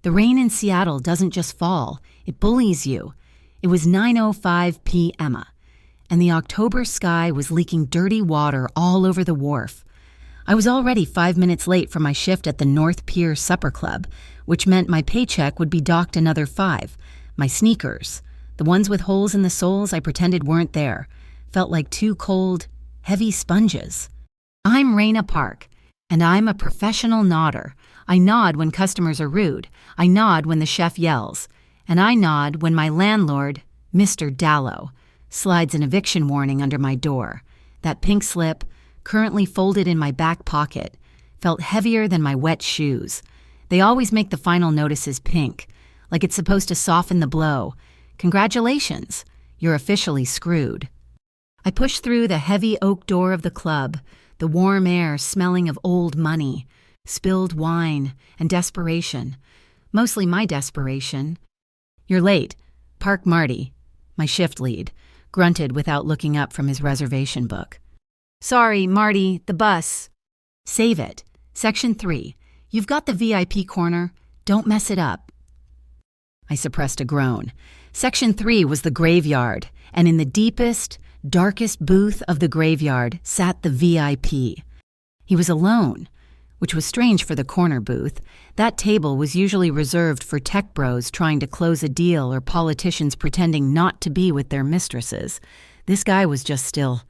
The rain in Seattle doesn't just fall, it bullies you. It was 9:05 p.m. and the October sky was leaking dirty water all over the wharf. I was already 5 minutes late for my shift at the North Pier Supper Club, which meant my paycheck would be docked another 5. My sneakers, the ones with holes in the soles I pretended weren't there, felt like two cold, heavy sponges. I'm Raina Park, and I'm a professional nodder. I nod when customers are rude. I nod when the chef yells. And I nod when my landlord, Mr. Dallow, slides an eviction warning under my door. That pink slip, currently folded in my back pocket, felt heavier than my wet shoes. They always make the final notices pink, like it's supposed to soften the blow. Congratulations, you're officially screwed. I pushed through the heavy oak door of the club, the warm air smelling of old money, spilled wine, and desperation. Mostly my desperation. You're late. Park Marty, my shift lead, grunted without looking up from his reservation book. Sorry, Marty, the bus. Save it. Section 3. You've got the VIP corner. Don't mess it up. I suppressed a groan. Section 3 was the graveyard, and in the deepest, darkest booth of the graveyard sat the VIP. He was alone, which was strange for the corner booth. That table was usually reserved for tech bros trying to close a deal or politicians pretending not to be with their mistresses. This guy was just still.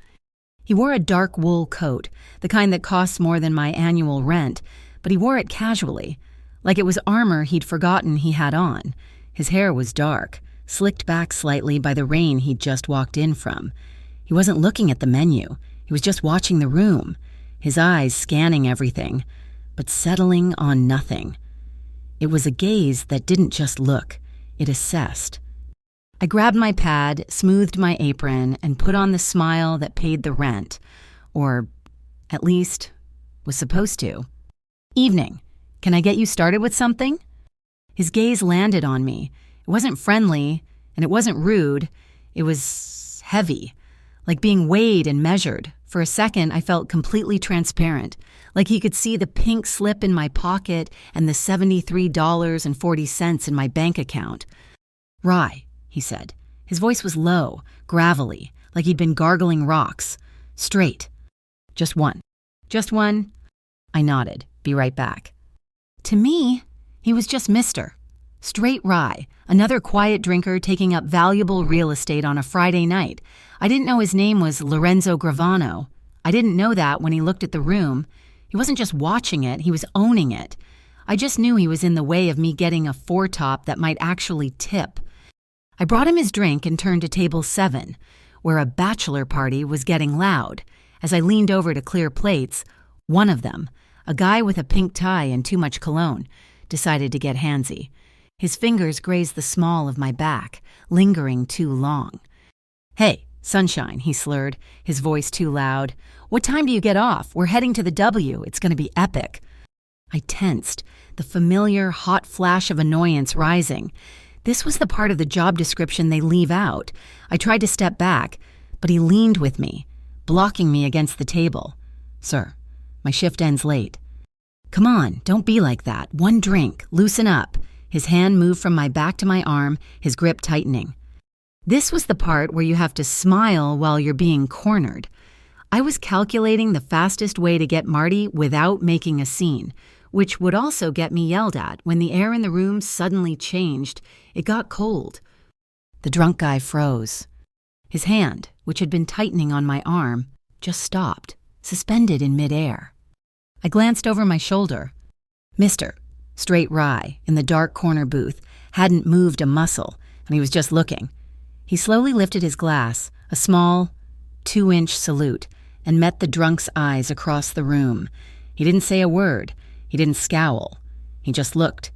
He wore a dark wool coat, the kind that costs more than my annual rent, but he wore it casually, like it was armor he'd forgotten he had on. His hair was dark, slicked back slightly by the rain he'd just walked in from. He wasn't looking at the menu. He was just watching the room, his eyes scanning everything, but settling on nothing. It was a gaze that didn't just look, it assessed. I grabbed my pad, smoothed my apron, and put on the smile that paid the rent, or at least was supposed to. Evening. Can I get you started with something? His gaze landed on me. It wasn't friendly, and it wasn't rude. It was heavy, like being weighed and measured. For a second, I felt completely transparent, like he could see the pink slip in my pocket and the $73.40 in my bank account. Rye, he said. His voice was low, gravelly, like he'd been gargling rocks. Straight. Just one. Just one? I nodded. Be right back. To me, he was just Mr. Straight rye, another quiet drinker taking up valuable real estate on a Friday night. I didn't know his name was Lorenzo Gravano. I didn't know that when he looked at the room. He wasn't just watching it, he was owning it. I just knew he was in the way of me getting a four-top that might actually tip. I brought him his drink and turned to table 7, where a bachelor party was getting loud. As I leaned over to clear plates, one of them, a guy with a pink tie and too much cologne, decided to get handsy. His fingers grazed the small of my back, lingering too long. Hey, sunshine, he slurred, his voice too loud. What time do you get off? We're heading to the W. It's going to be epic. I tensed, the familiar hot flash of annoyance rising. This was the part of the job description they leave out. I tried to step back, but he leaned with me, blocking me against the table. Sir, my shift ends late. Come on, don't be like that. One drink, loosen up. His hand moved from my back to my arm, his grip tightening. This was the part where you have to smile while you're being cornered. I was calculating the fastest way to get Marty without making a scene, which would also get me yelled at when the air in the room suddenly changed. It got cold. The drunk guy froze. His hand, which had been tightening on my arm, just stopped, suspended in midair. I glanced over my shoulder. Mr. Straight Rye, in the dark corner booth, hadn't moved a muscle, and he was just looking. He slowly lifted his glass, a small, 2-inch salute, and met the drunk's eyes across the room. He didn't say a word. He didn't scowl. He just looked.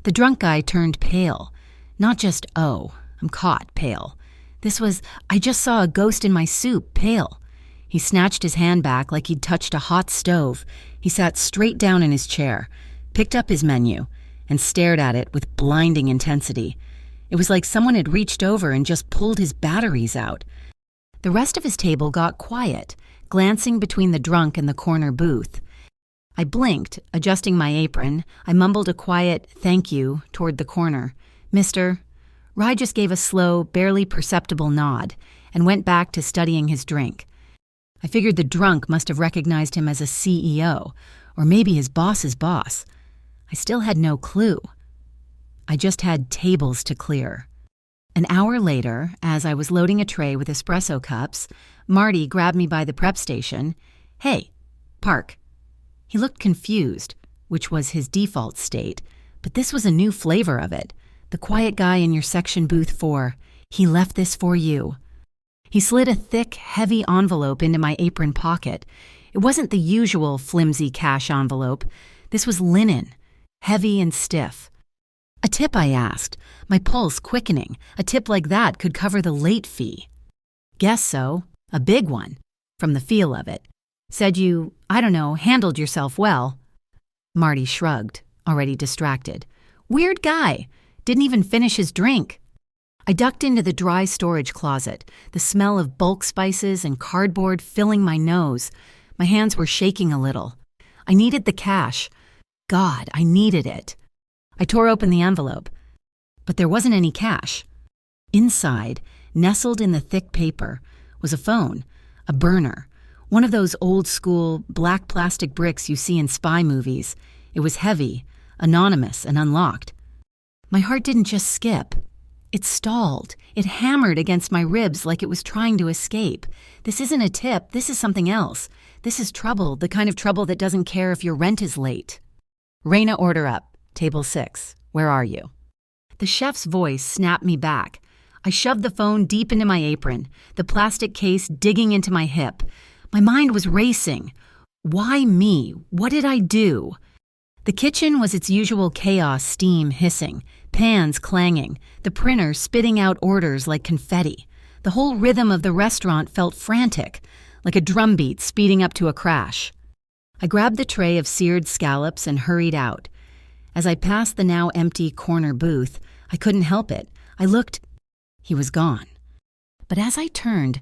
The drunk guy turned pale. Not just, oh, I'm caught, pale. This was, I just saw a ghost in my soup, pale. He snatched his hand back like he'd touched a hot stove. He sat straight down in his chair, picked up his menu, and stared at it with blinding intensity. It was like someone had reached over and just pulled his batteries out. The rest of his table got quiet, glancing between the drunk and the corner booth. I blinked, adjusting my apron. I mumbled a quiet thank you toward the corner. Mister. Rye just gave a slow, barely perceptible nod and went back to studying his drink. I figured the drunk must have recognized him as a CEO, or maybe his boss's boss. I still had no clue. I just had tables to clear. An hour later, as I was loading a tray with espresso cups, Marty grabbed me by the prep station. Hey, park. He looked confused, which was his default state, but this was a new flavor of it. The quiet guy in your section booth 4. He left this for you. He slid a thick, heavy envelope into my apron pocket. It wasn't the usual flimsy cash envelope. This was linen, heavy and stiff. A tip, I asked, my pulse quickening. A tip like that could cover the late fee. Guess so. A big one, from the feel of it. Said you, handled yourself well. Marty shrugged, already distracted. Weird guy. Didn't even finish his drink. I ducked into the dry storage closet, the smell of bulk spices and cardboard filling my nose. My hands were shaking a little. I needed the cash. God, I needed it. I tore open the envelope, but there wasn't any cash. Inside, nestled in the thick paper, was a phone, a burner, one of those old-school black plastic bricks you see in spy movies. It was heavy, anonymous, and unlocked. My heart didn't just skip. It stalled. It hammered against my ribs like it was trying to escape. This isn't a tip. This is something else. This is trouble, the kind of trouble that doesn't care if your rent is late. Raina, order up. Table 6. Where are you? The chef's voice snapped me back. I shoved the phone deep into my apron, the plastic case digging into my hip. My mind was racing. Why me? What did I do? The kitchen was its usual chaos, steam hissing, pans clanging, the printer spitting out orders like confetti. The whole rhythm of the restaurant felt frantic, like a drumbeat speeding up to a crash. I grabbed the tray of seared scallops and hurried out. As I passed the now empty corner booth, I couldn't help it. I looked. He was gone. But as I turned,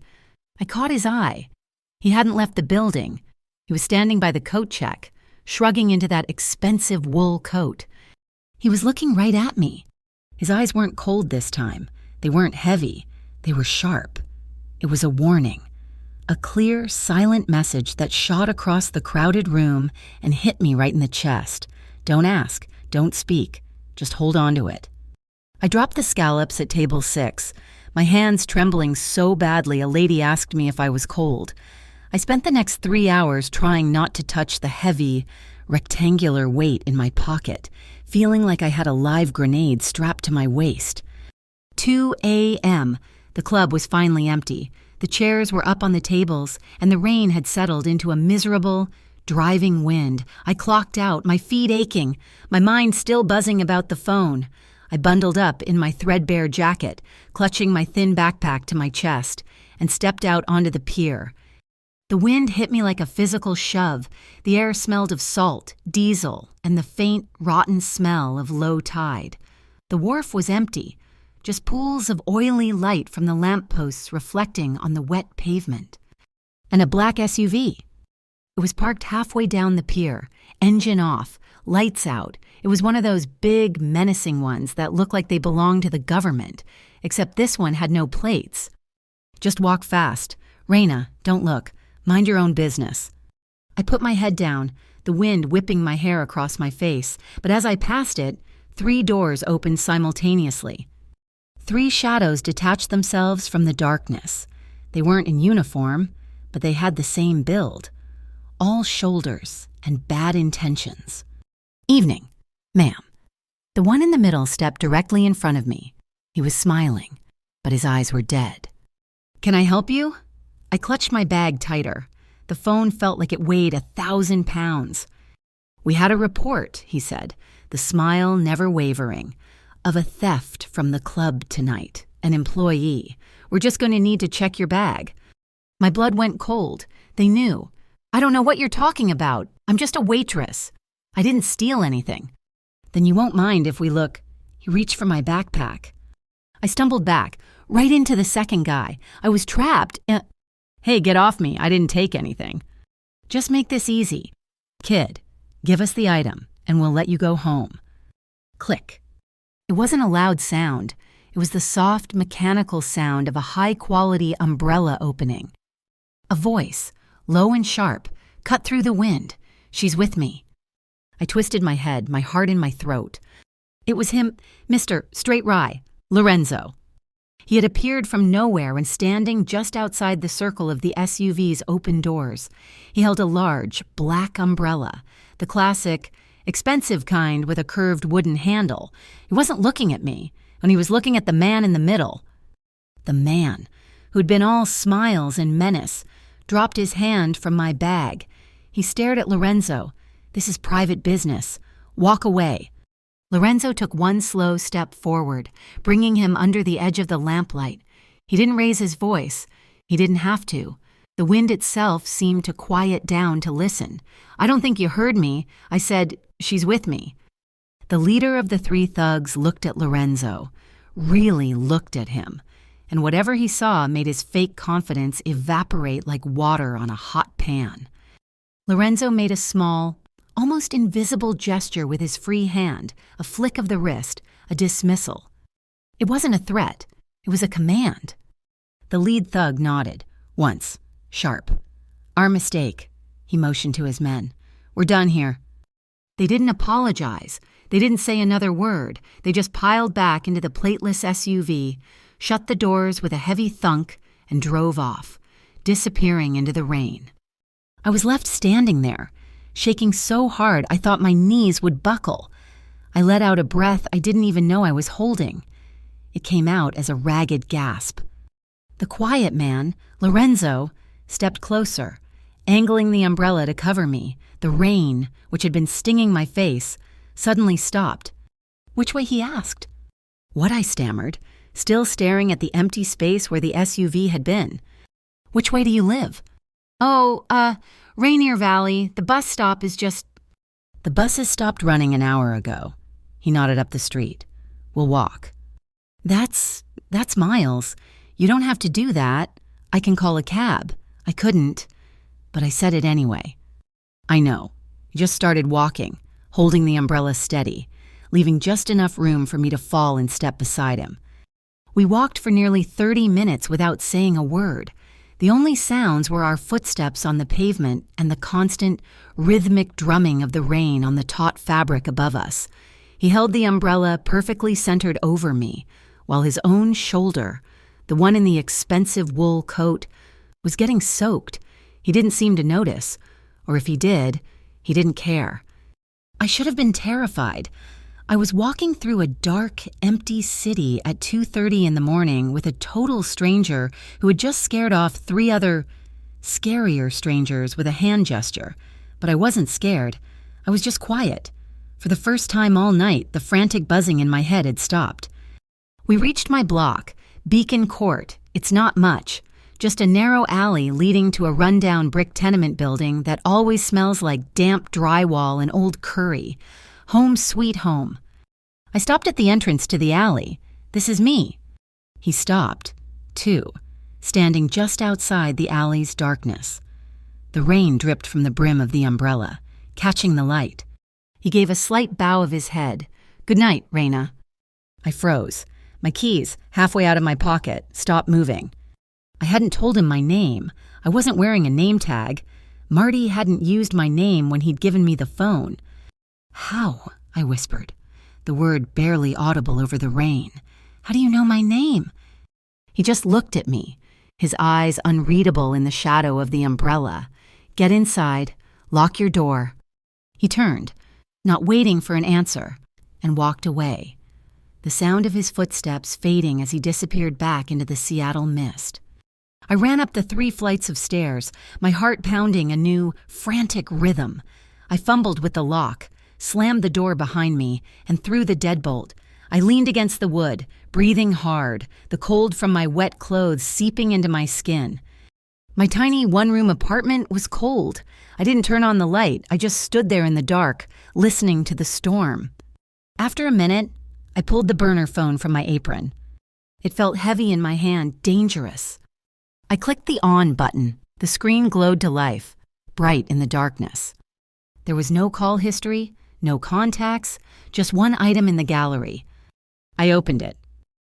I caught his eye. He hadn't left the building. He was standing by the coat check, shrugging into that expensive wool coat. He was looking right at me. His eyes weren't cold this time. They weren't heavy. They were sharp. It was a warning. A clear, silent message that shot across the crowded room and hit me right in the chest. Don't ask. Don't speak. Just hold on to it. I dropped the scallops at table 6, my hands trembling so badly a lady asked me if I was cold. I spent the next 3 hours trying not to touch the heavy, rectangular weight in my pocket, feeling like I had a live grenade strapped to my waist. 2 a.m. The club was finally empty. The chairs were up on the tables, and the rain had settled into a miserable, driving wind. I clocked out, my feet aching, my mind still buzzing about the phone. I bundled up in my threadbare jacket, clutching my thin backpack to my chest, and stepped out onto the pier. The wind hit me like a physical shove. The air smelled of salt, diesel, and the faint, rotten smell of low tide. The wharf was empty, just pools of oily light from the lampposts reflecting on the wet pavement. And a black SUV. It was parked halfway down the pier, engine off, lights out. It was one of those big, menacing ones that look like they belong to the government, except this one had no plates. Just walk fast. Raina, don't look. Mind your own business. I put my head down, the wind whipping my hair across my face, but as I passed it, 3 doors opened simultaneously. 3 shadows detached themselves from the darkness. They weren't in uniform, but they had the same build. All shoulders and bad intentions. Evening, ma'am. The one in the middle stepped directly in front of me. He was smiling, but his eyes were dead. Can I help you? I clutched my bag tighter. The phone felt like it weighed 1,000 pounds. We had a report, he said, the smile never wavering, of a theft from the club tonight, an employee. We're just going to need to check your bag. My blood went cold. They knew. I don't know what you're talking about. I'm just a waitress. I didn't steal anything. Then you won't mind if we look. He reached for my backpack. I stumbled back, right into the second guy. I was trapped. Hey, get off me. I didn't take anything. Just make this easy. Kid, Give us the item, and we'll let you go home. Click. It wasn't a loud sound. It was the soft, mechanical sound of a high-quality umbrella opening. A voice, low and sharp, cut through the wind. She's with me. I twisted my head, my heart in my throat. It was him, Mr. Straight Rye, Lorenzo. He had appeared from nowhere and standing just outside the circle of the SUV's open doors. He held a large, black umbrella, the classic, expensive kind with a curved wooden handle. He wasn't looking at me, and he was looking at the man in the middle. The man, who'd been all smiles and menace, dropped his hand from my bag. He stared at Lorenzo. This is private business. Walk away. Lorenzo took one slow step forward, bringing him under the edge of the lamplight. He didn't raise his voice. He didn't have to. The wind itself seemed to quiet down to listen. I don't think you heard me. I said, she's with me. The leader of the three thugs looked at Lorenzo, really looked at him, and whatever he saw made his fake confidence evaporate like water on a hot pan. Lorenzo made a small, almost invisible gesture with his free hand, a flick of the wrist, a dismissal. It wasn't a threat. It was a command. The lead thug nodded, once, sharp. Our mistake, he motioned to his men. We're done here. They didn't apologize. They didn't say another word. They just piled back into the plateless SUV, shut the doors with a heavy thunk, and drove off, disappearing into the rain. I was left standing there, shaking so hard I thought my knees would buckle. I let out a breath I didn't even know I was holding. It came out as a ragged gasp. The quiet man, Lorenzo, stepped closer, angling the umbrella to cover me. The rain, which had been stinging my face, suddenly stopped. Which way, he asked. What, I stammered, still staring at the empty space where the SUV had been. Which way do you live? Oh, Rainier Valley. The bus stop is just... The buses stopped running an hour ago. He nodded up the street. We'll walk. That's miles. You don't have to do that. I can call a cab. I couldn't, but I said it anyway. I know. He just started walking, holding the umbrella steady, leaving just enough room for me to fall and step beside him. We walked for nearly 30 minutes without saying a word. The only sounds were our footsteps on the pavement and the constant, rhythmic drumming of the rain on the taut fabric above us. He held the umbrella perfectly centered over me, while his own shoulder, the one in the expensive wool coat, was getting soaked. He didn't seem to notice, or if he did, he didn't care. I should have been terrified. I was walking through a dark, empty city at 2:30 in the morning with a total stranger who had just scared off 3 other, scarier strangers with a hand gesture. But I wasn't scared. I was just quiet. For the first time all night, the frantic buzzing in my head had stopped. We reached my block, Beacon Court. It's not much. Just a narrow alley leading to a rundown brick tenement building that always smells like damp drywall and old curry. Home sweet home. I stopped at the entrance to the alley. This is me. He stopped, too, standing just outside the alley's darkness. The rain dripped from the brim of the umbrella, catching the light. He gave a slight bow of his head. Good night, Raina. I froze. My keys, halfway out of my pocket, stopped moving. I hadn't told him my name. I wasn't wearing a name tag. Marty hadn't used my name when he'd given me the phone. How? I whispered, the word barely audible over the rain. How do you know my name? He just looked at me, his eyes unreadable in the shadow of the umbrella. Get inside. Lock your door. He turned, not waiting for an answer, and walked away, the sound of his footsteps fading as he disappeared back into the Seattle mist. I ran up the 3 flights of stairs, my heart pounding a new, frantic rhythm. I fumbled with the lock, slammed the door behind me, and threw the deadbolt. I leaned against the wood, breathing hard, the cold from my wet clothes seeping into my skin. My tiny one-room apartment was cold. I didn't turn on the light. I just stood there in the dark, listening to the storm. After a minute, I pulled the burner phone from my apron. It felt heavy in my hand, dangerous. I clicked the on button. The screen glowed to life, bright in the darkness. There was no call history, no contacts, just one item in the gallery. I opened it.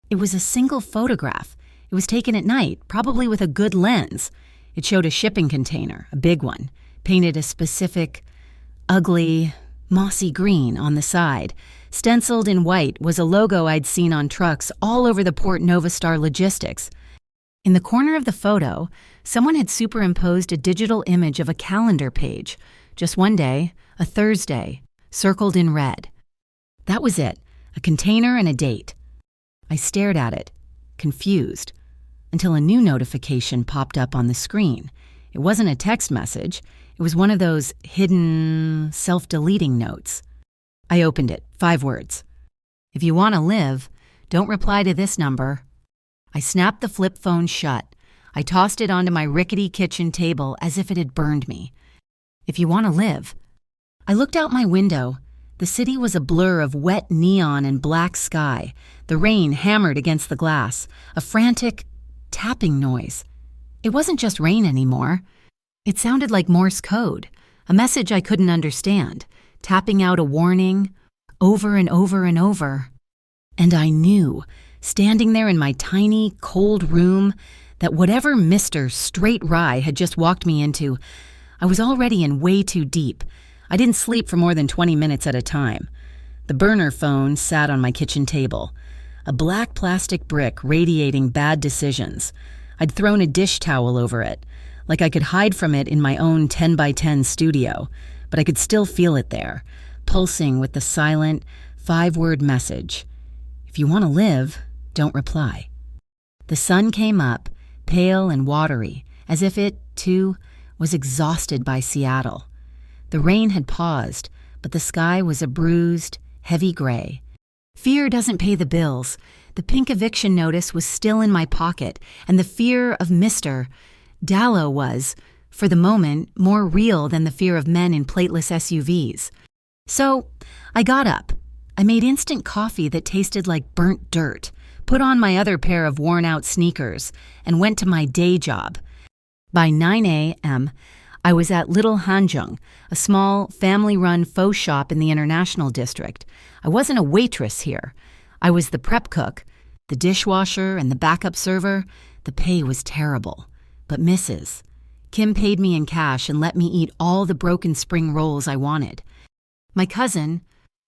It was a single photograph. It was taken at night, probably with a good lens. It showed a shipping container, a big one, painted a specific, ugly, mossy green on the side. Stenciled in white was a logo I'd seen on trucks all over the Port Nova Star logistics. In the corner of the photo, someone had superimposed a digital image of a calendar page, just one day, a Thursday, circled in red. That was it, a container and a date. I stared at it, confused, until a new notification popped up on the screen. It wasn't a text message. It was one of those hidden, self-deleting notes. I opened it, 5 words. If you want to live, don't reply to this number. I snapped the flip phone shut. I tossed it onto my rickety kitchen table as if it had burned me. If you want to live. I looked out my window. The city was a blur of wet neon and black sky. The rain hammered against the glass, a frantic tapping noise. It wasn't just rain anymore. It sounded like Morse code, a message I couldn't understand, tapping out a warning over and over and over. And I knew, standing there in my tiny, cold room, that whatever Mr. Straight Rye had just walked me into, I was already in way too deep. I didn't sleep for more than 20 minutes at a time. The burner phone sat on my kitchen table, a black plastic brick radiating bad decisions. I'd thrown a dish towel over it, like I could hide from it in my own 10 by 10 studio, but I could still feel it there, pulsing with the silent, 5-word message. If you want to live, don't reply. The sun came up, pale and watery, as if it, too, was exhausted by Seattle. The rain had paused, but the sky was a bruised, heavy gray. Fear doesn't pay the bills. The pink eviction notice was still in my pocket, and the fear of Mr. Dallow was, for the moment, more real than the fear of men in plateless SUVs. So, I got up. I made instant coffee that tasted like burnt dirt, put on my other pair of worn-out sneakers, and went to my day job. By 9 a.m., I was at Little Hanjung, a small, family-run faux shop in the International District. I wasn't a waitress here. I was the prep cook, the dishwasher, and the backup server. The pay was terrible. But Mrs. Kim paid me in cash and let me eat all the broken spring rolls I wanted. My cousin,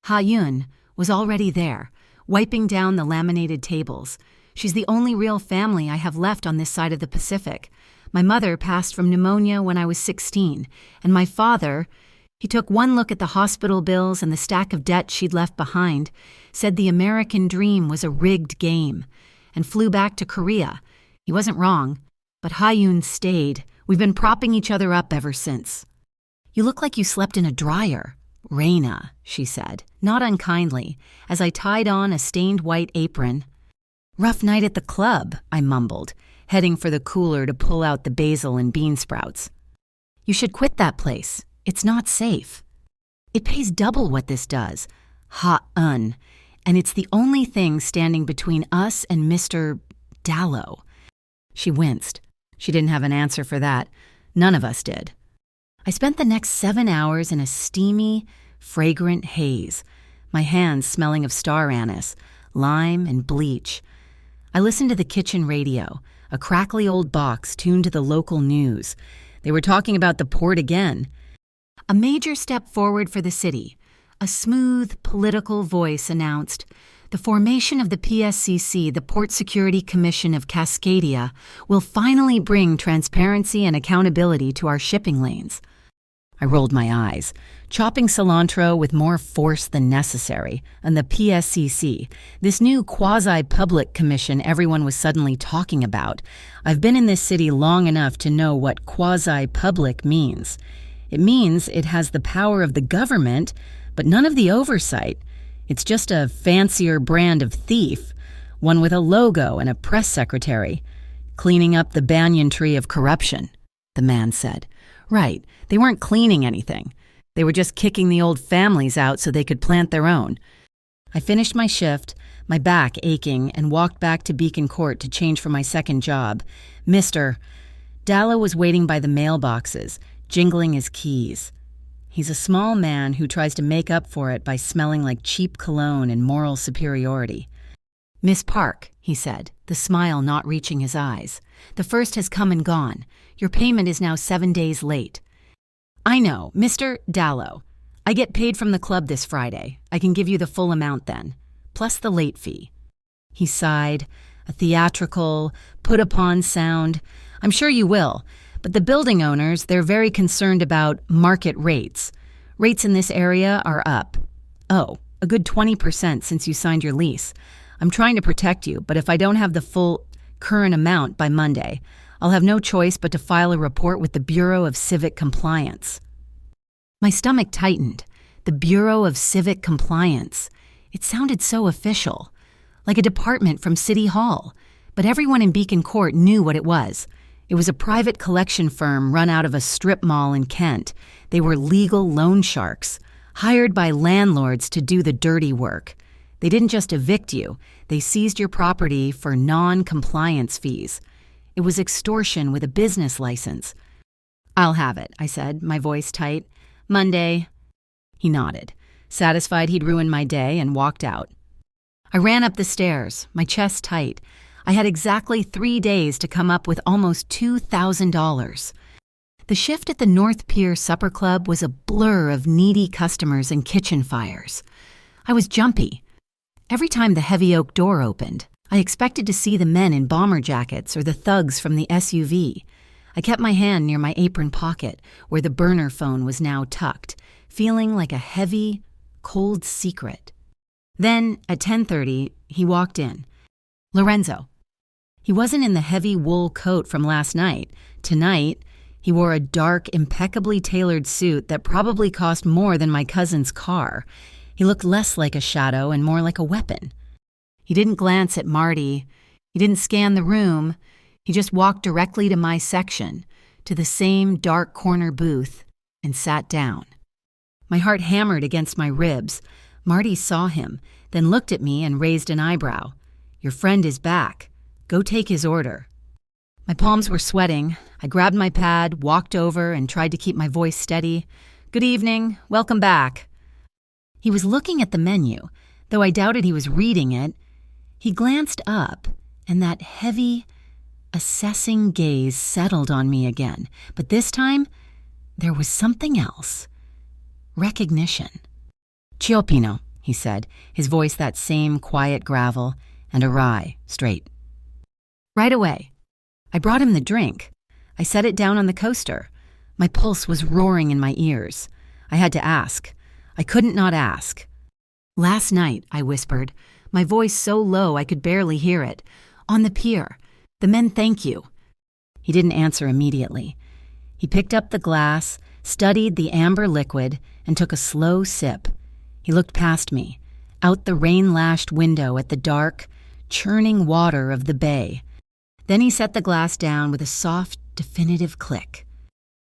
Ha Yun, was already there, wiping down the laminated tables. She's the only real family I have left on this side of the Pacific. My mother passed from pneumonia when I was 16, and my father, he took one look at the hospital bills and the stack of debt she'd left behind, said the American dream was a rigged game, and flew back to Korea. He wasn't wrong, but Ha-Yun stayed. We've been propping each other up ever since. You look like you slept in a dryer. Raina, she said, not unkindly, as I tied on a stained white apron. Rough night at the club, I mumbled, heading for the cooler to pull out the basil and bean sprouts. You should quit that place. It's not safe. It pays double what this does. Ha-un. And it's the only thing standing between us and Mr. Dallow. She winced. She didn't have an answer for that. None of us did. I spent the next 7 hours in a steamy, fragrant haze, my hands smelling of star anise, lime, and bleach. I listened to the kitchen radio, a crackly old box tuned to the local news. They were talking about the port again. A major step forward for the city. A smooth, political voice announced, the formation of the PSCC, the Port Security Commission of Cascadia, will finally bring transparency and accountability to our shipping lanes. I rolled my eyes, chopping cilantro with more force than necessary, and the PSCC, this new quasi-public commission everyone was suddenly talking about. I've been in this city long enough to know what quasi-public means. It means it has the power of the government, but none of the oversight. It's just a fancier brand of thief, one with a logo and a press secretary, cleaning up the banyan tree of corruption, the man said. Right, they weren't cleaning anything. They were just kicking the old families out so they could plant their own. I finished my shift, my back aching, and walked back to Beacon Court to change for my second job. Mr. Dallow was waiting by the mailboxes, jingling his keys. He's a small man who tries to make up for it by smelling like cheap cologne and moral superiority. "Miss Park," he said, the smile not reaching his eyes. "The first has come and gone. Your payment is now 7 days late." "I know, Mr. Dallow. I get paid from the club this Friday. I can give you the full amount then, plus the late fee." He sighed, a theatrical, put-upon sound. "I'm sure you will, but the building owners, they're very concerned about market rates. Rates in this area are up. Oh, a good 20% since you signed your lease. I'm trying to protect you, but if I don't have the full current amount by Monday, I'll have no choice but to file a report with the Bureau of Civic Compliance." My stomach tightened. The Bureau of Civic Compliance. It sounded so official, like a department from City Hall. But everyone in Beacon Court knew what it was. It was a private collection firm run out of a strip mall in Kent. They were legal loan sharks, hired by landlords to do the dirty work. They didn't just evict you, they seized your property for non-compliance fees. It was extortion with a business license. "I'll have it," I said, my voice tight. "Monday." He nodded, satisfied he'd ruined my day, and walked out. I ran up the stairs, my chest tight. I had exactly 3 days to come up with almost $2,000. The shift at the North Pier Supper Club was a blur of needy customers and kitchen fires. I was jumpy. Every time the heavy oak door opened, I expected to see the men in bomber jackets or the thugs from the SUV. I kept my hand near my apron pocket, where the burner phone was now tucked, feeling like a heavy, cold secret. Then, at 10:30, he walked in. Lorenzo. He wasn't in the heavy wool coat from last night. Tonight, he wore a dark, impeccably tailored suit that probably cost more than my cousin's car. He looked less like a shadow and more like a weapon. He didn't glance at Marty. He didn't scan the room. He just walked directly to my section, to the same dark corner booth, and sat down. My heart hammered against my ribs. Marty saw him, then looked at me and raised an eyebrow. "Your friend is back. Go take his order." My palms were sweating. I grabbed my pad, walked over, and tried to keep my voice steady. "Good evening. Welcome back." He was looking at the menu, though I doubted he was reading it. He glanced up, and that heavy, assessing gaze settled on me again. But this time, there was something else. Recognition. "Cioppino," he said, his voice that same quiet gravel, "and a rye, straight." Right away. I brought him the drink. I set it down on the coaster. My pulse was roaring in my ears. I had to ask. I couldn't not ask. "Last night," I whispered, my voice so low I could barely hear it. "On the pier. The men thank you." He didn't answer immediately. He picked up the glass, studied the amber liquid, and took a slow sip. He looked past me, out the rain-lashed window at the dark, churning water of the bay. Then he set the glass down with a soft, definitive click.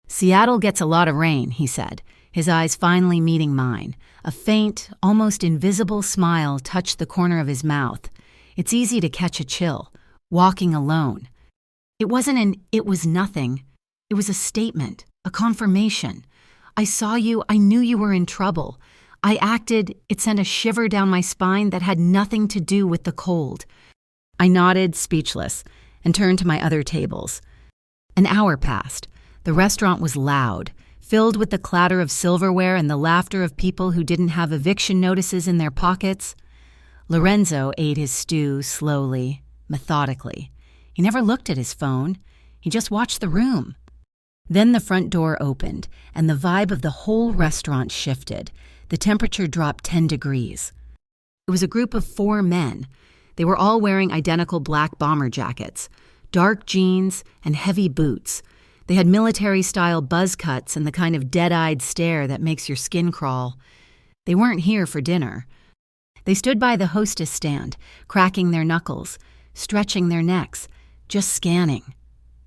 "Seattle gets a lot of rain," he said, his eyes finally meeting mine. A faint, almost invisible smile touched the corner of his mouth. "It's easy to catch a chill, walking alone." It was nothing. It was a statement, a confirmation. "I saw you, I knew you were in trouble. I acted, it sent a shiver down my spine that had nothing to do with the cold." I nodded, speechless, and turned to my other tables. An hour passed. The restaurant was loud, filled with the clatter of silverware and the laughter of people who didn't have eviction notices in their pockets. Lorenzo ate his stew slowly, methodically. He never looked at his phone. He just watched the room. Then the front door opened, and the vibe of the whole restaurant shifted. The temperature dropped 10 degrees. It was a group of 4 men. They were all wearing identical black bomber jackets, dark jeans, and heavy boots. They had military-style buzz cuts and the kind of dead-eyed stare that makes your skin crawl. They weren't here for dinner. They stood by the hostess stand, cracking their knuckles, stretching their necks, just scanning.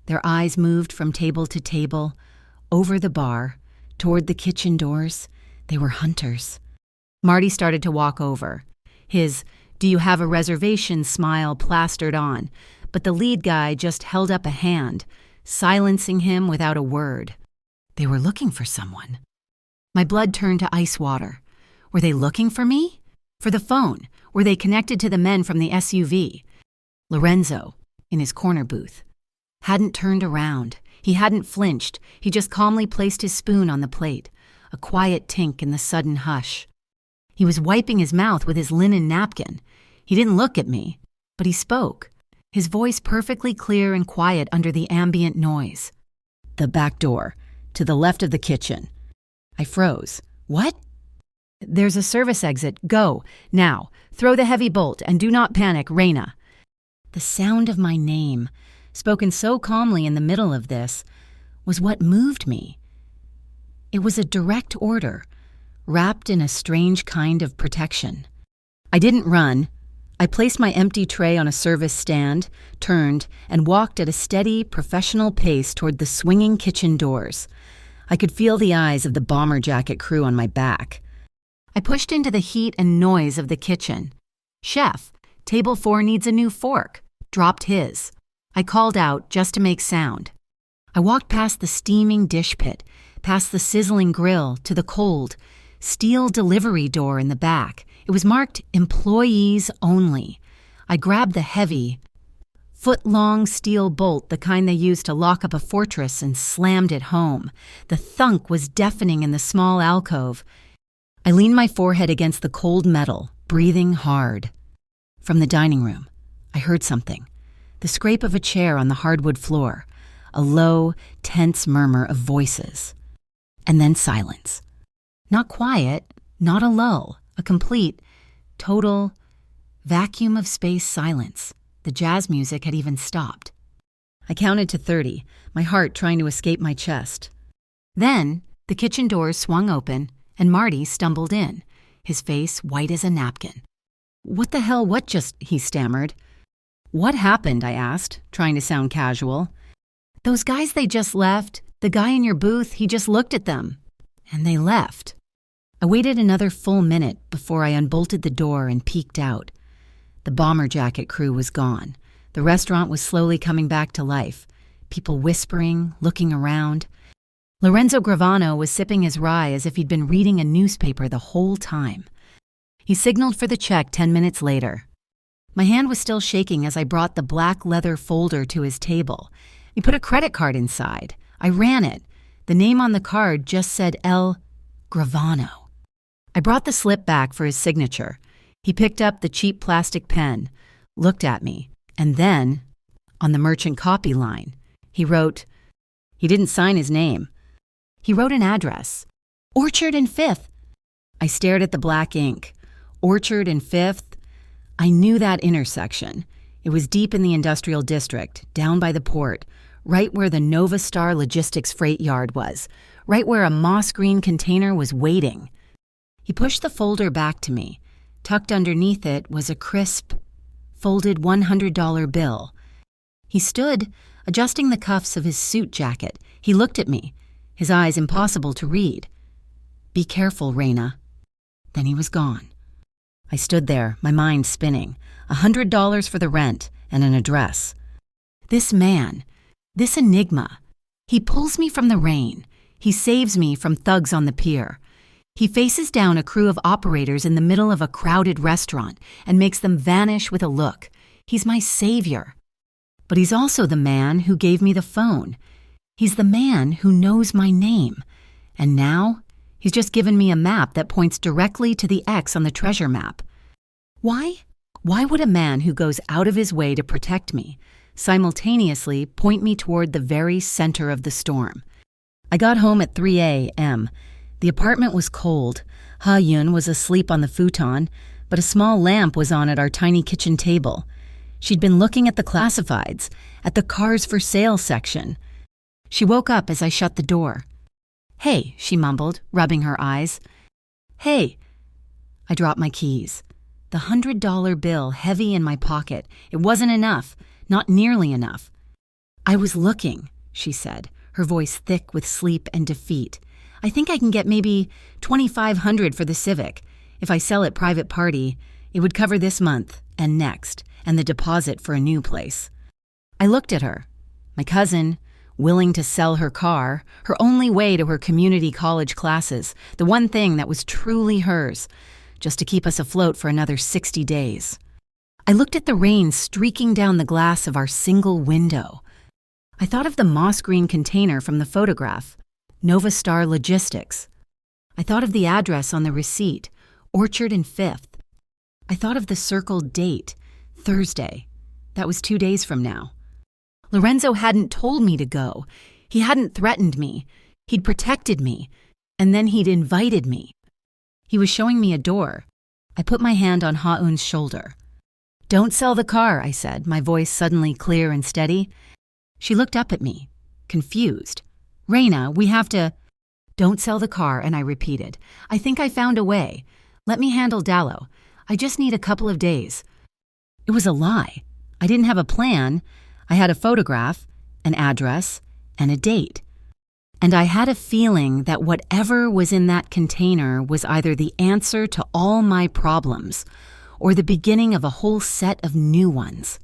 Their eyes moved from table to table, over the bar, toward the kitchen doors. They were hunters. Marty started to walk over. His "do you have a reservation" smile plastered on, but the lead guy just held up a hand, silencing him without a word. They were looking for someone. My blood turned to ice water. Were they looking for me? For the phone? Were they connected to the men from the SUV? Lorenzo, in his corner booth, hadn't turned around. He hadn't flinched. He just calmly placed his spoon on the plate, a quiet tink in the sudden hush. He was wiping his mouth with his linen napkin. He didn't look at me, but he spoke, his voice perfectly clear and quiet under the ambient noise. "The back door, to the left of the kitchen." I froze. "What?" "There's a service exit. Go. Now. Throw the heavy bolt and do not panic, Reina." The sound of my name, spoken so calmly in the middle of this, was what moved me. It was a direct order, wrapped in a strange kind of protection. I didn't run. I placed my empty tray on a service stand, turned, and walked at a steady, professional pace toward the swinging kitchen doors. I could feel the eyes of the bomber jacket crew on my back. I pushed into the heat and noise of the kitchen. "Chef, table 4 needs a new fork." Dropped his. I called out just to make sound. I walked past the steaming dish pit, past the sizzling grill, to the cold, steel delivery door in the back. It was marked "Employees Only." I grabbed the heavy, foot-long steel bolt, the kind they use to lock up a fortress, and slammed it home. The thunk was deafening in the small alcove. I leaned my forehead against the cold metal, breathing hard. From the dining room, I heard something. The scrape of a chair on the hardwood floor, a low, tense murmur of voices. And then silence. Not quiet, not a lull, a complete, total vacuum of space silence. The jazz music had even stopped. I counted to 30, my heart trying to escape my chest. Then, the kitchen doors swung open, and Marty stumbled in, his face white as a napkin. "What the hell, what just," he stammered. "What happened?" I asked, trying to sound casual. "Those guys, they just left. The guy in your booth, he just looked at them. And they left." I waited another full minute before I unbolted the door and peeked out. The bomber jacket crew was gone. The restaurant was slowly coming back to life. People whispering, looking around. Lorenzo Gravano was sipping his rye as if he'd been reading a newspaper the whole time. He signaled for the check 10 minutes later. My hand was still shaking as I brought the black leather folder to his table. He put a credit card inside. I ran it. The name on the card just said L. Gravano. I brought the slip back for his signature. He picked up the cheap plastic pen, looked at me, and then, on the merchant copy line, he didn't sign his name. He wrote an address. Orchard and 5th. I stared at the black ink. Orchard and 5th. I knew that intersection. It was deep in the industrial district, down by the port, right where the Nova Star Logistics freight yard was, right where a moss green container was waiting. He pushed the folder back to me. Tucked underneath it was a crisp, folded $100 bill. He stood, adjusting the cuffs of his suit jacket. He looked at me, his eyes impossible to read. "Be careful, Reina." Then he was gone. I stood there, my mind spinning. $100 for the rent and an address. This man, this enigma, he pulls me from the rain. He saves me from thugs on the pier. He faces down a crew of operators in the middle of a crowded restaurant and makes them vanish with a look. He's my savior. But he's also the man who gave me the phone. He's the man who knows my name. And now, he's just given me a map that points directly to the X on the treasure map. Why? Why would a man who goes out of his way to protect me simultaneously point me toward the very center of the storm? I got home at 3 a.m. The apartment was cold. Ha Yun was asleep on the futon, but a small lamp was on at our tiny kitchen table. She'd been looking at the classifieds, at the cars for sale section. She woke up as I shut the door. "Hey," she mumbled, rubbing her eyes. "Hey." I dropped my keys. The $100 bill heavy in my pocket. It wasn't enough, not nearly enough. "I was looking," she said, her voice thick with sleep and defeat. "I think I can get maybe $2,500 for the Civic. If I sell it private party, it would cover this month and next, and the deposit for a new place." I looked at her. My cousin, willing to sell her car, her only way to her community college classes, the one thing that was truly hers, just to keep us afloat for another 60 days. I looked at the rain streaking down the glass of our single window. I thought of the moss green container from the photograph, Nova Star Logistics. I thought of the address on the receipt, Orchard and 5th. I thought of the circled date, Thursday. That was 2 days from now. Lorenzo hadn't told me to go. He hadn't threatened me. He'd protected me. And then he'd invited me. He was showing me a door. I put my hand on Ha-Eun's shoulder. "Don't sell the car," I said, my voice suddenly clear and steady. She looked up at me, confused. "Reina, we have to—" "Don't sell the car," and I repeated. "I think I found a way. Let me handle Dallo. I just need a couple of days." It was a lie. I didn't have a plan. I had a photograph, an address, and a date. And I had a feeling that whatever was in that container was either the answer to all my problems or the beginning of a whole set of new ones.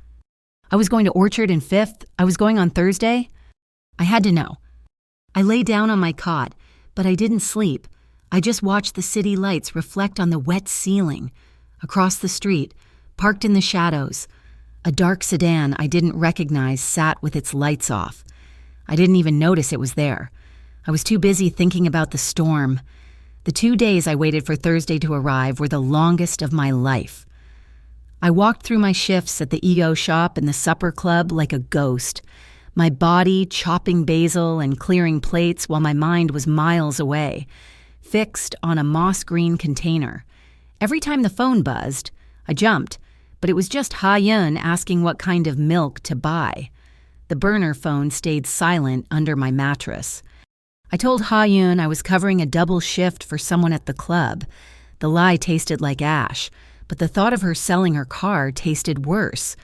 I was going to Orchard and 5th. I was going on Thursday. I had to know. I lay down on my cot, but I didn't sleep. I just watched the city lights reflect on the wet ceiling. Across the street, parked in the shadows, a dark sedan I didn't recognize sat with its lights off. I didn't even notice it was there. I was too busy thinking about the storm. The 2 days I waited for Thursday to arrive were the longest of my life. I walked through my shifts at the Ego shop and the supper club like a ghost, my body chopping basil and clearing plates while my mind was miles away, fixed on a moss-green container. Every time the phone buzzed, I jumped, but it was just Ha-Eun asking what kind of milk to buy. The burner phone stayed silent under my mattress. I told Ha-Eun I was covering a double shift for someone at the club. The lie tasted like ash, but the thought of her selling her car tasted worse.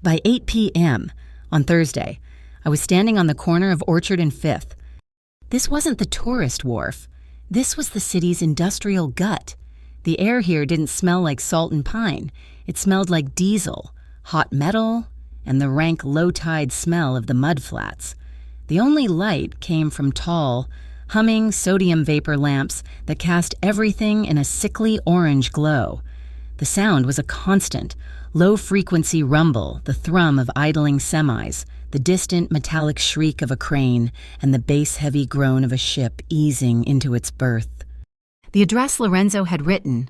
By 8 p.m. on Thursday, I was standing on the corner of Orchard and 5th. This wasn't the tourist wharf. This was the city's industrial gut. The air here didn't smell like salt and pine. It smelled like diesel, hot metal, and the rank low-tide smell of the mudflats. The only light came from tall, humming sodium vapor lamps that cast everything in a sickly orange glow. The sound was a constant, low-frequency rumble, the thrum of idling semis, the distant metallic shriek of a crane, and the bass-heavy groan of a ship easing into its berth. The address Lorenzo had written,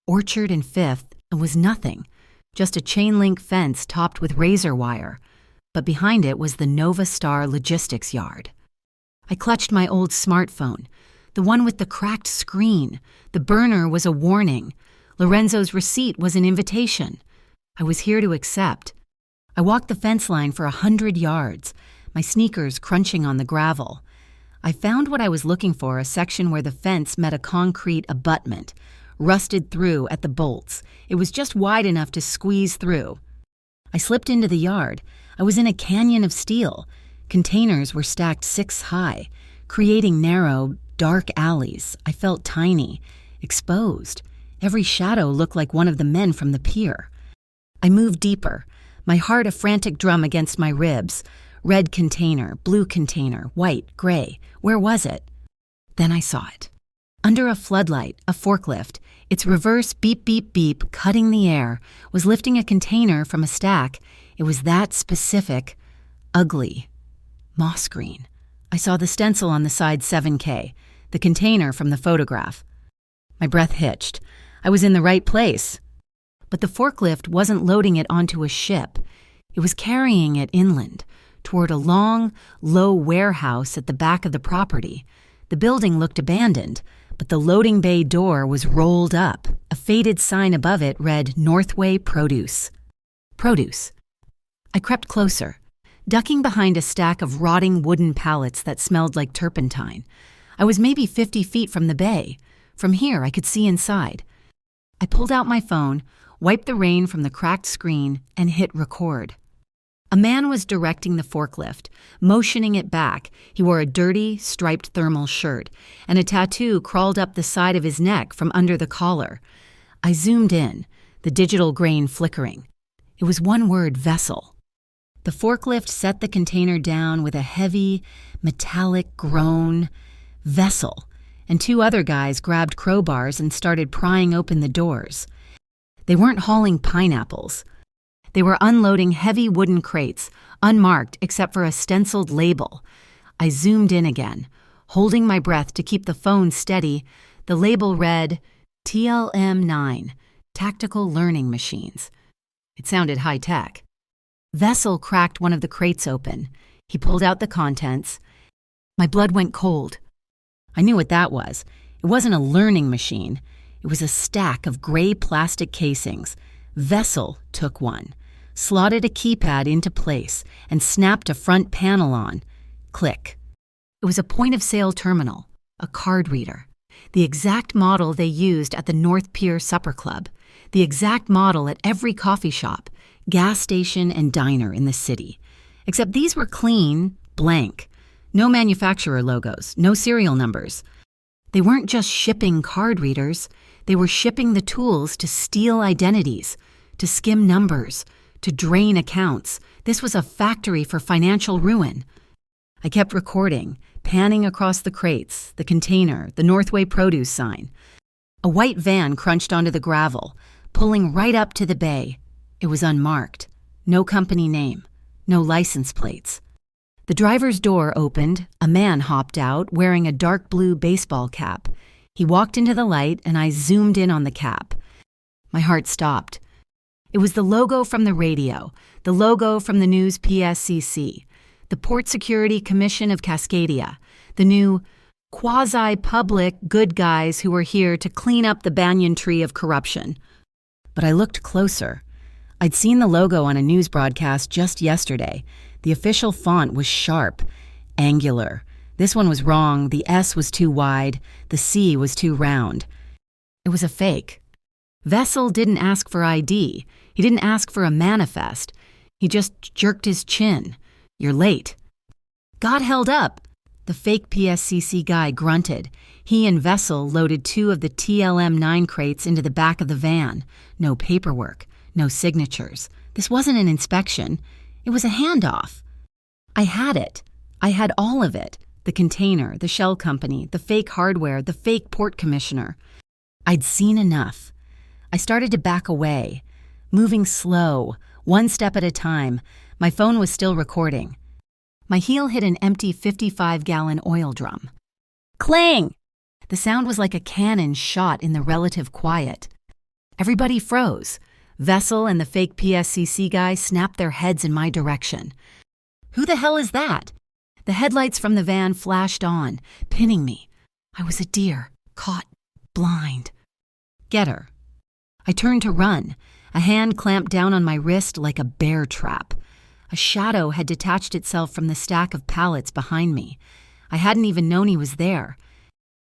Orchard and 5th, was nothing, just a chain-link fence topped with razor wire, but behind it was the Nova Star Logistics Yard. I clutched my old smartphone, the one with the cracked screen. The burner was a warning. Lorenzo's receipt was an invitation. I was here to accept. I walked the fence line for 100 yards, my sneakers crunching on the gravel. I found what I was looking for, a section where the fence met a concrete abutment, rusted through at the bolts. It was just wide enough to squeeze through. I slipped into the yard. I was in a canyon of steel. Containers were stacked 6 high, creating narrow, dark alleys. I felt tiny, exposed. Every shadow looked like one of the men from the pier. I moved deeper, my heart a frantic drum against my ribs. Red container, blue container, white, gray. Where was it? Then I saw it. Under a floodlight, a forklift, its reverse beep, beep, beep, cutting the air, was lifting a container from a stack. It was that specific, ugly, moss green. I saw the stencil on the side 7K, the container from the photograph. My breath hitched. I was in the right place. But the forklift wasn't loading it onto a ship. It was carrying it inland, toward a long, low warehouse at the back of the property. The building looked abandoned, but the loading bay door was rolled up. A faded sign above it read Northway Produce. Produce. I crept closer, ducking behind a stack of rotting wooden pallets that smelled like turpentine. I was maybe 50 feet from the bay. From here, I could see inside. I pulled out my phone, wiped the rain from the cracked screen, and hit record. A man was directing the forklift, motioning it back. He wore a dirty, striped thermal shirt, and a tattoo crawled up the side of his neck from under the collar. I zoomed in, the digital grain flickering. It was one word, vessel. The forklift set the container down with a heavy, metallic groan. Vessel and two other guys grabbed crowbars and started prying open the doors. They weren't hauling pineapples. They were unloading heavy wooden crates, unmarked except for a stenciled label. I zoomed in again, holding my breath to keep the phone steady. The label read, TLM-9, Tactical Learning Machines. It sounded high-tech. Vessel cracked one of the crates open. He pulled out the contents. My blood went cold. I knew what that was. It wasn't a learning machine. It was a stack of gray plastic casings. Vessel took one, slotted a keypad into place, and snapped a front panel on. Click. It was a point-of-sale terminal, a card reader. The exact model they used at the North Pier Supper Club. The exact model at every coffee shop, gas station, and diner in the city. Except these were clean, blank. No manufacturer logos, no serial numbers. They weren't just shipping card readers. They were shipping the tools to steal identities, to skim numbers, to drain accounts. This was a factory for financial ruin. I kept recording, panning across the crates, the container, the Northway produce sign. A white van crunched onto the gravel, pulling right up to the bay. It was unmarked. No company name. No license plates. The driver's door opened. A man hopped out, wearing a dark blue baseball cap. He walked into the light, and I zoomed in on the cap. My heart stopped. It was the logo from the radio, the logo from the news PSCC, the Port Security Commission of Cascadia, the new quasi-public good guys who were here to clean up the banyan tree of corruption. But I looked closer. I'd seen the logo on a news broadcast just yesterday. The official font was sharp, angular. This one was wrong. The S was too wide. The C was too round. It was a fake. Vessel didn't ask for ID. He didn't ask for a manifest. He just jerked his chin. You're late. Got held up. The fake PSCC guy grunted. He and Vessel loaded two of the TLM-9 crates into the back of the van. No paperwork. No signatures. This wasn't an inspection. It was a handoff. I had it. I had all of it. The container, the shell company, the fake hardware, the fake port commissioner. I'd seen enough. I started to back away, moving slow, one step at a time. My phone was still recording. My heel hit an empty 55-gallon oil drum. Clang! The sound was like a cannon shot in the relative quiet. Everybody froze. Vessel and the fake PSCC guy snapped their heads in my direction. Who the hell is that? The headlights from the van flashed on, pinning me. I was a deer, caught, blind. Get her. I turned to run. A hand clamped down on my wrist like a bear trap. A shadow had detached itself from the stack of pallets behind me. I hadn't even known he was there.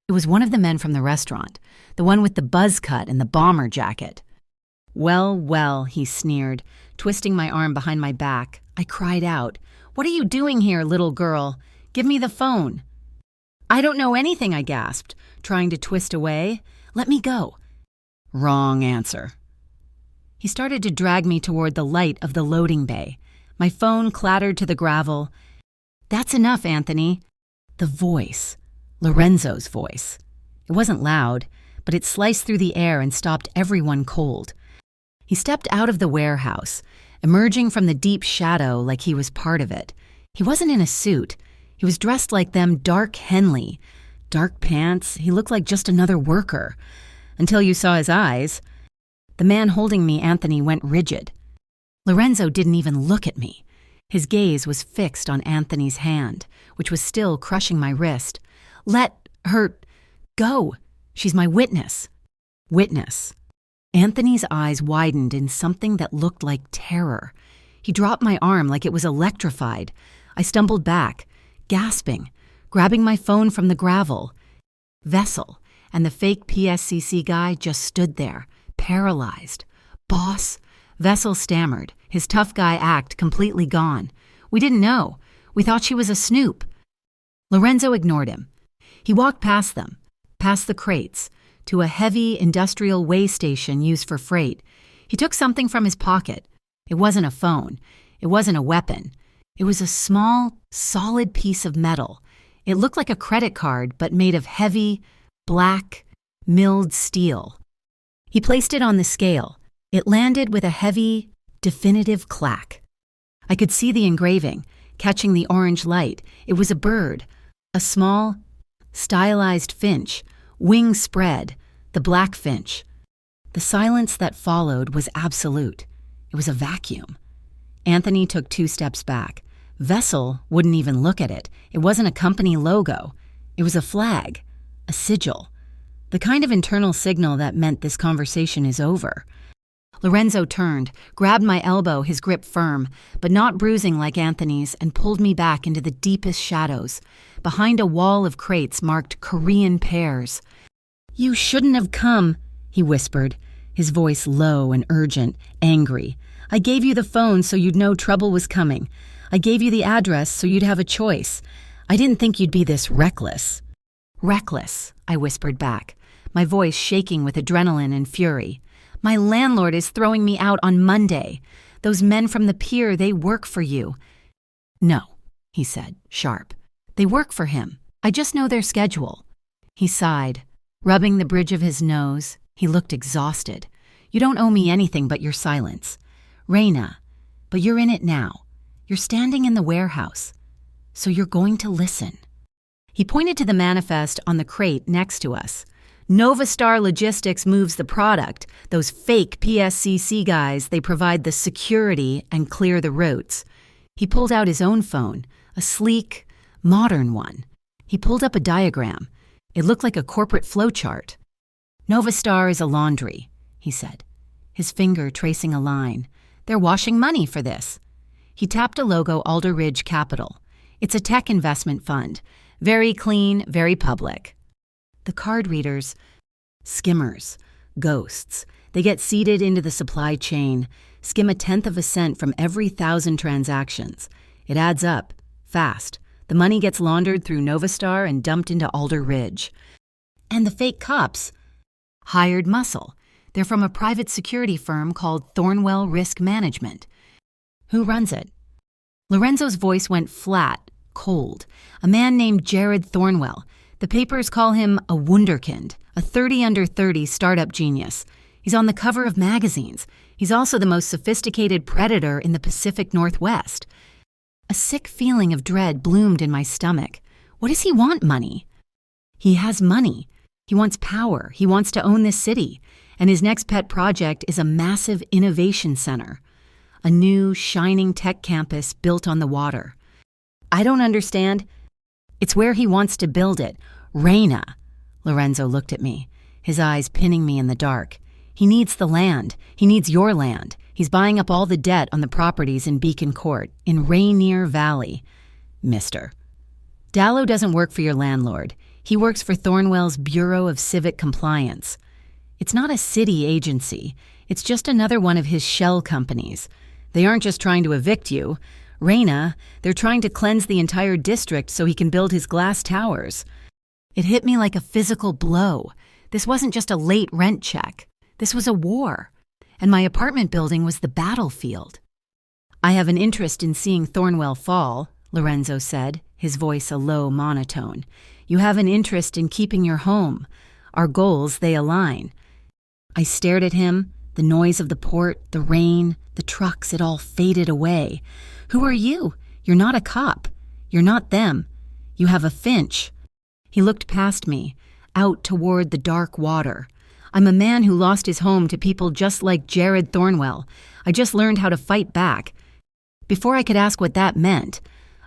It was one of the men from the restaurant, the one with the buzz cut and the bomber jacket. Well, well, he sneered, twisting my arm behind my back. I cried out, "What are you doing here, little girl? Give me the phone." "I don't know anything," I gasped, trying to twist away. "Let me go." Wrong answer. He started to drag me toward the light of the loading bay. My phone clattered to the gravel. "That's enough, Anthony." The voice. Lorenzo's voice. It wasn't loud, but it sliced through the air and stopped everyone cold. He stepped out of the warehouse, emerging from the deep shadow like he was part of it. He wasn't in a suit. He was dressed like them Dark Henley. Dark pants. He looked like just another worker. Until you saw his eyes. The man holding me, Anthony, went rigid. Lorenzo didn't even look at me. His gaze was fixed on Anthony's hand, which was still crushing my wrist. "Let her go. She's my witness." Witness. Anthony's eyes widened in something that looked like terror. He dropped my arm like it was electrified. I stumbled back, gasping, grabbing my phone from the gravel. Vessel and the fake PSCC guy just stood there, paralyzed. "Boss?" Vessel stammered, his tough guy act completely gone. "We didn't know. We thought she was a snoop." Lorenzo ignored him. He walked past them, past the crates, to a heavy industrial weigh station used for freight. He took something from his pocket. It wasn't a phone. It wasn't a weapon. It was a small, solid piece of metal. It looked like a credit card, but made of heavy, black, milled steel. He placed it on the scale. It landed with a heavy, definitive clack. I could see the engraving, catching the orange light. It was a bird, a small, stylized finch, wings spread, the black finch. The silence that followed was absolute. It was a vacuum. Anthony took 2 steps back. Vessel wouldn't even look at it. It wasn't a company logo. It was a flag, a sigil, the kind of internal signal that meant this conversation is over. Lorenzo turned, grabbed my elbow, his grip firm, but not bruising like Anthony's, and pulled me back into the deepest shadows, behind a wall of crates marked Korean pears. "You shouldn't have come," he whispered, his voice low and urgent, angry. "I gave you the phone so you'd know trouble was coming. I gave you the address so you'd have a choice. I didn't think you'd be this reckless." "Reckless," I whispered back, my voice shaking with adrenaline and fury. "My landlord is throwing me out on Monday. Those men from the pier, they work for you." "No," he said, sharp. "They work for him. I just know their schedule." He sighed, rubbing the bridge of his nose. He looked exhausted. "You don't owe me anything but your silence. Raina, but you're in it now. You're standing in the warehouse. So you're going to listen." He pointed to the manifest on the crate next to us. "Novastar Logistics moves the product. Those fake PSCC guys, they provide the security and clear the routes." He pulled out his own phone, a sleek, modern one. He pulled up a diagram. It looked like a corporate flowchart. "Novastar is a laundry," he said, his finger tracing a line. "They're washing money for this." He tapped a logo, Alder Ridge Capital. "It's a tech investment fund. Very clean, very public." The card readers, skimmers, ghosts, they get seeded into the supply chain, skim 1/10 of a cent from every 1,000 transactions. It adds up, fast. The money gets laundered through Novastar and dumped into Alder Ridge. And the fake cops, hired muscle. They're from a private security firm called Thornwell Risk Management. Who runs it? Lorenzo's voice went flat, cold. A man named Jared Thornwell. The papers call him a wunderkind, a 30 under 30 startup genius. He's on the cover of magazines. He's also the most sophisticated predator in the Pacific Northwest. A sick feeling of dread bloomed in my stomach. What does he want money? He has money. He wants power. He wants to own this city. And his next pet project is a massive innovation center. A new, shining tech campus built on the water. I don't understand. It's where he wants to build it. Raina. Lorenzo looked at me, his eyes pinning me in the dark. He needs the land. He needs your land. He's buying up all the debt on the properties in Beacon Court, in Rainier Valley. Mister. Dallo doesn't work for your landlord. He works for Thornwell's Bureau of Civic Compliance. It's not a city agency. It's just another one of his shell companies. They aren't just trying to evict you. Raina, they're trying to cleanse the entire district so he can build his glass towers. It hit me like a physical blow. This wasn't just a late rent check. This was a war. And my apartment building was the battlefield. "I have an interest in seeing Thornwell fall," Lorenzo said, his voice a low monotone. "You have an interest in keeping your home. Our goals, they align." I stared at him, the noise of the port, the rain, the trucks, it all faded away. "Who are you? You're not a cop. You're not them. You have a Finch." He looked past me, out toward the dark water. "I'm a man who lost his home to people just like Jared Thornwell. I just learned how to fight back." Before I could ask what that meant,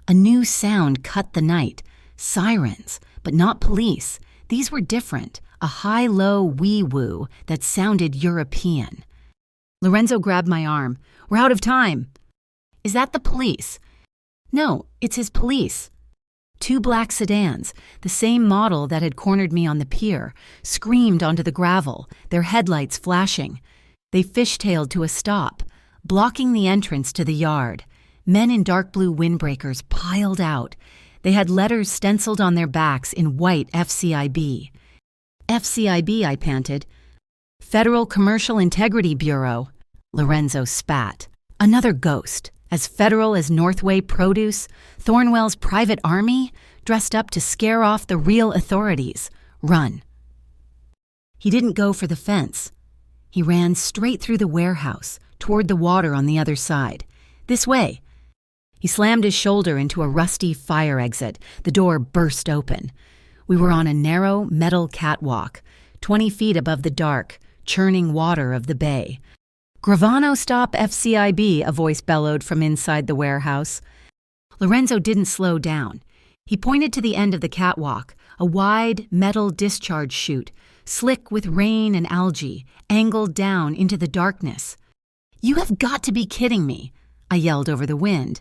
a new sound cut the night. Sirens, but not police. These were different, a high-low wee-woo that sounded European. Lorenzo grabbed my arm. "We're out of time." "Is that the police?" "No, it's his police." 2 black sedans, the same model that had cornered me on the pier, screamed onto the gravel, their headlights flashing. They fishtailed to a stop, blocking the entrance to the yard. Men in dark blue windbreakers piled out. They had letters stenciled on their backs in white FCIB. "FCIB," I panted. "Federal Commercial Integrity Bureau." Lorenzo spat. "Another ghost. As federal as Northway Produce, Thornwell's private army, dressed up to scare off the real authorities. Run. He didn't go for the fence. He ran straight through the warehouse, toward the water on the other side. This way. He slammed his shoulder into a rusty fire exit. The door burst open. We were on a narrow metal catwalk, 20 feet above the dark, churning water of the bay. "Gravano stop FCIB," a voice bellowed from inside the warehouse. Lorenzo didn't slow down. He pointed to the end of the catwalk, a wide metal discharge chute, slick with rain and algae, angled down into the darkness. "You have got to be kidding me," I yelled over the wind.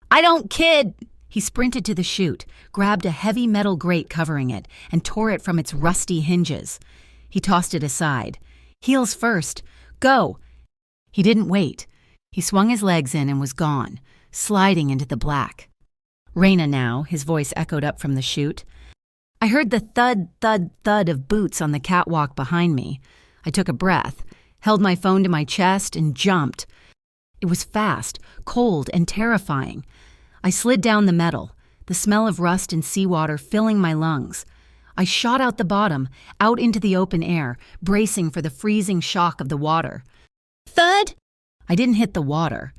"I don't kid!" He sprinted to the chute, grabbed a heavy metal grate covering it, and tore it from its rusty hinges. He tossed it aside. "Heels first. Go!" He didn't wait. He swung his legs in and was gone, sliding into the black. "Raina now," his voice echoed up from the chute. I heard the thud, thud, thud of boots on the catwalk behind me. I took a breath, held my phone to my chest, and jumped. It was fast, cold, and terrifying. I slid down the metal, the smell of rust and seawater filling my lungs. I shot out the bottom, out into the open air, bracing for the freezing shock of the water. Thud! I didn't hit the water.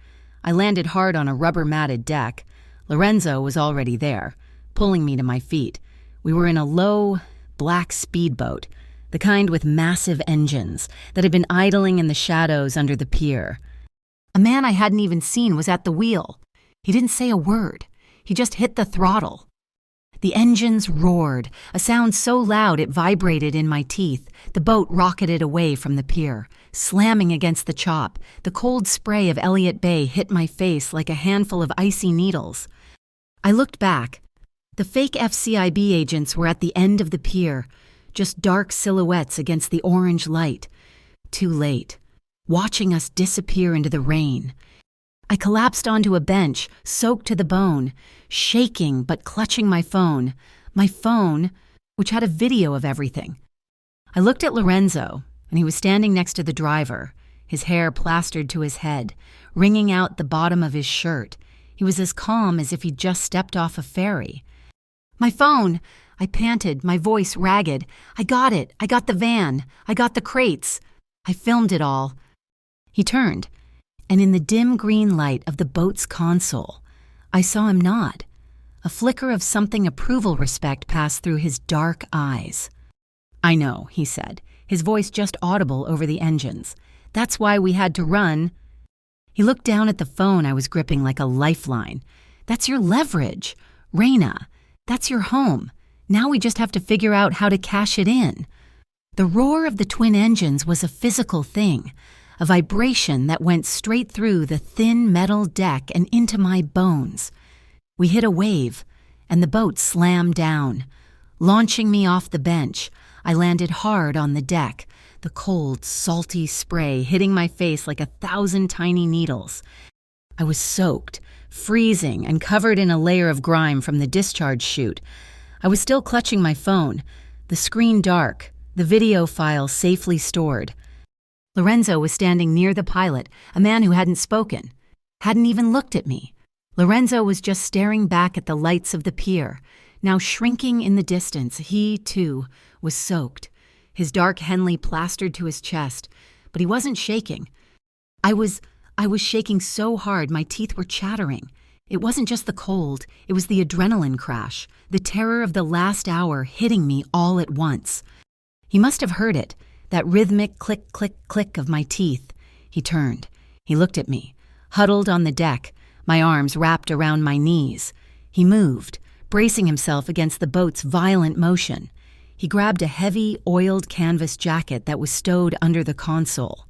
I landed hard on a rubber-matted deck. Lorenzo was already there, pulling me to my feet. We were in a low, black speedboat, the kind with massive engines that had been idling in the shadows under the pier. A man I hadn't even seen was at the wheel. He didn't say a word. He just hit the throttle. The engines roared, a sound so loud it vibrated in my teeth. The boat rocketed away from the pier, slamming against the chop. The cold spray of Elliott Bay hit my face like a handful of icy needles. I looked back. The fake FCIB agents were at the end of the pier, just dark silhouettes against the orange light. Too late, watching us disappear into the rain. I collapsed onto a bench, soaked to the bone, shaking but clutching my phone, which had a video of everything. I looked at Lorenzo, and he was standing next to the driver, his hair plastered to his head, wringing out the bottom of his shirt. He was as calm as if he'd just stepped off a ferry. "My phone!" I panted, my voice ragged. "I got it. I got the van. I got the crates. I filmed it all." He turned, and in the dim green light of the boat's console, I saw him nod. A flicker of something approval respect passed through his dark eyes. "I know," he said, his voice just audible over the engines. "That's why we had to run." He looked down at the phone I was gripping like a lifeline. "That's your leverage. Raina, that's your home. Now we just have to figure out how to cash it in." The roar of the twin engines was a physical thing, a vibration that went straight through the thin metal deck and into my bones. We hit a wave, and the boat slammed down. Launching me off the bench, I landed hard on the deck, the cold, salty spray hitting my face like 1,000 tiny needles. I was soaked, freezing, and covered in a layer of grime from the discharge chute. I was still clutching my phone, the screen dark, the video file safely stored. Lorenzo was standing near the pilot, a man who hadn't spoken, hadn't even looked at me. Lorenzo was just staring back at the lights of the pier. Now shrinking in the distance, he, too, was soaked, his dark Henley plastered to his chest, but he wasn't shaking. I was shaking so hard my teeth were chattering. It wasn't just the cold, it was the adrenaline crash, the terror of the last hour hitting me all at once. He must have heard it, that rhythmic click, click, click of my teeth. He turned. He looked at me, huddled on the deck, my arms wrapped around my knees. He moved, bracing himself against the boat's violent motion. He grabbed a heavy, oiled canvas jacket that was stowed under the console.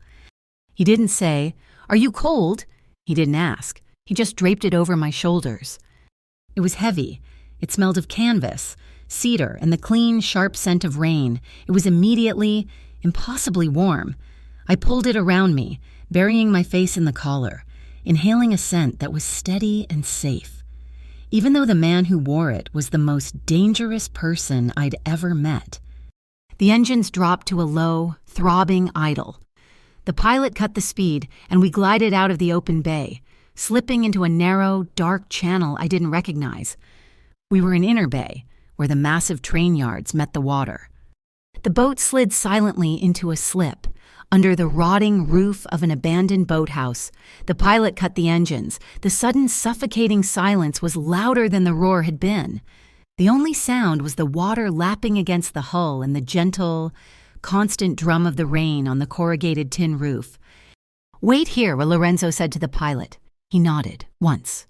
He didn't say, "Are you cold?" He didn't ask. He just draped it over my shoulders. It was heavy. It smelled of canvas, cedar, and the clean, sharp scent of rain. It was immediately, impossibly warm. I pulled it around me, burying my face in the collar, inhaling a scent that was steady and safe. Even though the man who wore it was the most dangerous person I'd ever met. The engines dropped to a low, throbbing idle. The pilot cut the speed, and we glided out of the open bay, slipping into a narrow, dark channel I didn't recognize. We were in Inner Bay, where the massive train yards met the water. The boat slid silently into a slip. Under the rotting roof of an abandoned boathouse, the pilot cut the engines. The sudden suffocating silence was louder than the roar had been. The only sound was the water lapping against the hull and the gentle, constant drum of the rain on the corrugated tin roof. "Wait here," Lorenzo said to the pilot. He nodded, once.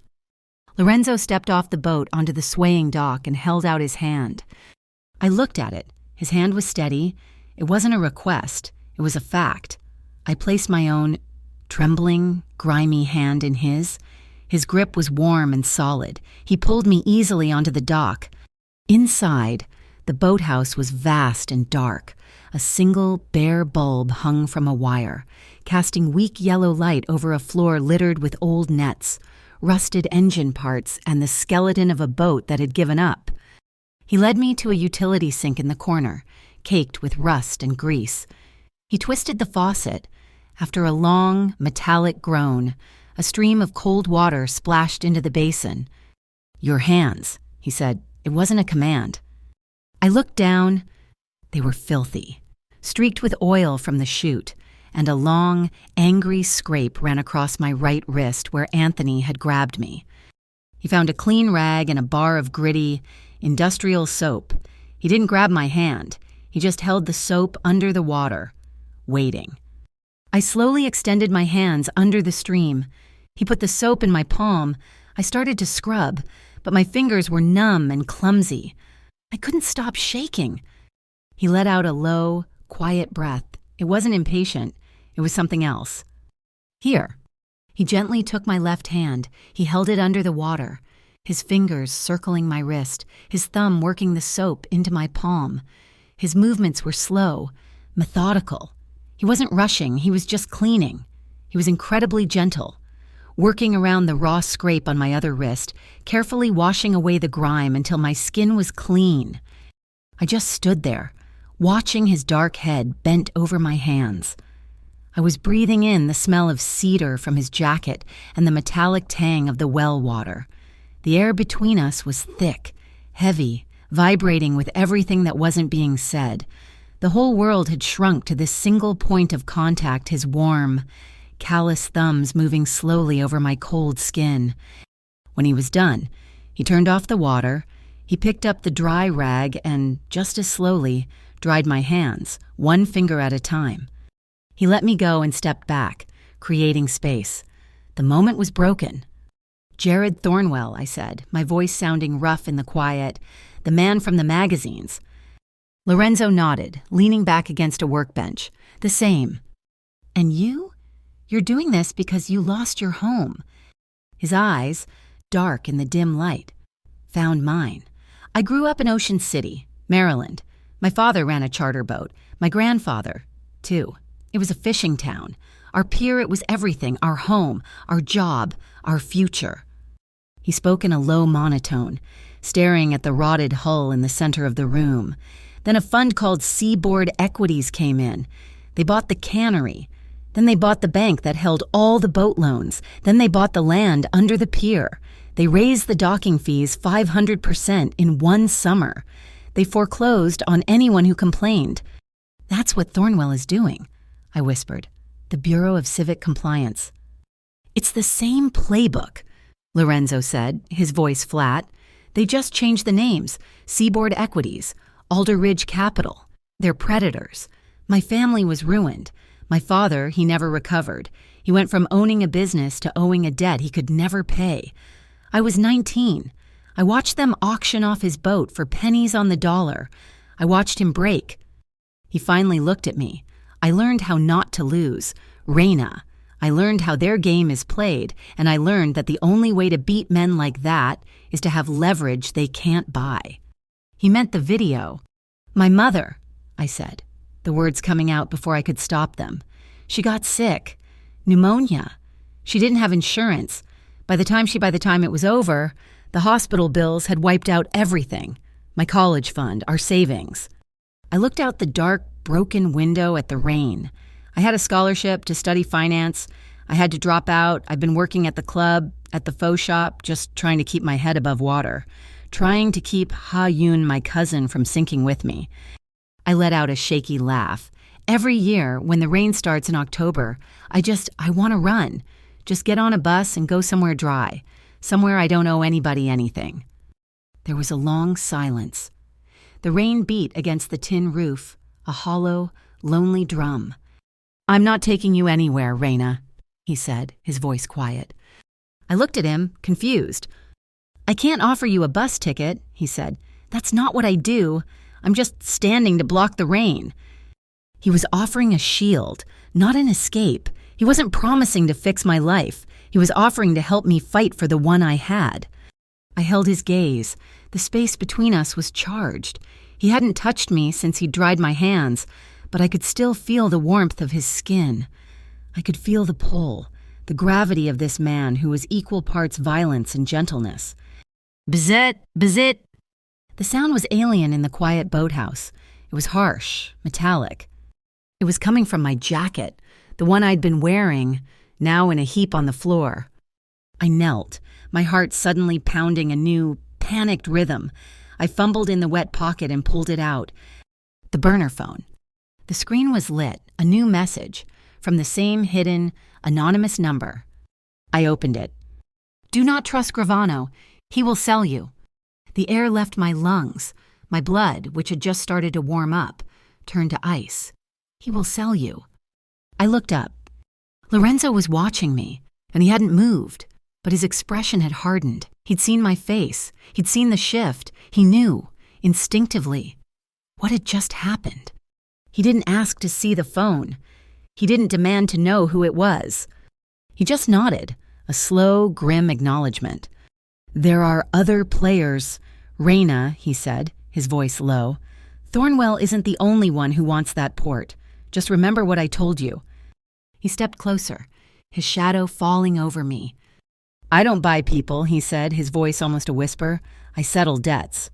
Lorenzo stepped off the boat onto the swaying dock and held out his hand. I looked at it. His hand was steady. It wasn't a request. It was a fact. I placed my own trembling, grimy hand in his. His grip was warm and solid. He pulled me easily onto the dock. Inside, the boathouse was vast and dark. A single bare bulb hung from a wire, casting weak yellow light over a floor littered with old nets, rusted engine parts, and the skeleton of a boat that had given up. He led me to a utility sink in the corner, caked with rust and grease. He twisted the faucet. After a long, metallic groan, a stream of cold water splashed into the basin. "Your hands," he said. It wasn't a command. I looked down. They were filthy, streaked with oil from the chute, and a long, angry scrape ran across my right wrist where Anthony had grabbed me. He found a clean rag and a bar of gritty, industrial soap. He didn't grab my hand. He just held the soap under the water, waiting. I slowly extended my hands under the stream. He put the soap in my palm. I started to scrub, but my fingers were numb and clumsy. I couldn't stop shaking. He let out a low, quiet breath. It wasn't impatient. It was something else. "Here." He gently took my left hand. He held it under the water, his fingers circling my wrist, his thumb working the soap into my palm. His movements were slow, methodical. He wasn't rushing. He was just cleaning. He was incredibly gentle, working around the raw scrape on my other wrist, carefully washing away the grime until my skin was clean. I just stood there, watching his dark head bent over my hands. I was breathing in the smell of cedar from his jacket and the metallic tang of the well water. The air between us was thick, heavy, vibrating with everything that wasn't being said. The whole world had shrunk to this single point of contact, his warm, callous thumbs moving slowly over my cold skin. When he was done, he turned off the water. He picked up the dry rag and, just as slowly, dried my hands, one finger at a time. He let me go and stepped back, creating space. The moment was broken. "Jared Thornwell," I said, my voice sounding rough in the quiet. "The man from the magazines." Lorenzo nodded, leaning back against a workbench. "The same." "And you? You're doing this because you lost your home." His eyes, dark in the dim light, found mine. "I grew up in Ocean City, Maryland. My father ran a charter boat. My grandfather, too. It was a fishing town. Our pier, it was everything, our home, our job, our future." He spoke in a low monotone, staring at the rotted hull in the center of the room. Then a fund called Seaboard Equities came in. They bought the cannery. Then they bought the bank that held all the boat loans. Then they bought the land under the pier. They raised the docking fees 500% in one summer. They foreclosed on anyone who complained. "That's what Thornwell is doing," I whispered. "The Bureau of Civic Compliance." "It's the same playbook," Lorenzo said, his voice flat. "They just changed the names. Seaboard Equities, Alder Ridge Capital. They're predators. My family was ruined. My father, he never recovered. He went from owning a business to owing a debt he could never pay. I was 19. I watched them auction off his boat for pennies on the dollar. I watched him break." He finally looked at me. "I learned how not to lose. Reina. I learned how their game is played, and I learned that the only way to beat men like that is to have leverage they can't buy." He meant the video. "My mother," I said, the words coming out before I could stop them. "She got sick. Pneumonia. She didn't have insurance. By the time it was over, the hospital bills had wiped out everything. My college fund, our savings." I looked out the dark, broken window at the rain. I had a scholarship to study finance. I had to drop out. I've been working at the club, at the faux shop, just trying to keep my head above water, trying to keep Ha-Yoon, my cousin, from sinking with me. I let out a shaky laugh. Every year, when the rain starts in October, I want to run. Just get on a bus and go somewhere dry, somewhere I don't owe anybody anything. There was a long silence. The rain beat against the tin roof, a hollow, lonely drum. "I'm not taking you anywhere, Raina," he said, his voice quiet. I looked at him, confused. "I can't offer you a bus ticket," he said. "That's not what I do. I'm just standing to block the rain." He was offering a shield, not an escape. He wasn't promising to fix my life. He was offering to help me fight for the one I had. I held his gaze. The space between us was charged. He hadn't touched me since he'd dried my hands, but I could still feel the warmth of his skin. I could feel the pull, the gravity of this man who was equal parts violence and gentleness. Bzzzt, bzzzt. The sound was alien in the quiet boathouse. It was harsh, metallic. It was coming from my jacket, the one I'd been wearing, now in a heap on the floor. I knelt, my heart suddenly pounding a new, panicked rhythm. I fumbled in the wet pocket and pulled it out. The burner phone. The screen was lit, a new message, from the same hidden, anonymous number. I opened it. "Do not trust Gravano. He will sell you." The air left my lungs. My blood, which had just started to warm up, turned to ice. "He will sell you." I looked up. Lorenzo was watching me, and he hadn't moved, but his expression had hardened. He'd seen my face. He'd seen the shift. He knew, instinctively, what had just happened. He didn't ask to see the phone. He didn't demand to know who it was. He just nodded, a slow, grim acknowledgement. "There are other players. Raina," he said, his voice low. "Thornwell isn't the only one who wants that port. Just remember what I told you." He stepped closer, his shadow falling over me. "I don't buy people," he said, his voice almost a whisper. "I settle debts."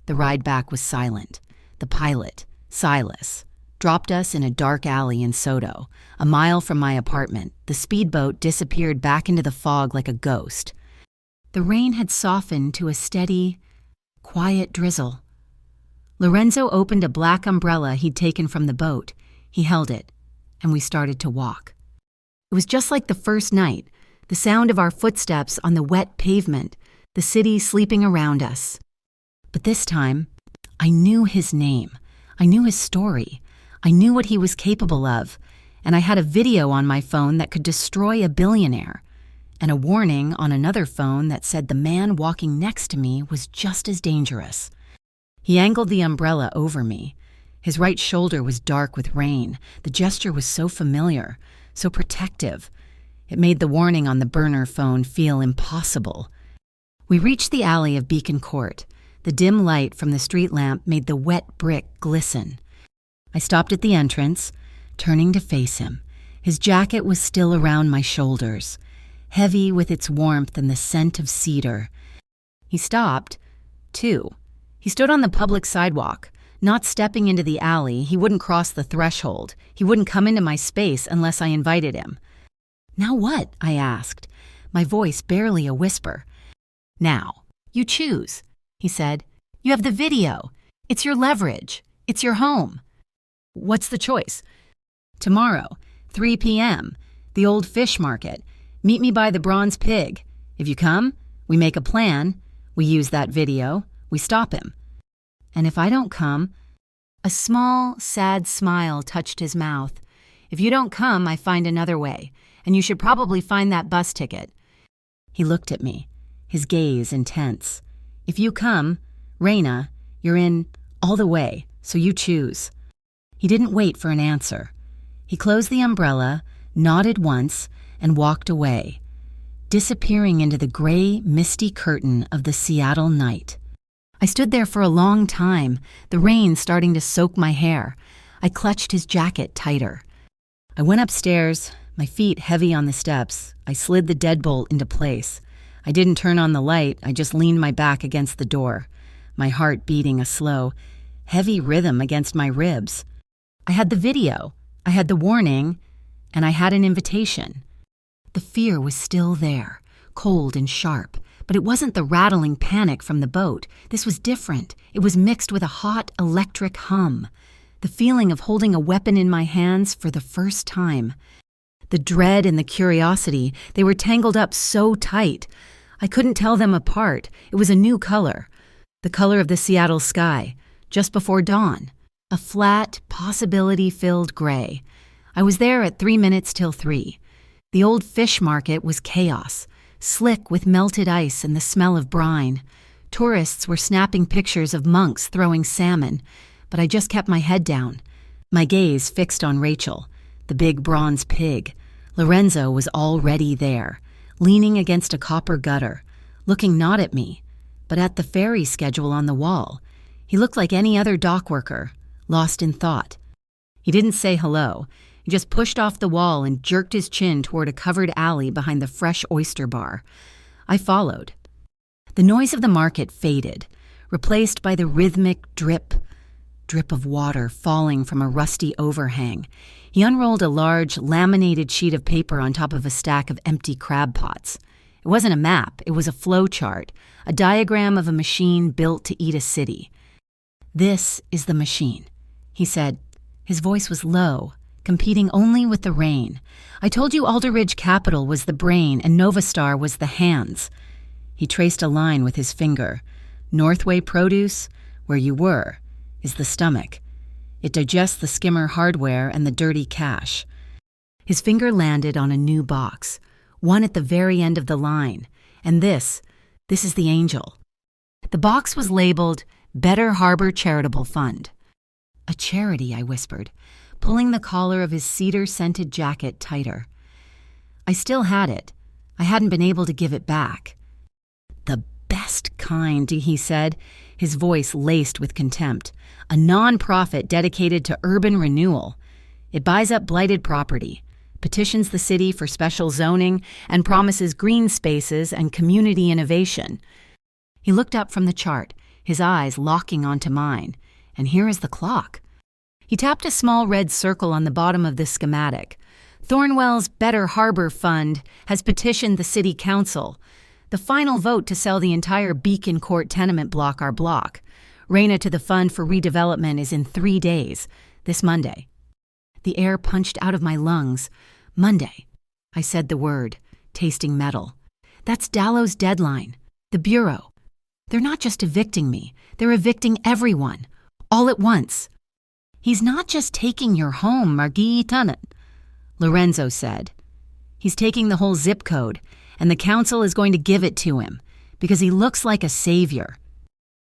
The ride back was silent. The pilot, Silas, dropped us in a dark alley in Soto. A mile from my apartment, the speedboat disappeared back into the fog like a ghost. The rain had softened to a steady, quiet drizzle. Lorenzo opened a black umbrella he'd taken from the boat. He held it, and we started to walk. It was just like the first night, the sound of our footsteps on the wet pavement, the city sleeping around us. But this time, I knew his name. I knew his story. I knew what he was capable of, and I had a video on my phone that could destroy a billionaire, and a warning on another phone that said the man walking next to me was just as dangerous. He angled the umbrella over me. His right shoulder was dark with rain. The gesture was so familiar, so protective. It made the warning on the burner phone feel impossible. We reached the alley of Beacon Court. The dim light from the street lamp made the wet brick glisten. I stopped at the entrance, turning to face him. His jacket was still around my shoulders, heavy with its warmth and the scent of cedar. He stopped, too. He stood on the public sidewalk. Not stepping into the alley, he wouldn't cross the threshold. He wouldn't come into my space unless I invited him. "Now what?" I asked, my voice barely a whisper. "Now, you choose," he said. "You have the video. It's your leverage. It's your home." "What's the choice?" "Tomorrow, 3 p.m., the old fish market. Meet me by the Bronze Pig. If you come, we make a plan. We use that video. We stop him. And if I don't come," a small, sad smile touched his mouth. "If you don't come, I find another way, and you should probably find that bus ticket." He looked at me, his gaze intense. "If you come, Raina, you're in all the way, so you choose." He didn't wait for an answer. He closed the umbrella, nodded once, and walked away, disappearing into the gray, misty curtain of the Seattle night. I stood there for a long time, the rain starting to soak my hair. I clutched his jacket tighter. I went upstairs, my feet heavy on the steps. I slid the deadbolt into place. I didn't turn on the light, I just leaned my back against the door, my heart beating a slow, heavy rhythm against my ribs. I had the video, I had the warning, and I had an invitation. The fear was still there, cold and sharp, but it wasn't the rattling panic from the boat. This was different. It was mixed with a hot, electric hum. The feeling of holding a weapon in my hands for the first time. The dread and the curiosity, they were tangled up so tight. I couldn't tell them apart. It was a new color. The color of the Seattle sky, just before dawn. A flat, possibility-filled gray. I was there at 3 minutes till 3. The old fish market was chaos, slick with melted ice and the smell of brine. Tourists were snapping pictures of monks throwing salmon, but I just kept my head down, my gaze fixed on Rachel, the big bronze pig. Lorenzo was already there, leaning against a copper gutter, looking not at me, but at the ferry schedule on the wall. He looked like any other dock worker, lost in thought. He didn't say hello. He just pushed off the wall and jerked his chin toward a covered alley behind the Fresh Oyster Bar. I followed. The noise of the market faded, replaced by the rhythmic drip of water falling from a rusty overhang. He unrolled a large, laminated sheet of paper on top of a stack of empty crab pots. It wasn't a map, it was a flow chart, a diagram of a machine built to eat a city. "This is the machine," he said. His voice was low, competing only with the rain. "I told you Alderidge Capital was the brain and Novastar was the hands." He traced a line with his finger. "Northway Produce, where you were, is the stomach. It digests the skimmer hardware and the dirty cash." His finger landed on a new box, one at the very end of the line. And this is the angel. The box was labeled Better Harbor Charitable Fund. "A charity," I whispered, pulling the collar of his cedar-scented jacket tighter. I still had it. I hadn't been able to give it back. "The best kind," he said, his voice laced with contempt. "A non-profit dedicated to urban renewal. It buys up blighted property, petitions the city for special zoning, and promises green spaces and community innovation." He looked up from the chart, his eyes locking onto mine. "And here is the clock." He tapped a small red circle on the bottom of the schematic. "Thornwell's Better Harbor Fund has petitioned the city council. The final vote to sell the entire Beacon Court tenement block our block. Reina to the Fund for Redevelopment is in 3 days, this Monday." The air punched out of my lungs. "Monday." I said the word, tasting metal. "That's Dallow's deadline. The Bureau. They're not just evicting me, they're evicting everyone, all at once." "He's not just taking your home, Margee Tunnett," Lorenzo said. "He's taking the whole zip code, and the council is going to give it to him, because he looks like a savior."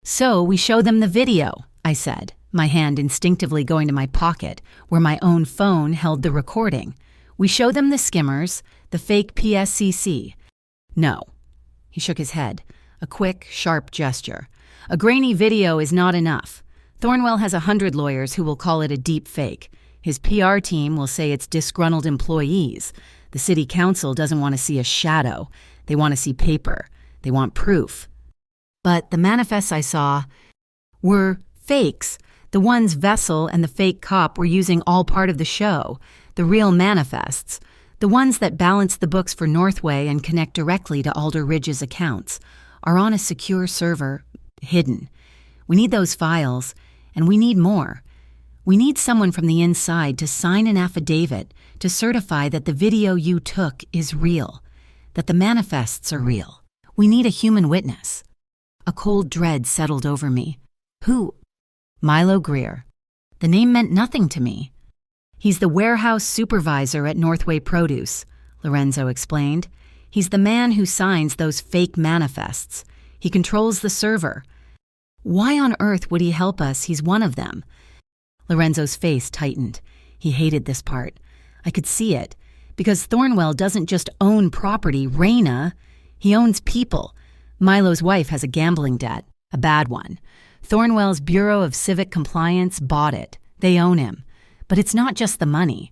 "So we show them the video," I said, my hand instinctively going to my pocket, where my own phone held the recording. "We show them the skimmers, the fake PSCC." "No." He shook his head, a quick, sharp gesture. "A grainy video is not enough. Thornwell has 100 lawyers who will call it a deep fake. His PR team will say it's disgruntled employees. The city council doesn't want to see a shadow. They want to see paper. They want proof." But the manifests I saw were fakes. The ones Vessel and the fake cop were using all part of the show. The real manifests. The ones that balance the books for Northway and connect directly to Alder Ridge's accounts are on a secure server, hidden. We need those files, and we need more. We need someone from the inside to sign an affidavit to certify that the video you took is real, that the manifests are real. We need a human witness. A cold dread settled over me. "Who?" "Milo Greer." The name meant nothing to me. "He's the warehouse supervisor at Northway Produce," Lorenzo explained. "He's the man who signs those fake manifests. He controls the server. Why on earth would he help us? He's one of them." Lorenzo's face tightened. He hated this part. I could see it. Because Thornwell doesn't just own property, Reina. He owns people. Milo's wife has a gambling debt, a bad one. Thornwell's Bureau of Civic Compliance bought it. They own him. But it's not just the money.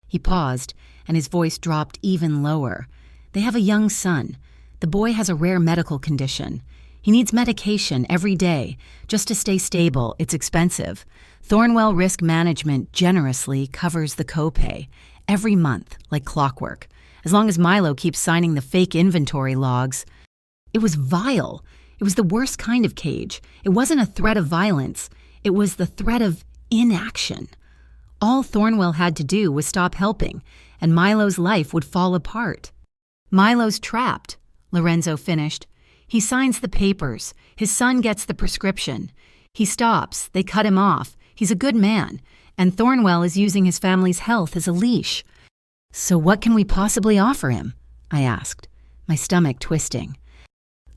He paused, and his voice dropped even lower. They have a young son. The boy has a rare medical condition. He needs medication every day. Just to stay stable, it's expensive. Thornwell Risk Management generously covers the copay, every month, like clockwork. as long as Milo keeps signing the fake inventory logs. It was vile. It was the worst kind of cage. It wasn't a threat of violence. It was the threat of inaction. All Thornwell had to do was stop helping, and Milo's life would fall apart. Milo's trapped, Lorenzo finished. He signs the papers. His son gets the prescription. He stops. They cut him off. He's a good man, and Thornwell is using his family's health as a leash. So what can we possibly offer him? I asked, my stomach twisting.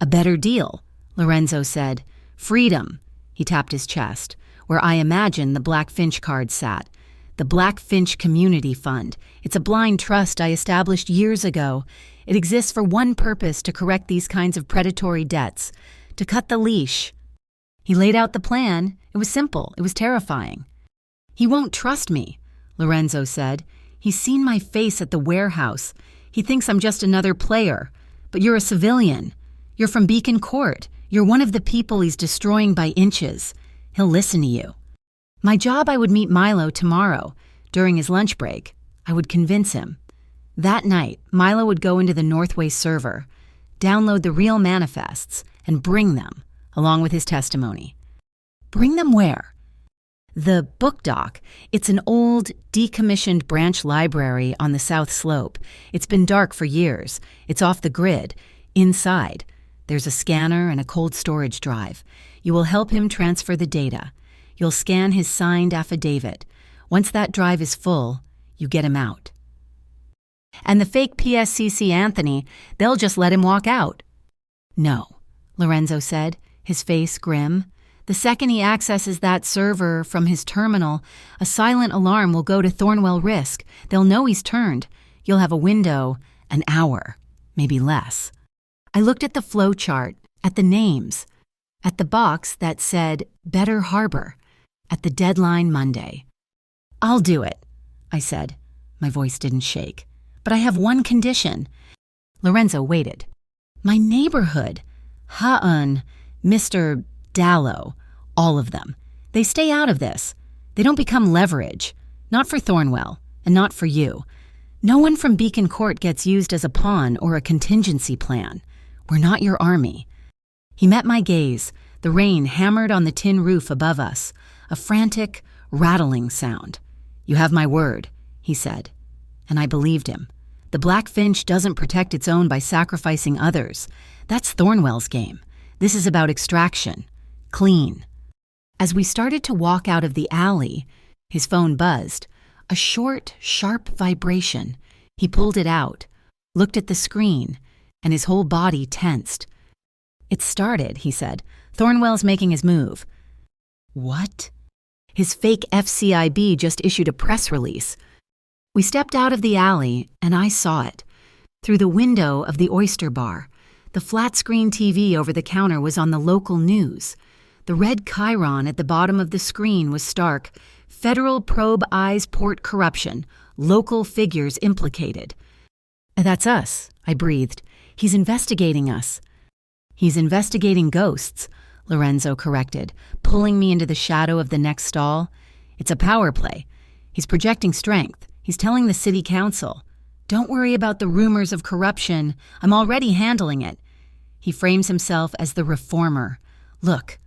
A better deal, Lorenzo said. Freedom, he tapped his chest, where I imagine the Black Finch card sat. The Black Finch Community Fund. It's a blind trust I established years ago. It exists for one purpose, to correct these kinds of predatory debts, to cut the leash. He laid out the plan. It was simple. It was terrifying. He won't trust me, Lorenzo said. He's seen my face at the warehouse. He thinks I'm just another player. But you're a civilian. You're from Beacon Court. You're one of the people he's destroying by inches. He'll listen to you. My job, I would meet Milo tomorrow. During his lunch break, I would convince him. That night, Milo would go into the Northway server, download the real manifests, and bring them, along with his testimony. Bring them where? The book dock. It's an old, decommissioned branch library on the South Slope. It's been dark for years. It's off the grid. Inside, there's a scanner and a cold storage drive. You will help him transfer the data. You'll scan his signed affidavit. Once that drive is full, you get him out. And the fake PSCC Anthony, they'll just let him walk out. No, Lorenzo said, his face grim. The second he accesses that server from his terminal, a silent alarm will go to Thornwell Risk. They'll know he's turned. You'll have a window, an hour, maybe less. I looked at the flow chart, at the names, at the box that said Better Harbor, at the deadline Monday. I'll do it, I said. My voice didn't shake. But I have one condition. Lorenzo waited. My neighborhood. Ha'un, Mr. Dallow, all of them. They stay out of this. They don't become leverage. Not for Thornwell, and not for you. No one from Beacon Court gets used as a pawn or a contingency plan. We're not your army. He met my gaze. The rain hammered on the tin roof above us, a frantic, rattling sound. You have my word, he said. And I believed him. The Black Finch doesn't protect its own by sacrificing others. That's Thornwell's game. This is about extraction. Clean. As we started to walk out of the alley, his phone buzzed. A short, sharp vibration. He pulled it out, looked at the screen, and his whole body tensed. It started, he said. Thornwell's making his move. What? His fake FCIB just issued a press release. We stepped out of the alley, and I saw it. Through the window of the Oyster Bar, the flat-screen TV over the counter was on the local news. The red chyron at the bottom of the screen was stark. Federal probe eyes port corruption. Local figures implicated. That's us, I breathed. He's investigating us. He's investigating ghosts, Lorenzo corrected, pulling me into the shadow of the next stall. It's a power play. He's projecting strength. He's telling the city council, don't worry about the rumors of corruption. I'm already handling it. He frames himself as the reformer. Look.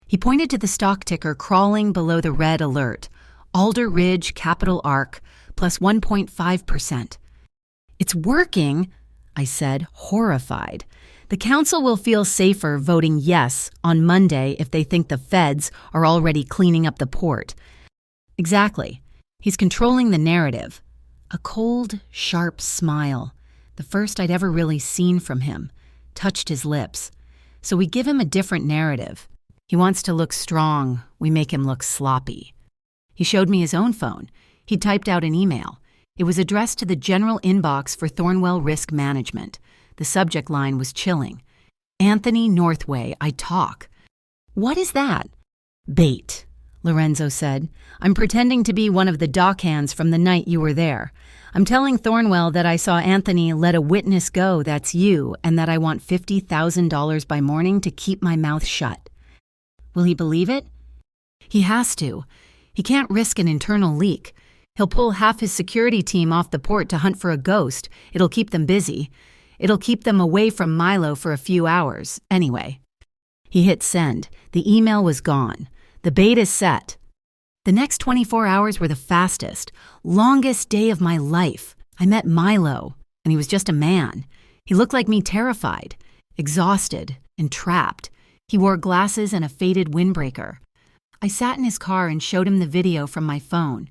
He pointed to the stock ticker crawling below the red alert. Alder Ridge Capital Arc, plus 1.5%. It's working, I said, horrified. The council will feel safer voting yes on Monday if they think the feds are already cleaning up the port. Exactly. He's controlling the narrative. A cold, sharp smile, the first I'd ever really seen from him, touched his lips. So we give him a different narrative. He wants to look strong. We make him look sloppy. He showed me his own phone. He'd typed out an email. It was addressed to the general inbox for Thornwell Risk Management. The subject line was chilling. Anthony Northway, I talk. What is that? Bait, Lorenzo said. I'm pretending to be one of the dockhands from the night you were there. I'm telling Thornwell that I saw Anthony let a witness go, that's you, and that I want $50,000 by morning to keep my mouth shut. Will he believe it? He has to. He can't risk an internal leak. He'll pull half his security team off the port to hunt for a ghost. It'll keep them busy. It'll keep them away from Milo for a few hours, anyway. He hit send. The email was gone. The bait is set. The next 24 hours were the fastest, longest day of my life. I met Milo, and he was just a man. He looked like me, terrified, exhausted, and trapped. He wore glasses and a faded windbreaker. I sat in his car and showed him the video from my phone.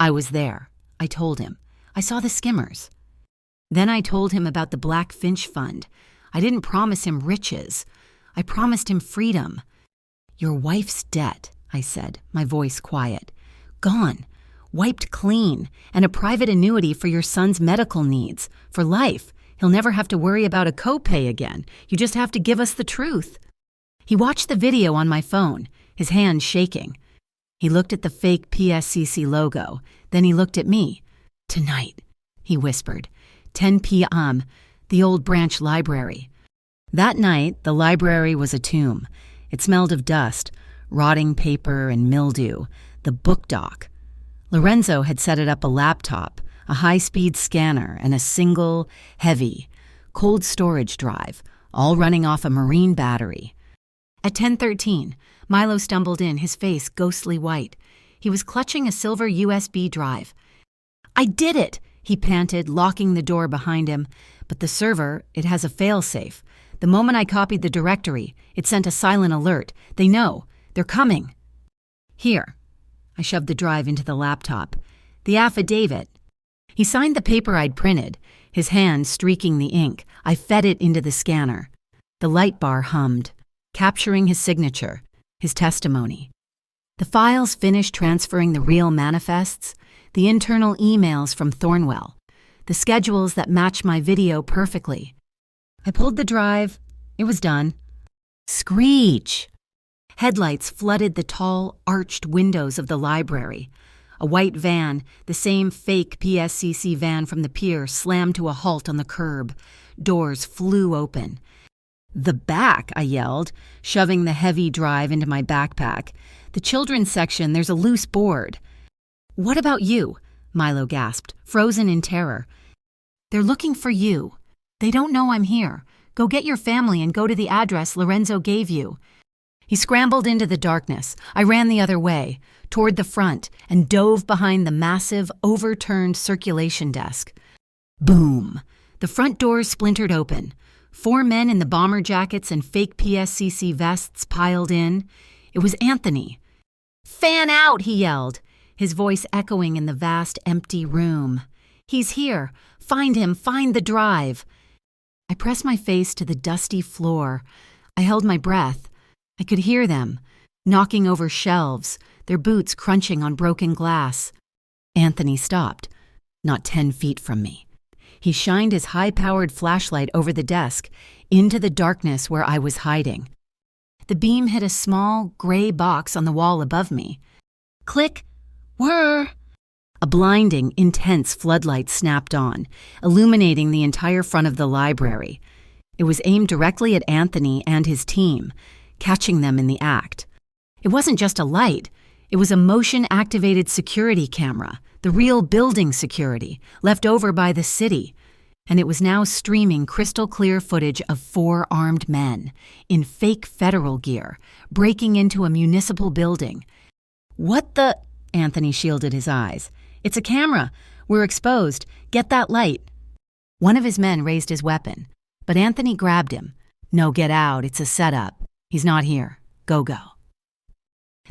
I was there. I told him. I saw the skimmers. Then I told him about the Black Finch Fund. I didn't promise him riches. I promised him freedom. Your wife's debt, I said, my voice quiet. Gone. Wiped clean. And a private annuity for your son's medical needs. For life. He'll never have to worry about a copay again. You just have to give us the truth. He watched the video on my phone, his hands shaking. He looked at the fake PSCC logo. Then he looked at me. Tonight, he whispered. 10 p.m., the old branch library. That night, the library was a tomb. It smelled of dust, rotting paper and mildew, the book dock. Lorenzo had set it up a laptop, a high-speed scanner, and a single, heavy, cold storage drive, all running off a marine battery. At 10:13, Milo stumbled in, his face ghostly white. He was clutching a silver USB drive. I did it, he panted, locking the door behind him. But the server, it has a fail-safe. The moment I copied the directory, it sent a silent alert. They know. They're coming. Here. I shoved the drive into the laptop. The affidavit. He signed the paper I'd printed, his hand streaking the ink. I fed it into the scanner. The light bar hummed, capturing his signature, his testimony. The files finished transferring the real manifests, the internal emails from Thornwell, the schedules that match my video perfectly. I pulled the drive. It was done. Screech! Headlights flooded the tall, arched windows of the library. A white van, the same fake PSCC van from the pier, slammed to a halt on the curb. Doors flew open. The back, I yelled, shoving the heavy drive into my backpack. The children's section, there's a loose board. What about you? Milo gasped, frozen in terror. They're looking for you. They don't know I'm here. Go get your family and go to the address Lorenzo gave you. He scrambled into the darkness. I ran the other way, toward the front, and dove behind the massive, overturned circulation desk. Boom! The front doors splintered open. 4 men in the bomber jackets and fake PSCC vests piled in. It was Anthony. Fan out, he yelled, his voice echoing in the vast, empty room. He's here. Find him. Find the drive. I pressed my face to the dusty floor. I held my breath. I could hear them, knocking over shelves, their boots crunching on broken glass. Anthony stopped, not 10 feet from me. He shined his high-powered flashlight over the desk, into the darkness where I was hiding. The beam hit a small, gray box on the wall above me. Click! Whir! A blinding, intense floodlight snapped on, illuminating the entire front of the library. It was aimed directly at Anthony and his team, catching them in the act. It wasn't just a light. It was a motion-activated security camera, the real building security, left over by the city. And it was now streaming crystal-clear footage of 4 armed men, in fake federal gear, breaking into a municipal building. What the... Anthony shielded his eyes. It's a camera. We're exposed. Get that light. One of his men raised his weapon, but Anthony grabbed him. No, get out. It's a setup. He's not here. Go.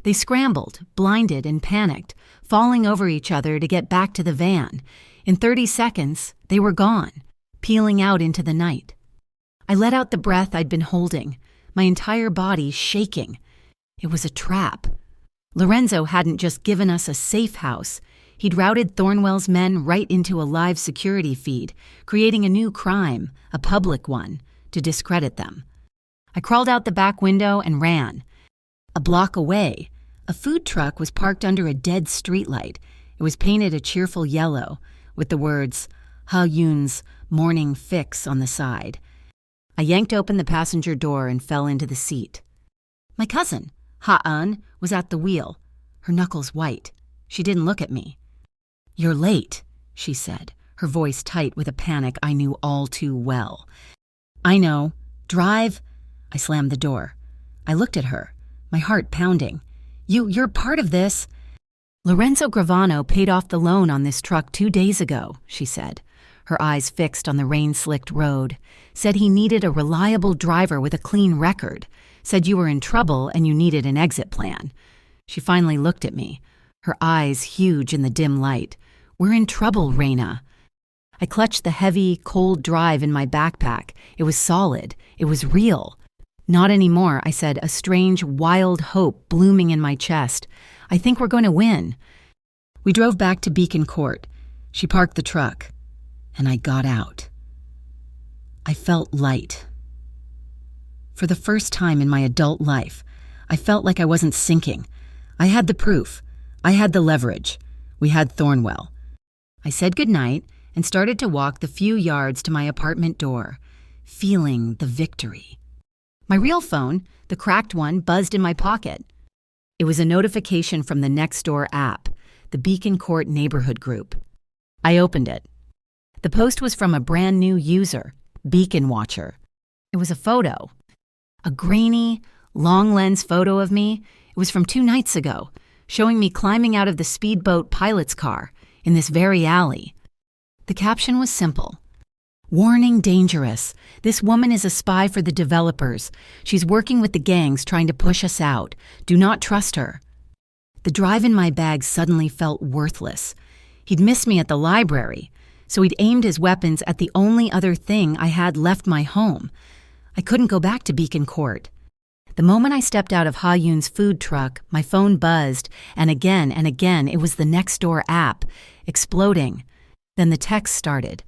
They scrambled, blinded and panicked, falling over each other to get back to the van. In 30 seconds, they were gone, peeling out into the night. I let out the breath I'd been holding, my entire body shaking. It was a trap. Lorenzo hadn't just given us a safe house. He'd routed Thornwell's men right into a live security feed, creating a new crime, a public one, to discredit them. I crawled out the back window and ran. A block away, a food truck was parked under a dead streetlight. It was painted a cheerful yellow, with the words, Ha Yun's Morning Fix on the side. I yanked open the passenger door and fell into the seat. My cousin, Ha-un, was at the wheel, her knuckles white. She didn't look at me. "You're late," she said, her voice tight with a panic I knew all too well. "I know. Drive." I slammed the door. I looked at her, my heart pounding. You're part of this." "Lorenzo Gravano paid off the loan on this truck 2 days ago," she said, her eyes fixed on the rain-slicked road. "Said he needed a reliable driver with a clean record. Said you were in trouble and you needed an exit plan." She finally looked at me, her eyes huge in the dim light. "We're in trouble, Raina." I clutched the heavy, cold drive in my backpack. It was solid. It was real. "Not anymore," I said, a strange, wild hope blooming in my chest. "I think we're going to win." We drove back to Beacon Court. She parked the truck, and I got out. I felt light. For the first time in my adult life, I felt like I wasn't sinking. I had the proof. I had the leverage. We had Thornwell. I said goodnight and started to walk the few yards to my apartment door, feeling the victory. My real phone, the cracked one, buzzed in my pocket. It was a notification from the Nextdoor app, the Beacon Court neighborhood group. I opened it. The post was from a brand new user, Beacon Watcher. It was a photo. A grainy, long-lens photo of me. It was from 2 nights ago, showing me climbing out of the speedboat pilot's car in this very alley. The caption was simple. "Warning dangerous. This woman is a spy for the developers. She's working with the gangs trying to push us out. Do not trust her." The drive in my bag suddenly felt worthless. He'd missed me at the library, so he'd aimed his weapons at the only other thing I had left, my home. I couldn't go back to Beacon Court. The moment I stepped out of Ha-Yun's food truck, my phone buzzed, and again it was the Nextdoor app, exploding. Then the text started.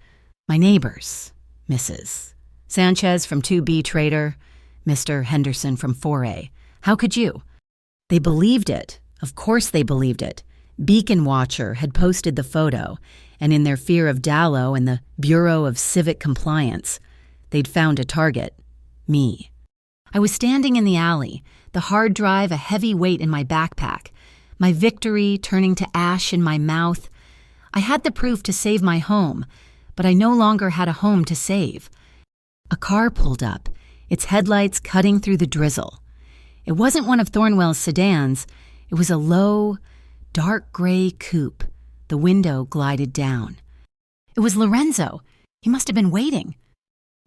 My neighbors, Mrs. Sanchez from 2B Trader, Mr. Henderson from 4A. How could you? They believed it. Of course they believed it. Beacon Watcher had posted the photo, and in their fear of Dallo and the Bureau of Civic Compliance, they'd found a target. Me. I was standing in the alley, the hard drive a heavy weight in my backpack, my victory turning to ash in my mouth. I had the proof to save my home, but I no longer had a home to save. A car pulled up, its headlights cutting through the drizzle. It wasn't one of Thornwell's sedans. It was a low, dark gray coupe. The window glided down. It was Lorenzo. He must have been waiting.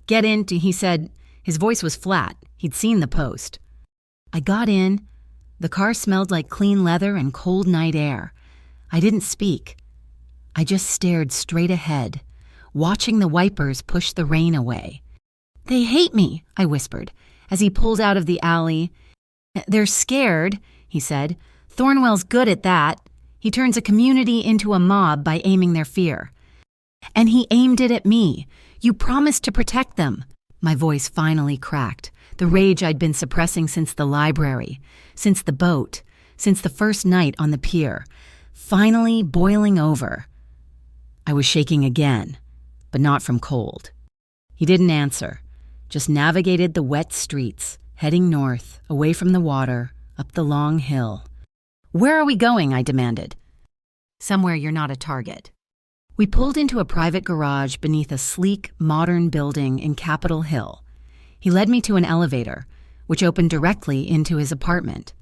"Get in," he said. His voice was flat. He'd seen the post. I got in. The car smelled like clean leather and cold night air. I didn't speak. I just stared straight ahead, watching the wipers push the rain away. "They hate me," I whispered, as he pulled out of the alley. "They're scared," he said. "Thornwell's good at that. He turns a community into a mob by aiming their fear." "And he aimed it at me. You promised to protect them." My voice finally cracked, the rage I'd been suppressing since the library, since the boat, since the first night on the pier, finally boiling over. I was shaking again, but not from cold. He didn't answer, just navigated the wet streets, heading north, away from the water, up the long hill. "Where are we going?" I demanded. "Somewhere you're not a target." We pulled into a private garage beneath a sleek, modern building in Capitol Hill. He led me to an elevator, which opened directly into his apartment.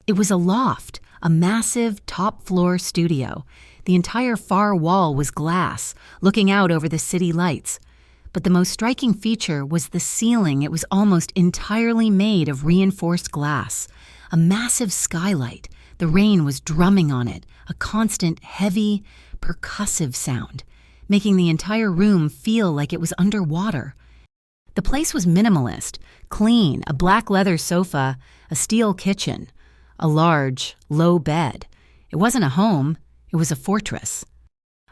It was a loft, a massive top-floor studio. The entire far wall was glass, looking out over the city lights. But the most striking feature was the ceiling. It was almost entirely made of reinforced glass, a massive skylight. The rain was drumming on it, a constant, heavy, percussive sound, making the entire room feel like it was underwater. The place was minimalist, clean, a black leather sofa, a steel kitchen, a large, low bed. It wasn't a home, it was a fortress.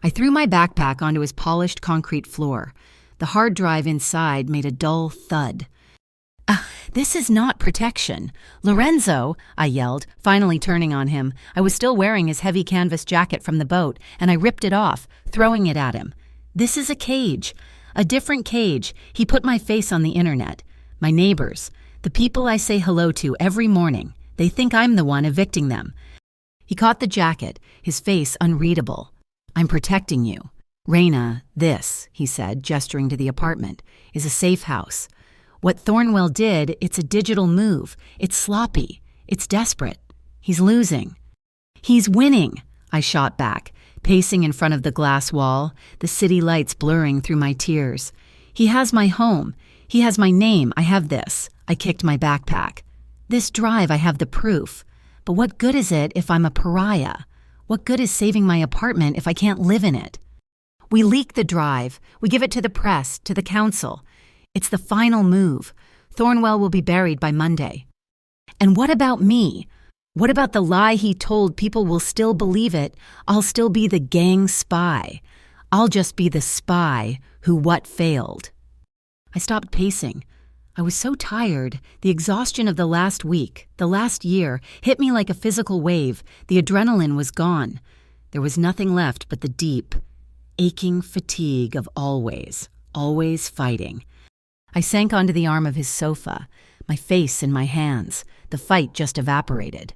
I threw my backpack onto his polished concrete floor. The hard drive inside made a dull thud. This is not protection. Lorenzo," I yelled, finally turning on him. I was still wearing his heavy canvas jacket from the boat, and I ripped it off, throwing it at him. "This is a cage. A different cage. He put my face on the internet. My neighbors, the people I say hello to every morning, they think I'm the one evicting them." He caught the jacket, his face unreadable. I'm protecting you. Raina, this," he said, gesturing to the apartment, "is a safe house. What Thornwell did, it's a digital move. It's sloppy. It's desperate. He's losing." "He's winning," I shot back, pacing in front of the glass wall, the city lights blurring through my tears. "He has my home. He has my name. I have this." I kicked my backpack. "This drive, I have the proof. But what good is it if I'm a pariah? What good is saving my apartment if I can't live in it?" We leak the drive. We give it to the press, to the council. It's the final move. Thornwell will be buried by Monday. And what about me? What about the lie he told people will still believe it? I'll still be the gang spy. I'll just be the spy who what failed. I stopped pacing. I was so tired. The exhaustion of the last week, the last year, hit me like a physical wave. The adrenaline was gone. There was nothing left but the deep, aching fatigue of always fighting. I sank onto the arm of his sofa, my face in my hands. The fight just evaporated.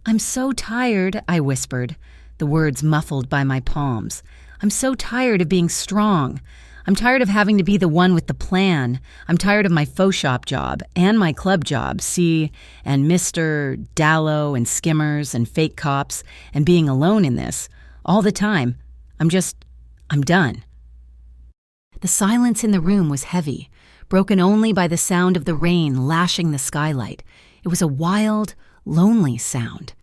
"I'm so tired," I whispered, the words muffled by my palms. "I'm so tired of being strong. I'm tired of having to be the one with the plan. I'm tired of my faux shop job and my club job, see, and Mr. Dallow and skimmers and fake cops and being alone in this all the time. I'm done." The silence in the room was heavy, broken only by the sound of the rain lashing the skylight. It was a wild, lonely sound.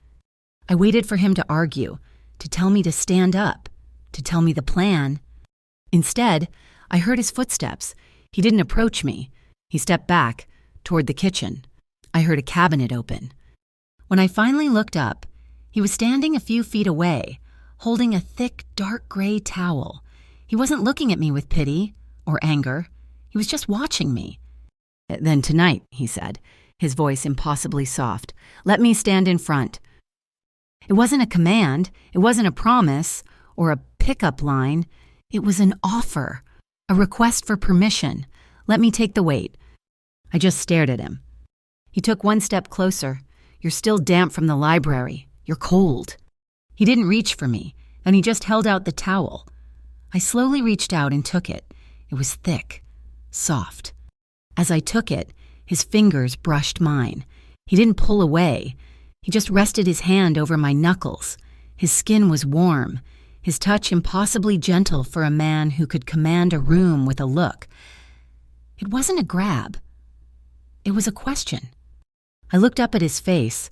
I waited for him to argue, to tell me to stand up, to tell me the plan. Instead, I heard his footsteps. He didn't approach me. He stepped back, toward the kitchen. I heard a cabinet open. When I finally looked up, he was standing a few feet away, holding a thick, dark gray towel. He wasn't looking at me with pity or anger. He was just watching me. "Then tonight," he said, his voice impossibly soft, "let me stand in front." It wasn't a command. It wasn't a promise or a pickup line. It was an offer, a request for permission. "Let me take the weight." I just stared at him. He took one step closer. "You're still damp from the library. You're cold." He didn't reach for me, and he just held out the towel. I slowly reached out and took it. It was thick, soft. As I took it, his fingers brushed mine. He didn't pull away. He just rested his hand over my knuckles. His skin was warm, his touch impossibly gentle for a man who could command a room with a look. It wasn't a grab. It was a question. I looked up at his face.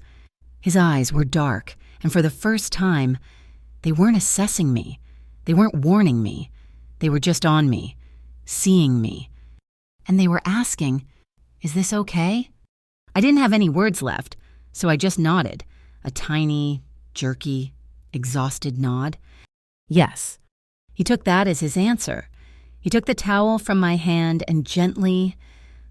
His eyes were dark, and for the first time, they weren't assessing me. They weren't warning me. They were just on me, seeing me. And they were asking, "Is this okay?" I didn't have any words left, so I just nodded, a tiny, jerky, exhausted nod. Yes. He took that as his answer. He took the towel from my hand and gently,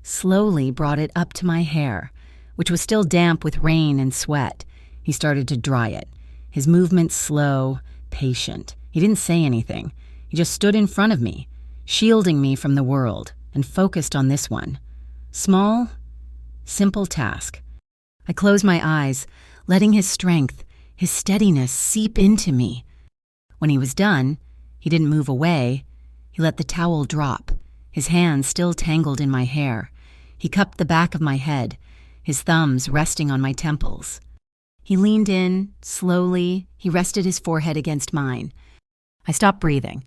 slowly brought it up to my hair, which was still damp with rain and sweat. He started to dry it, his movements slow, patient. He didn't say anything. He just stood in front of me, shielding me from the world, and focused on this one. Small, simple task. I closed my eyes, letting his strength, his steadiness seep into me. When he was done, he didn't move away. He let the towel drop, his hands still tangled in my hair. He cupped the back of my head, his thumbs resting on my temples. He leaned in, slowly. He rested his forehead against mine. I stopped breathing.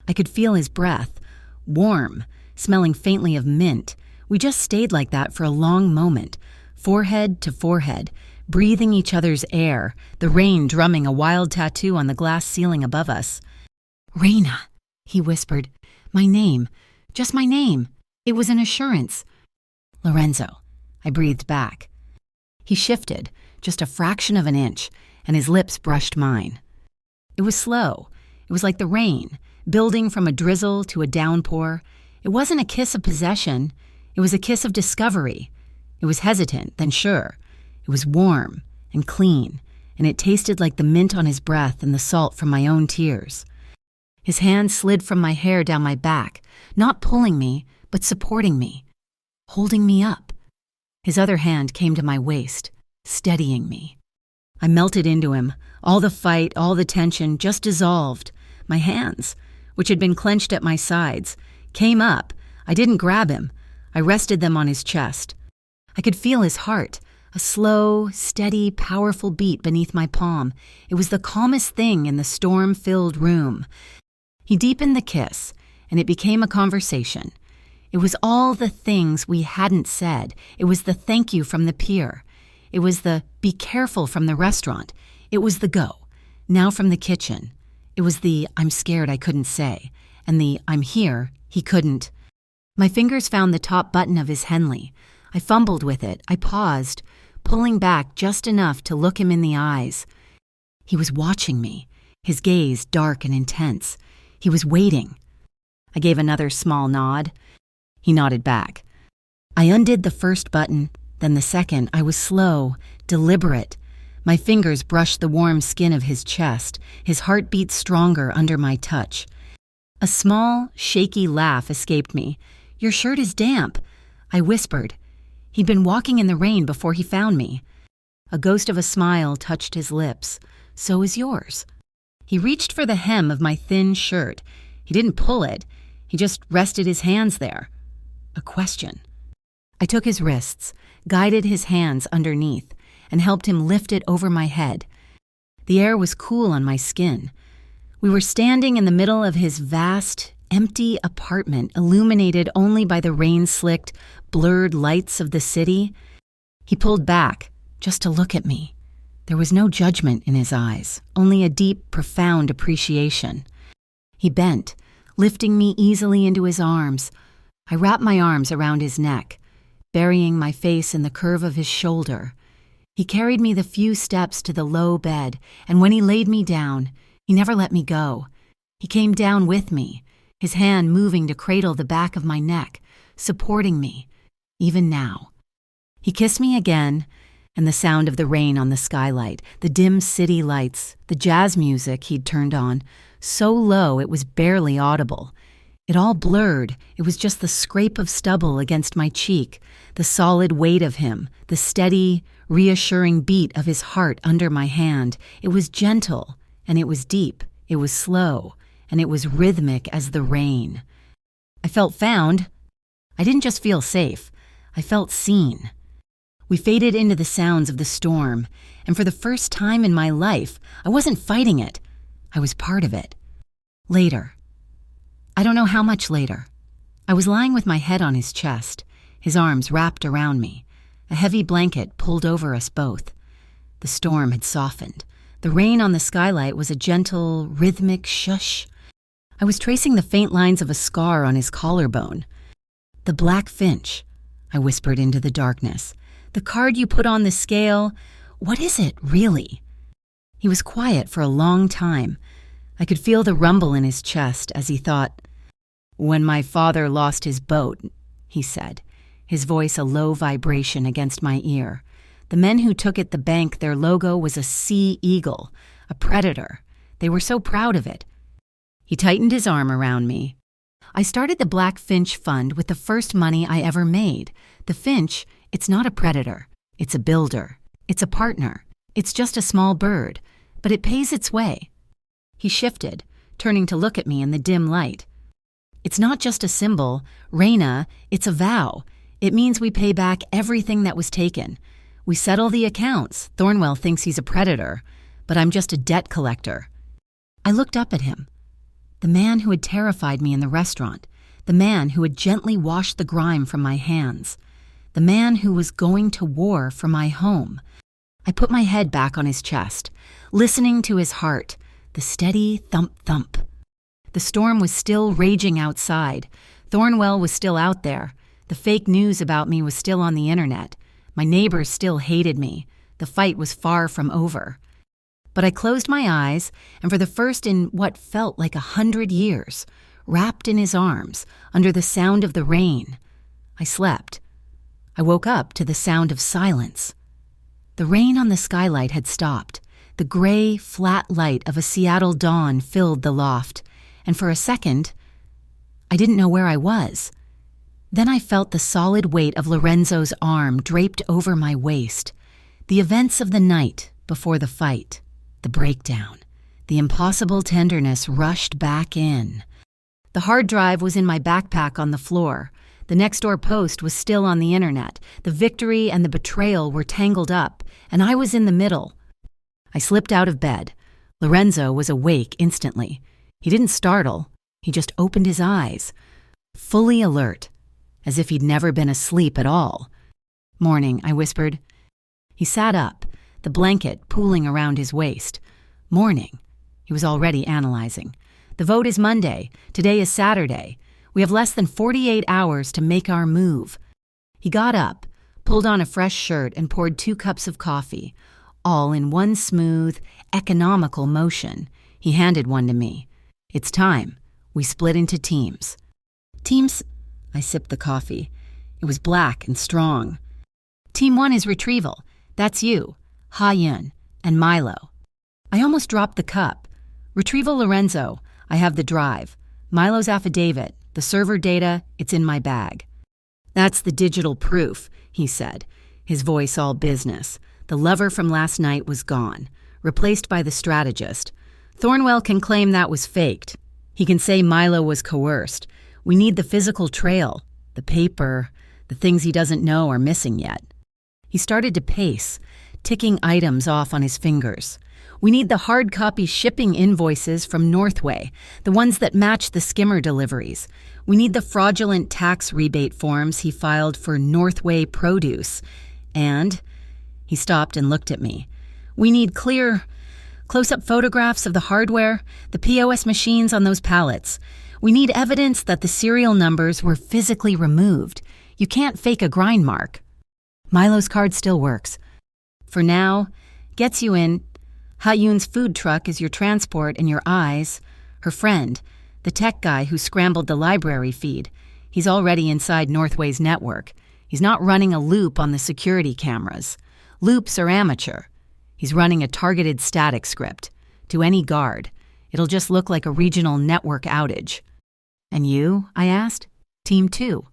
I could feel his breath, warm, smelling faintly of mint. We just stayed like that for a long moment, forehead to forehead, breathing each other's air, the rain drumming a wild tattoo on the glass ceiling above us. "Raina," he whispered. "My name. Just my name." It was an assurance. "Lorenzo," I breathed back. He shifted, just a fraction of an inch, and his lips brushed mine. It was slow. It was like the rain, building from a drizzle to a downpour. It wasn't a kiss of possession. It was a kiss of discovery. It was hesitant, then sure. It was warm and clean, and it tasted like the mint on his breath and the salt from my own tears. His hand slid from my hair down my back, not pulling me, but supporting me, holding me up. His other hand came to my waist, steadying me. I melted into him. All the fight, all the tension just dissolved. My hands, which had been clenched at my sides, came up. I didn't grab him. I rested them on his chest. I could feel his heart, a slow, steady, powerful beat beneath my palm. It was the calmest thing in the storm-filled room. He deepened the kiss, and it became a conversation. It was all the things we hadn't said. It was the thank you from the pier. It was the be careful from the restaurant. It was the go, now from the kitchen. It was the I'm scared I couldn't say, and the I'm here, he couldn't. My fingers found the top button of his Henley. I fumbled with it. I paused, pulling back just enough to look him in the eyes. He was watching me, his gaze dark and intense. He was waiting. I gave another small nod. He nodded back. I undid the first button, then the second. I was slow, deliberate. My fingers brushed the warm skin of his chest. His heart beat stronger under my touch. A small, shaky laugh escaped me. "Your shirt is damp," I whispered. He'd been walking in the rain before he found me. A ghost of a smile touched his lips. "So is yours." He reached for the hem of my thin shirt. He didn't pull it. He just rested his hands there. A question. I took his wrists, guided his hands underneath, and helped him lift it over my head. The air was cool on my skin. We were standing in the middle of his vast, empty apartment, illuminated only by the rain-slicked, blurred lights of the city. He pulled back, just to look at me. There was no judgment in his eyes, only a deep, profound appreciation. He bent, lifting me easily into his arms. I wrapped my arms around his neck, burying my face in the curve of his shoulder. He carried me the few steps to the low bed, and when he laid me down, he never let me go. He came down with me, his hand moving to cradle the back of my neck, supporting me, even now. He kissed me again, and the sound of the rain on the skylight, the dim city lights, the jazz music he'd turned on, so low it was barely audible. It all blurred. It was just the scrape of stubble against my cheek, the solid weight of him, the steady, reassuring beat of his heart under my hand. It was gentle, and it was deep. It was slow, and it was rhythmic as the rain. I felt found. I didn't just feel safe. I felt seen. We faded into the sounds of the storm, and for the first time in my life, I wasn't fighting it. I was part of it. Later. I don't know how much later. I was lying with my head on his chest, his arms wrapped around me. A heavy blanket pulled over us both. The storm had softened. The rain on the skylight was a gentle, rhythmic shush. I was tracing the faint lines of a scar on his collarbone. "The black finch," I whispered into the darkness. "The card you put on the scale, what is it, really?" He was quiet for a long time. I could feel the rumble in his chest as he thought. "When my father lost his boat," he said, his voice a low vibration against my ear. "The men who took it the bank, their logo was a sea eagle, a predator. They were so proud of it." He tightened his arm around me. "I started the Black Finch Fund with the first money I ever made. The finch, it's not a predator. It's a builder. It's a partner. It's just a small bird, but it pays its way." He shifted, turning to look at me in the dim light. "It's not just a symbol, Raina, it's a vow. It means we pay back everything that was taken. We settle the accounts. Thornwell thinks he's a predator, but I'm just a debt collector." I looked up at him. The man who had terrified me in the restaurant, the man who had gently washed the grime from my hands, the man who was going to war for my home. I put my head back on his chest, listening to his heart, the steady thump-thump. The storm was still raging outside. Thornwell was still out there. The fake news about me was still on the internet. My neighbors still hated me. The fight was far from over. But I closed my eyes, and for the first in what felt like 100 years, wrapped in his arms, under the sound of the rain, I slept. I woke up to the sound of silence. The rain on the skylight had stopped. The gray, flat light of a Seattle dawn filled the loft, and for a second, I didn't know where I was. Then I felt the solid weight of Lorenzo's arm draped over my waist. The events of the night before the fight, the breakdown. The impossible tenderness rushed back in. The hard drive was in my backpack on the floor. The next-door post was still on the internet. The victory and the betrayal were tangled up, and I was in the middle. I slipped out of bed. Lorenzo was awake instantly. He didn't startle. He just opened his eyes, fully alert, as if he'd never been asleep at all. "Morning," I whispered. He sat up, the blanket pooling around his waist. "Morning." He was already analyzing. "The vote is Monday. Today is Saturday. We have less than 48 hours to make our move." He got up, pulled on a fresh shirt, and poured 2 cups of coffee, all in one smooth, economical motion. He handed one to me. "It's time." We split into teams. "Teams?" I sipped the coffee. It was black and strong. "Team 1 is retrieval. That's you, Ha-Yun, and Milo." I almost dropped the cup. "Retrieval Lorenzo. I have the drive. Milo's affidavit, the server data, it's in my bag." "That's the digital proof," he said, his voice all business. The lover from last night was gone, replaced by the strategist. "Thornwell can claim that was faked. He can say Milo was coerced. We need the physical trail. The paper, the things he doesn't know are missing yet." He started to pace, ticking items off on his fingers. "We need the hard copy shipping invoices from Northway, the ones that match the skimmer deliveries. We need the fraudulent tax rebate forms he filed for Northway Produce. And," he stopped and looked at me, "we need clear, close-up photographs of the hardware, the POS machines on those pallets. We need evidence that the serial numbers were physically removed. You can't fake a grind mark." "Milo's card still works. For now, gets you in. Ha-Yun's food truck is your transport and your eyes. Her friend, the tech guy who scrambled the library feed, he's already inside Northway's network. He's not running a loop on the security cameras. Loops are amateur. He's running a targeted static script. To any guard. It'll just look like a regional network outage." "And you?" I asked. "Team 2.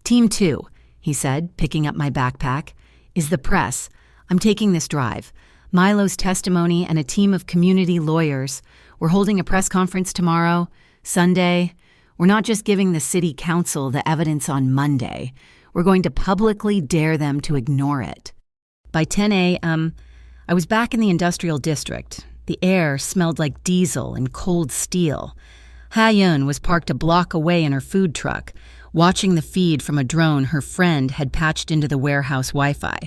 "Team 2, he said, picking up my backpack, "is the press. I'm taking this drive. Milo's testimony and a team of community lawyers. We're holding a press conference tomorrow, Sunday. We're not just giving the city council the evidence on Monday. We're going to publicly dare them to ignore it." By 10 a.m., I was back in the industrial district. The air smelled like diesel and cold steel. Ha-Yun was parked a block away in her food truck, watching the feed from a drone her friend had patched into the warehouse Wi-Fi.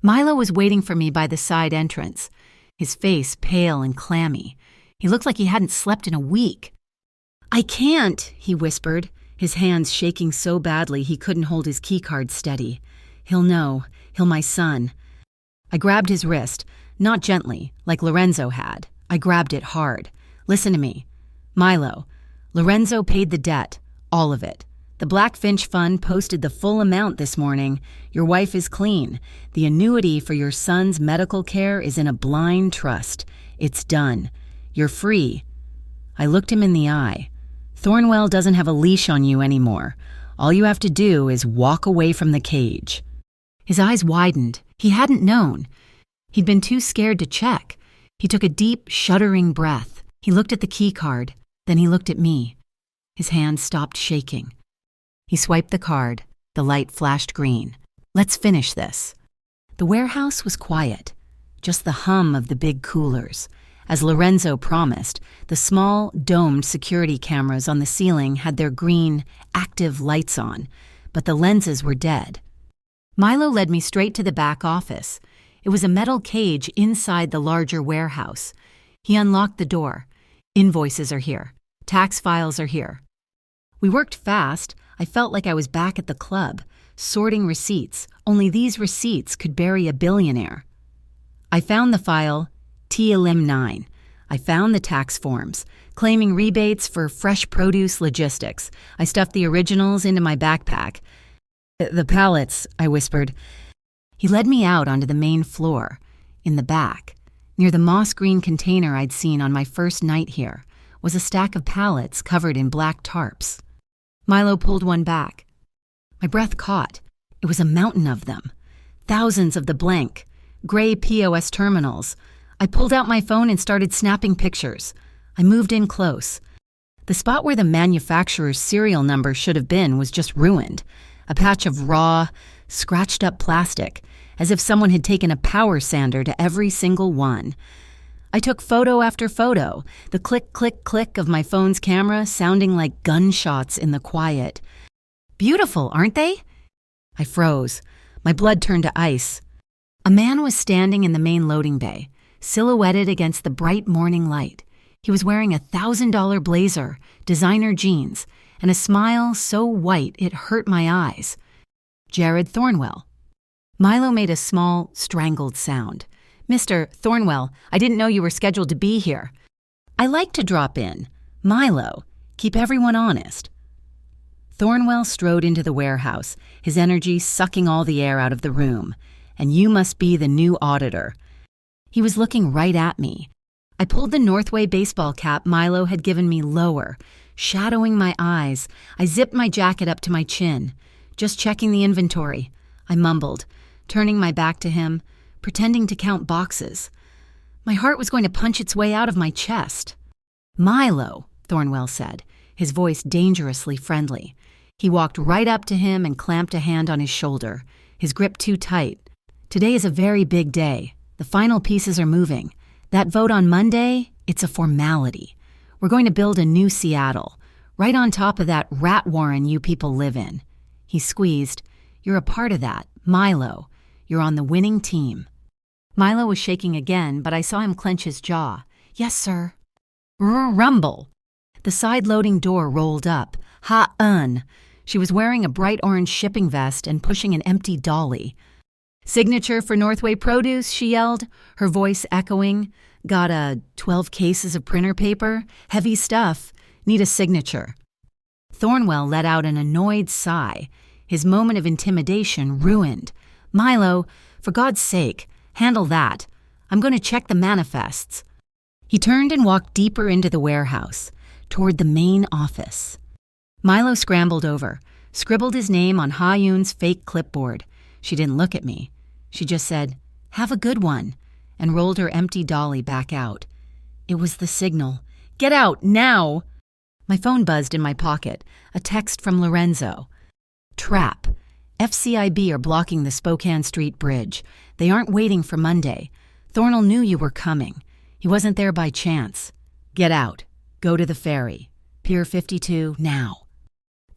Milo was waiting for me by the side entrance, his face pale and clammy. He looked like he hadn't slept in a week. "I can't," he whispered, his hands shaking so badly he couldn't hold his keycard steady. "He'll know. He'll my son." I grabbed his wrist, not gently, like Lorenzo had. I grabbed it hard. "Listen to me. Milo, Lorenzo paid the debt, all of it. The Blackfinch Fund posted the full amount this morning. Your wife is clean. The annuity for your son's medical care is in a blind trust. It's done. You're free." I looked him in the eye. "Thornwell doesn't have a leash on you anymore. All you have to do is walk away from the cage." His eyes widened. He hadn't known. He'd been too scared to check. He took a deep, shuddering breath. He looked at the key card. Then he looked at me. His hand stopped shaking. He swiped the card. The light flashed green. "Let's finish this." The warehouse was quiet. Just the hum of the big coolers. As Lorenzo promised, the small, domed security cameras on the ceiling had their green, active lights on, but the lenses were dead. Milo led me straight to the back office. It was a metal cage inside the larger warehouse. He unlocked the door. "Invoices are here. Tax files are here." We worked fast. I felt like I was back at the club, sorting receipts. Only these receipts could bury a billionaire. I found the file TLM 9. I found the tax forms, claiming rebates for fresh produce logistics. I stuffed the originals into my backpack. "The pallets," I whispered. He led me out onto the main floor. In the back, near the moss-green container I'd seen on my first night here, was a stack of pallets covered in black tarps. Milo pulled one back. My breath caught. It was a mountain of them. Thousands of the blank, gray POS terminals. I pulled out my phone and started snapping pictures. I moved in close. The spot where the manufacturer's serial number should have been was just ruined. A patch of raw, scratched-up plastic, as if someone had taken a power sander to every single one. I took photo after photo, the click, click, click of my phone's camera sounding like gunshots in the quiet. Beautiful, aren't they? I froze. My blood turned to ice. A man was standing in the main loading bay, silhouetted against the bright morning light. He was wearing a $1,000 blazer, designer jeans, and a smile so white it hurt my eyes. Jared Thornwell. Milo made a small, strangled sound. "Mr. Thornwell, I didn't know you were scheduled to be here." "I like to drop in. Milo, keep everyone honest." Thornwell strode into the warehouse, his energy sucking all the air out of the room. "And you must be the new auditor." He was looking right at me. I pulled the Northway baseball cap Milo had given me lower, shadowing my eyes. I zipped my jacket up to my chin. "Just checking the inventory," I mumbled, turning my back to him, pretending to count boxes. My heart was going to punch its way out of my chest. "Milo," Thornwell said, his voice dangerously friendly. He walked right up to him and clamped a hand on his shoulder, his grip too tight. "Today is a very big day. The final pieces are moving. That vote on Monday, it's a formality. We're going to build a new Seattle, right on top of that rat warren you people live in." He squeezed. "You're a part of that, Milo. You're on the winning team." Milo was shaking again, but I saw him clench his jaw. "Yes, sir." Rumble. The side-loading door rolled up. Ha-un. She was wearing a bright orange shipping vest and pushing an empty dolly. "Signature for Northway Produce," she yelled, her voice echoing. "Got 12 cases of printer paper? Heavy stuff. Need a signature." Thornwell let out an annoyed sigh. His moment of intimidation ruined. "Milo, for God's sake, handle that. I'm going to check the manifests." He turned and walked deeper into the warehouse, toward the main office. Milo scrambled over, scribbled his name on Ha-Yoon's fake clipboard. She didn't look at me. She just said, "Have a good one," and rolled her empty dolly back out. It was the signal. "Get out, now!" My phone buzzed in my pocket, a text from Lorenzo. "Trap. FCIB are blocking the Spokane Street Bridge. They aren't waiting for Monday. Thornell knew you were coming. He wasn't there by chance. Get out. Go to the ferry. Pier 52, now."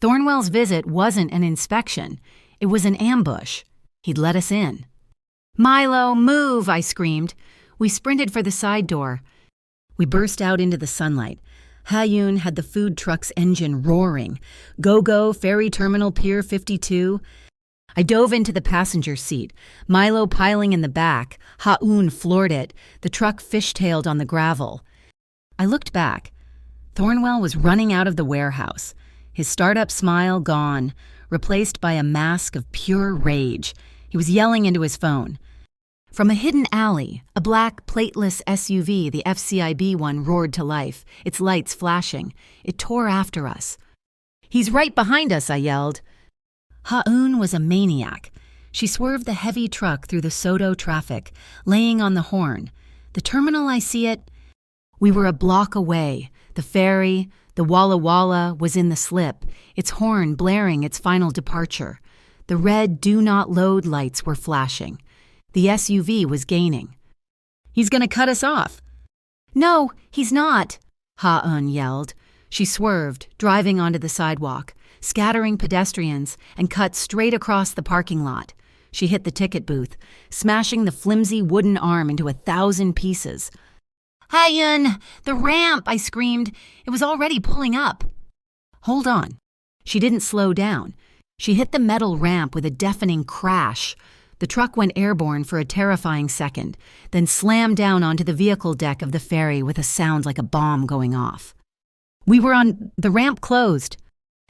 Thornwell's visit wasn't an inspection. It was an ambush. He'd let us in. "Milo, move!" I screamed. We sprinted for the side door. We burst out into the sunlight. Ha-Yoon had the food truck's engine roaring. "Go, ferry terminal, Pier 52. I dove into the passenger seat, Milo piling in the back. Ha-Yoon floored it. The truck fishtailed on the gravel. I looked back. Thornwell was running out of the warehouse, his startup smile gone, replaced by a mask of pure rage. He was yelling into his phone. From a hidden alley, a black, plateless SUV, the FCIB one, roared to life, its lights flashing. It tore after us. "He's right behind us," I yelled. Ha-Yoon was a maniac. She swerved the heavy truck through the Soto traffic, laying on the horn. "The terminal, I see it." We were a block away. The ferry, the Walla Walla, was in the slip, its horn blaring its final departure. The red do not load lights were flashing. The SUV was gaining. "He's going to cut us off." "No, he's not," Ha-Yoon yelled. She swerved, driving onto the sidewalk, scattering pedestrians, and cut straight across the parking lot. She hit the ticket booth, smashing the flimsy wooden arm into 1,000 pieces. "Ha-Yoon, the ramp!" I screamed. It was already pulling up. "Hold on." She didn't slow down. She hit the metal ramp with a deafening crash. The truck went airborne for a terrifying second, then slammed down onto the vehicle deck of the ferry with a sound like a bomb going off. We were on the ramp closed.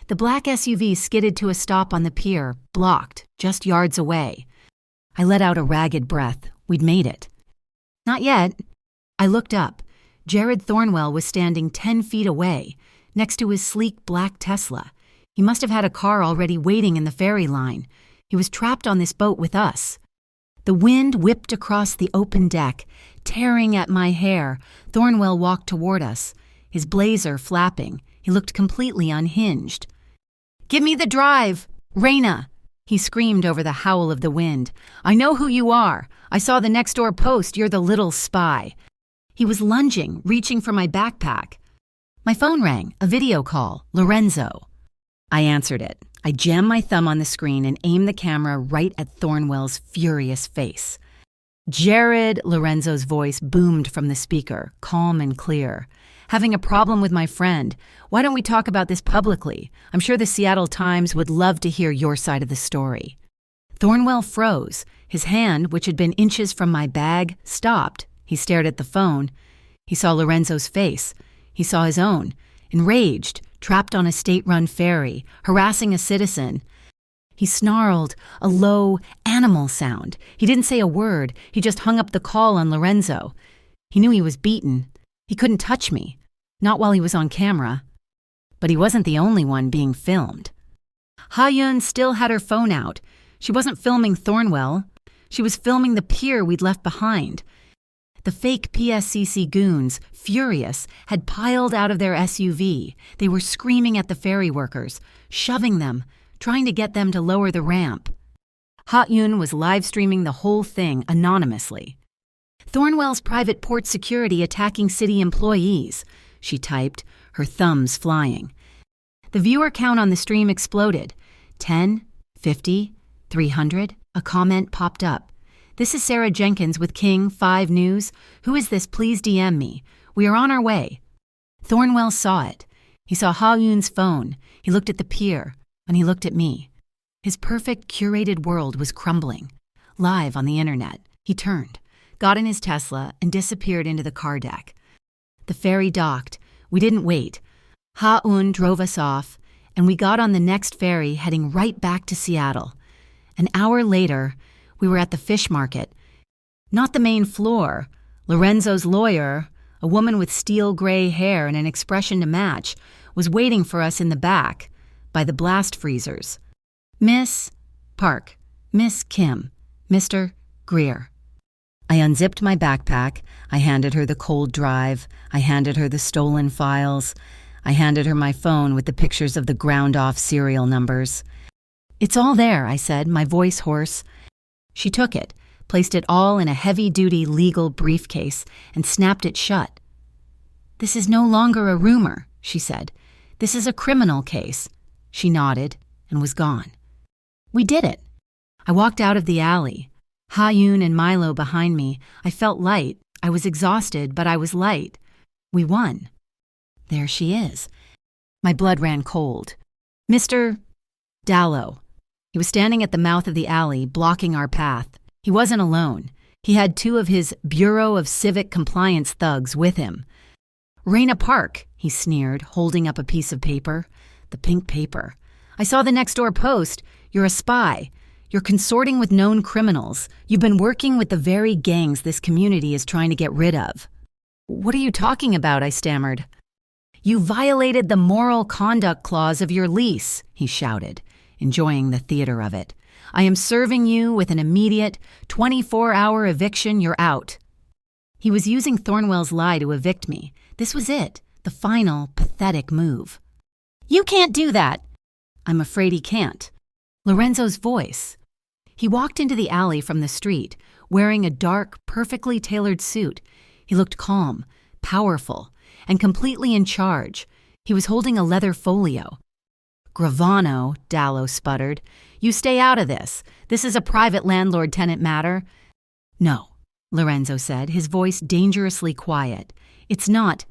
The black SUV skidded to a stop on the pier, blocked, just yards away. I let out a ragged breath. We'd made it. Not yet. I looked up. Jared Thornwell was standing 10 feet away, next to his sleek black Tesla. He must have had a car already waiting in the ferry line. He was trapped on this boat with us. The wind whipped across the open deck, tearing at my hair, Thornwell walked toward us, his blazer flapping. He looked completely unhinged. "Give me the drive! Raina!" he screamed over the howl of the wind. "I know who you are. I saw the next-door post. You're the little spy." He was lunging, reaching for my backpack. My phone rang, a video call, Lorenzo. I answered it. I jammed my thumb on the screen and aimed the camera right at Thornwell's furious face. "Jared," Lorenzo's voice boomed from the speaker, calm and clear. "Having a problem with my friend. Why don't we talk about this publicly? I'm sure the Seattle Times would love to hear your side of the story." Thornwell froze. His hand, which had been inches from my bag, stopped. He stared at the phone. He saw Lorenzo's face. He saw his own. Enraged, trapped on a state-run ferry, harassing a citizen. He snarled, a low, animal sound. He didn't say a word. He just hung up the call on Lorenzo. He knew he was beaten. He couldn't touch me. Not while he was on camera. But he wasn't the only one being filmed. Ha-Yun still had her phone out. She wasn't filming Thornwell. She was filming the pier we'd left behind. The fake PSCC goons, furious, had piled out of their SUV. They were screaming at the ferry workers, shoving them, trying to get them to lower the ramp. Ha-Yun was live-streaming the whole thing anonymously. "Thornwell's private port security attacking city employees," she typed, her thumbs flying. The viewer count on the stream exploded. 10, 50, 300, a comment popped up. "This is Sarah Jenkins with King 5 News. Who is this? Please DM me. We are on our way." Thornwell saw it. He saw Ha-Yun's phone. He looked at the pier, and he looked at me. His perfect, curated world was crumbling. Live on the internet, he turned, got in his Tesla, and disappeared into the car deck. The ferry docked. We didn't wait. Ha-Yun drove us off, and we got on the next ferry heading right back to Seattle. An hour later, we were at the fish market. Not the main floor. Lorenzo's lawyer, a woman with steel gray hair and an expression to match, was waiting for us in the back, by the blast freezers. "Miss Park, Miss Kim, Mr. Greer." I unzipped my backpack. I handed her the cold drive. I handed her the stolen files. I handed her my phone with the pictures of the ground-off serial numbers. "It's all there," I said, my voice hoarse. She took it, placed it all in a heavy-duty legal briefcase, and snapped it shut. "This is no longer a rumor," she said. "This is a criminal case." She nodded and was gone. We did it. I walked out of the alley. Ha-Yun and Milo behind me. I felt light. I was exhausted, but I was light. We won. There she is. My blood ran cold. Mr. Dallow. He was standing at the mouth of the alley, blocking our path. He wasn't alone. He had 2 of his Bureau of Civic Compliance thugs with him. "Raina Park," he sneered, holding up a piece of paper. The pink paper. "I saw the next-door post. You're a spy. You're consorting with known criminals. You've been working with the very gangs this community is trying to get rid of." "What are you talking about?" I stammered. "You violated the moral conduct clause of your lease," he shouted, enjoying the theater of it. "I am serving you with an immediate 24-hour eviction. You're out." He was using Thornwell's lie to evict me. This was it, the final, pathetic move. "You can't do that." "I'm afraid he can't." Lorenzo's voice. He walked into the alley from the street, wearing a dark, perfectly tailored suit. He looked calm, powerful, and completely in charge. He was holding a leather folio. "Gravano," Dallow sputtered. "You stay out of this. This is a private landlord-tenant matter." "No," Lorenzo said, his voice dangerously quiet. "It's not.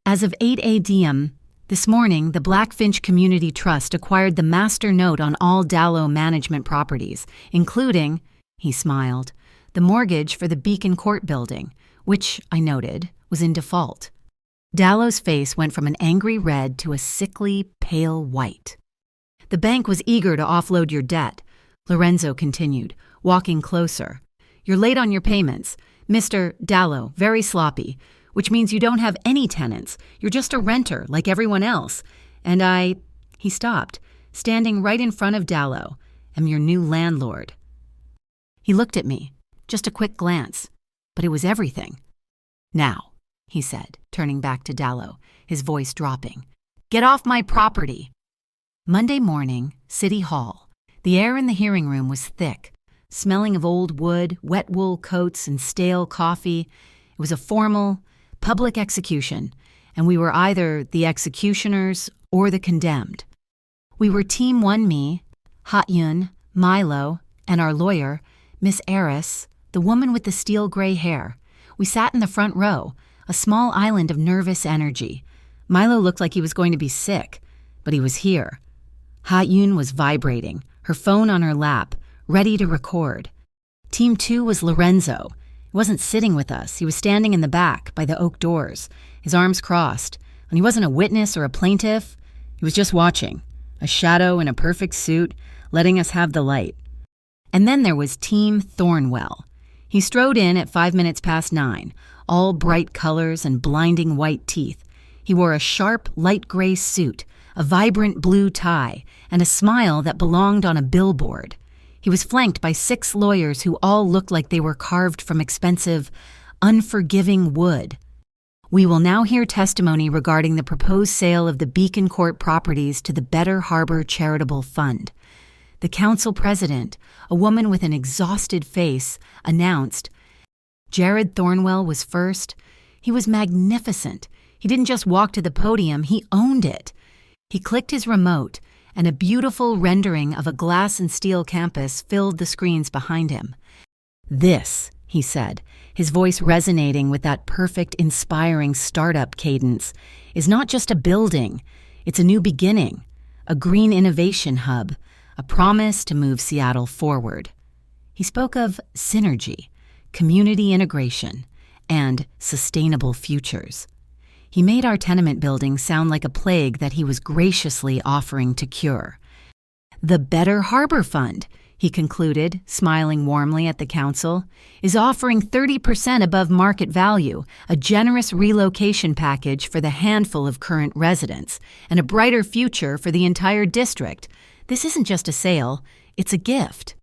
As of 8 a.m. this morning, the Blackfinch Community Trust acquired the master note on all Dallow management properties, including," he smiled, "the mortgage for the Beacon Court building, which, I noted, was in default." Dallow's face went from an angry red to a sickly, pale white. "The bank was eager to offload your debt," Lorenzo continued, walking closer. "You're late on your payments. Mr. Dallow, very sloppy, which means you don't have any tenants. You're just a renter like everyone else. And he stopped, standing right in front of Dallow, am your new landlord." He looked at me, just a quick glance, but it was everything. "Now," he said, turning back to Dallow, his voice dropping. "Get off my property." Monday morning, City Hall. The air in the hearing room was thick, smelling of old wood, wet wool coats, and stale coffee. It was a formal, public execution, and we were either the executioners or the condemned. We were Team 1 me, Ha-Yun, Milo, and our lawyer, Miss Eris, the woman with the steel gray hair. We sat in the front row, a small island of nervous energy. Milo looked like he was going to be sick, but he was here. Ha-Yun was vibrating, her phone on her lap, ready to record. Team 2 was Lorenzo. He wasn't sitting with us. He was standing in the back by the oak doors, his arms crossed, and he wasn't a witness or a plaintiff. He was just watching, a shadow in a perfect suit, letting us have the light. And then there was Team Thornwell. He strode in at 9:05, all bright colors and blinding white teeth. He wore a sharp, light gray suit, a vibrant blue tie, and a smile that belonged on a billboard. He was flanked by 6 lawyers who all looked like they were carved from expensive, unforgiving wood. We will now hear testimony regarding the proposed sale of the Beacon Court properties to the Better Harbor Charitable Fund. The council president, a woman with an exhausted face, announced. Jared Thornwell was first. He was magnificent. He didn't just walk to the podium, he owned it. He clicked his remote, and a beautiful rendering of a glass and steel campus filled the screens behind him. "This," he said, his voice resonating with that perfect, inspiring startup cadence, "is not just a building. It's a new beginning, a green innovation hub, a promise to move Seattle forward." He spoke of synergy, community integration, and sustainable futures. He made our tenement building sound like a plague that he was graciously offering to cure. "The Better Harbor Fund," he concluded, smiling warmly at the council, "is offering 30% above market value, a generous relocation package for the handful of current residents, and a brighter future for the entire district. This isn't just a sale, it's a gift."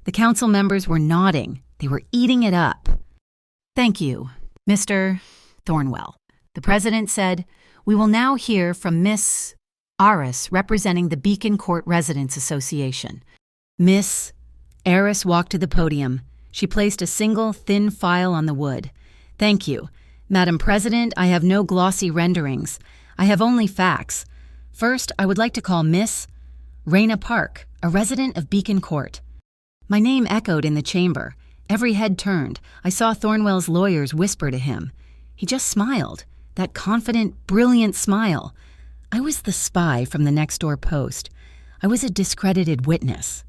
The council members were nodding. They were eating it up. "Thank you, Mr. Thornwell," the president said. "We will now hear from Miss Eris, representing the Beacon Court Residents Association." Miss Eris walked to the podium. She placed a single, thin file on the wood. "Thank you. Madam President, I have no glossy renderings. I have only facts. First, I would like to call Miss Raina Park, a resident of Beacon Court." My name echoed in the chamber. Every head turned. I saw Thornwell's lawyers whisper to him. He just smiled, that confident, brilliant smile. I was the spy from the next-door post. I was a discredited witness.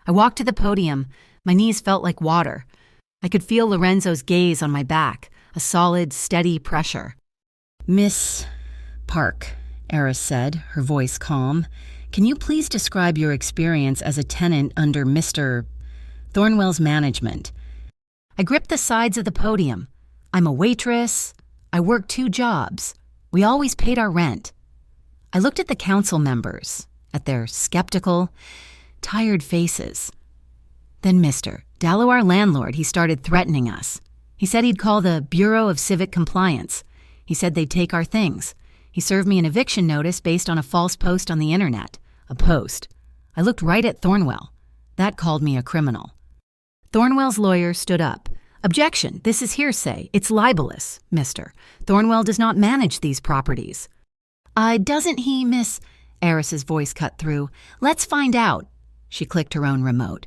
I walked to the podium. My knees felt like water. I could feel Lorenzo's gaze on my back, a solid, steady pressure. "Miss Park," Eris said, her voice calm, "can you please describe your experience as a tenant under Mr. Thornwell's management?" I gripped the sides of the podium. "I'm a waitress. I worked 2 jobs. We always paid our rent." I looked at the council members, at their skeptical, tired faces. Then Mr. Dallow, our landlord, he started threatening us. He said he'd call the Bureau of Civic Compliance. He said they'd take our things. He served me an eviction notice based on a false post on the internet. A post. I looked right at Thornwell. That called me a criminal. Thornwell's lawyer stood up. "Objection, this is hearsay. It's libelous, Mr. Thornwell does not manage these properties." Doesn't he, Miss?" Eris's voice cut through. "Let's find out." She clicked her own remote.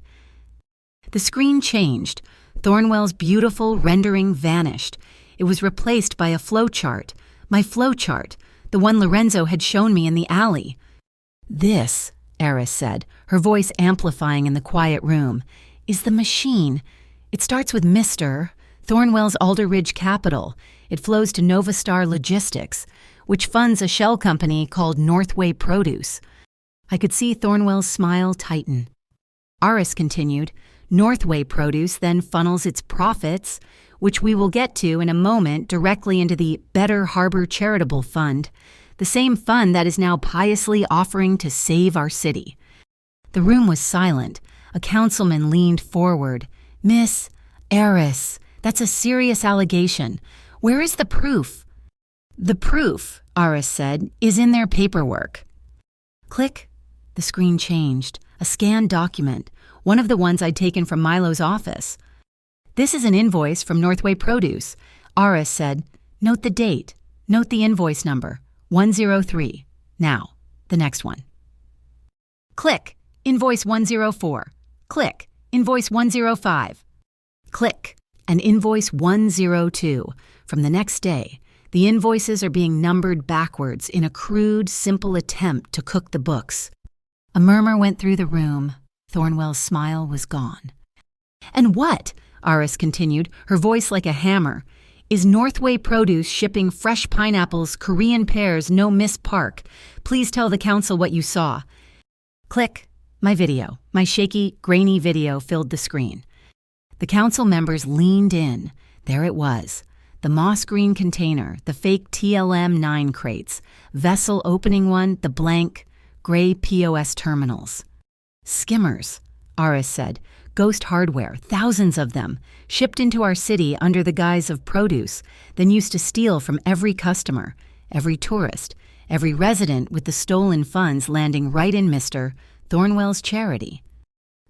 The screen changed. Thornwell's beautiful rendering vanished. It was replaced by a flowchart. My flowchart, the one Lorenzo had shown me in the alley. "This," Eris said, her voice amplifying in the quiet room, "is the machine. It starts with Mr. Thornwell's Alder Ridge Capital. It flows to Novastar Logistics, which funds a shell company called Northway Produce." I could see Thornwell's smile tighten. Eris continued, "Northway Produce then funnels its profits, which we will get to in a moment, directly into the Better Harbor Charitable Fund, the same fund that is now piously offering to save our city." The room was silent. A councilman leaned forward. "Miss Eris, that's a serious allegation. Where is the proof? The proof, Aris said, is in their paperwork. Click. The screen changed. A scanned document, one of the ones I'd taken from Milo's office. This is an invoice from Northway Produce. Aris said, note the date. Note the invoice number, 103. Now, the next one. Click. Invoice 104. Click. Invoice 105. Click. And invoice 102. From the next day, the invoices are being numbered backwards in a crude, simple attempt to cook the books. A murmur went through the room. Thornwell's smile was gone. And what, Aris continued, her voice like a hammer, is Northway Produce shipping fresh pineapples, Korean pears, no Miss Park? Please tell the council what you saw. Click. My video, my shaky, grainy video filled the screen. The council members leaned in. There it was. The moss green container, the fake TLM-9 crates, vessel opening one, the blank, gray POS terminals. Skimmers, Aris said. Ghost hardware, thousands of them, shipped into our city under the guise of produce, then used to steal from every customer, every tourist, every resident with the stolen funds landing right in Mr. Thornwell's charity.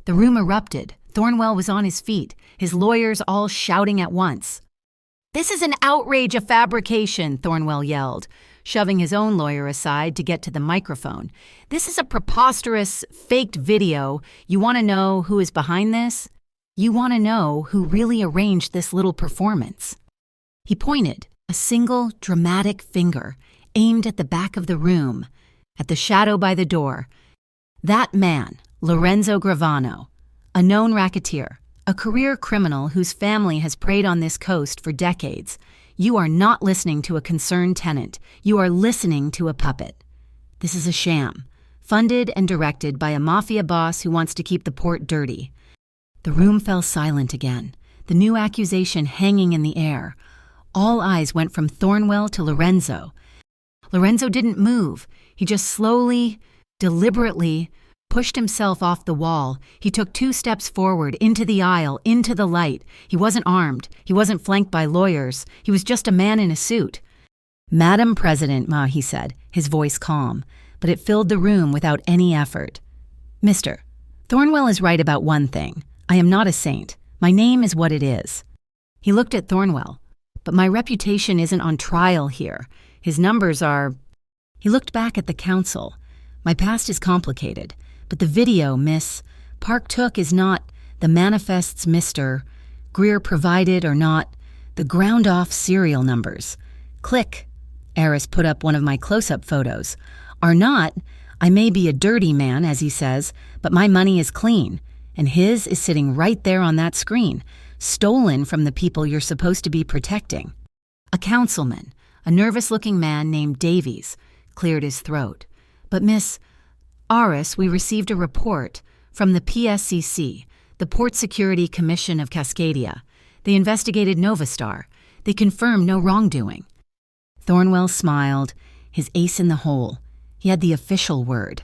The room erupted. Thornwell was on his feet, his lawyers all shouting at once. This is an outrage, a fabrication, Thornwell yelled, shoving his own lawyer aside to get to the microphone. This is a preposterous, faked video. You want to know who is behind this? You want to know who really arranged this little performance? He pointed, a single, dramatic finger, aimed at the back of the room, at the shadow by the door. That man, Lorenzo Gravano, a known racketeer, a career criminal whose family has preyed on this coast for decades. You are not listening to a concerned tenant. You are listening to a puppet. This is a sham, funded and directed by a mafia boss who wants to keep the port dirty. The room fell silent again, the new accusation hanging in the air. All eyes went from Thornwell to Lorenzo. Lorenzo didn't move. He just slowly, deliberately pushed himself off the wall. He took 2 steps forward, into the aisle, into the light. He wasn't armed. He wasn't flanked by lawyers. He was just a man in a suit. Madam President, he said, his voice calm, but it filled the room without any effort. Mr. Thornwell is right about one thing. I am not a saint. My name is what it is. He looked at Thornwell. But my reputation isn't on trial here. His numbers are... He looked back at the council. My past is complicated. But the video, Miss, Park took is not the manifests Mr. Greer provided or not the ground-off serial numbers. Click. Aris put up one of my close-up photos. Are not, I may be a dirty man, as he says, but my money is clean, and his is sitting right there on that screen, stolen from the people you're supposed to be protecting. A councilman, a nervous-looking man named Davies, cleared his throat. But Miss Aris, we received a report from the PSCC, the Port Security Commission of Cascadia. They investigated Novastar. They confirmed no wrongdoing. Thornwell smiled, his ace in the hole. He had the official word.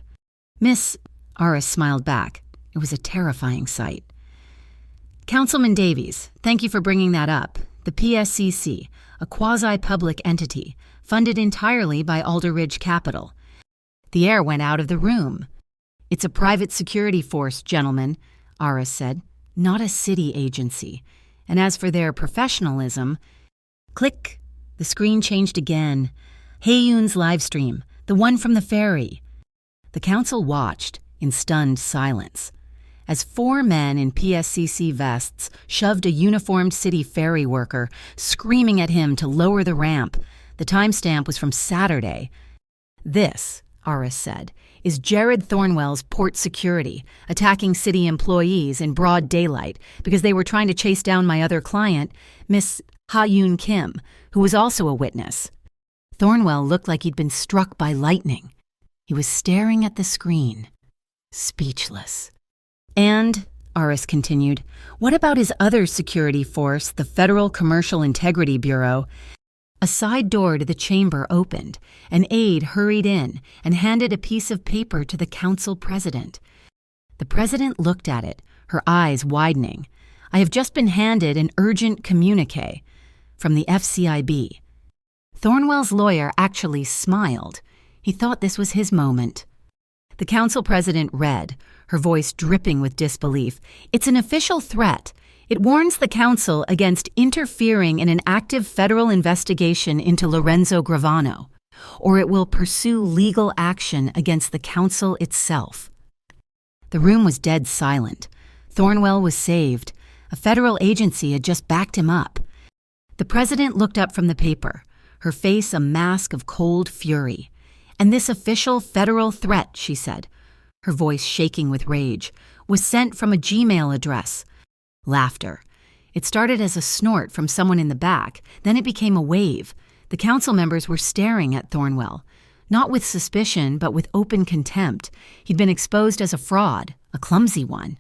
Miss Aris smiled back. It was a terrifying sight. Councilman Davies, thank you for bringing that up. The PSCC, a quasi-public entity, funded entirely by Alder Ridge Capital. The air went out of the room. It's a private security force, gentlemen, Aris said, not a city agency. And as for their professionalism... Click. The screen changed again. Hayoon's live stream, the one from the ferry. The council watched in stunned silence as 4 men in PSCC vests shoved a uniformed city ferry worker, screaming at him to lower the ramp. The timestamp was from Saturday. This, Aris said, is Jared Thornwell's port security, attacking city employees in broad daylight because they were trying to chase down my other client, Miss Ha-Yoon Kim, who was also a witness. Thornwell looked like he'd been struck by lightning. He was staring at the screen, speechless. And, Aris continued, what about his other security force, the Federal Commercial Integrity Bureau? A side door to the chamber opened. An aide hurried in and handed a piece of paper to the council president. The president looked at it, her eyes widening. I have just been handed an urgent communique. from the FCIB. Thornwell's lawyer actually smiled. He thought this was his moment. The council president read, her voice dripping with disbelief. It's an official threat. It warns the council against interfering in an active federal investigation into Lorenzo Gravano, or it will pursue legal action against the council itself. The room was dead silent. Thornwell was saved. A federal agency had just backed him up. The president looked up from the paper, her face a mask of cold fury. And this official federal threat, she said, her voice shaking with rage, was sent from a Gmail address. Laughter. It started as a snort from someone in the back, then it became a wave. The council members were staring at Thornwell, not with suspicion, but with open contempt. He'd been exposed as a fraud, a clumsy one.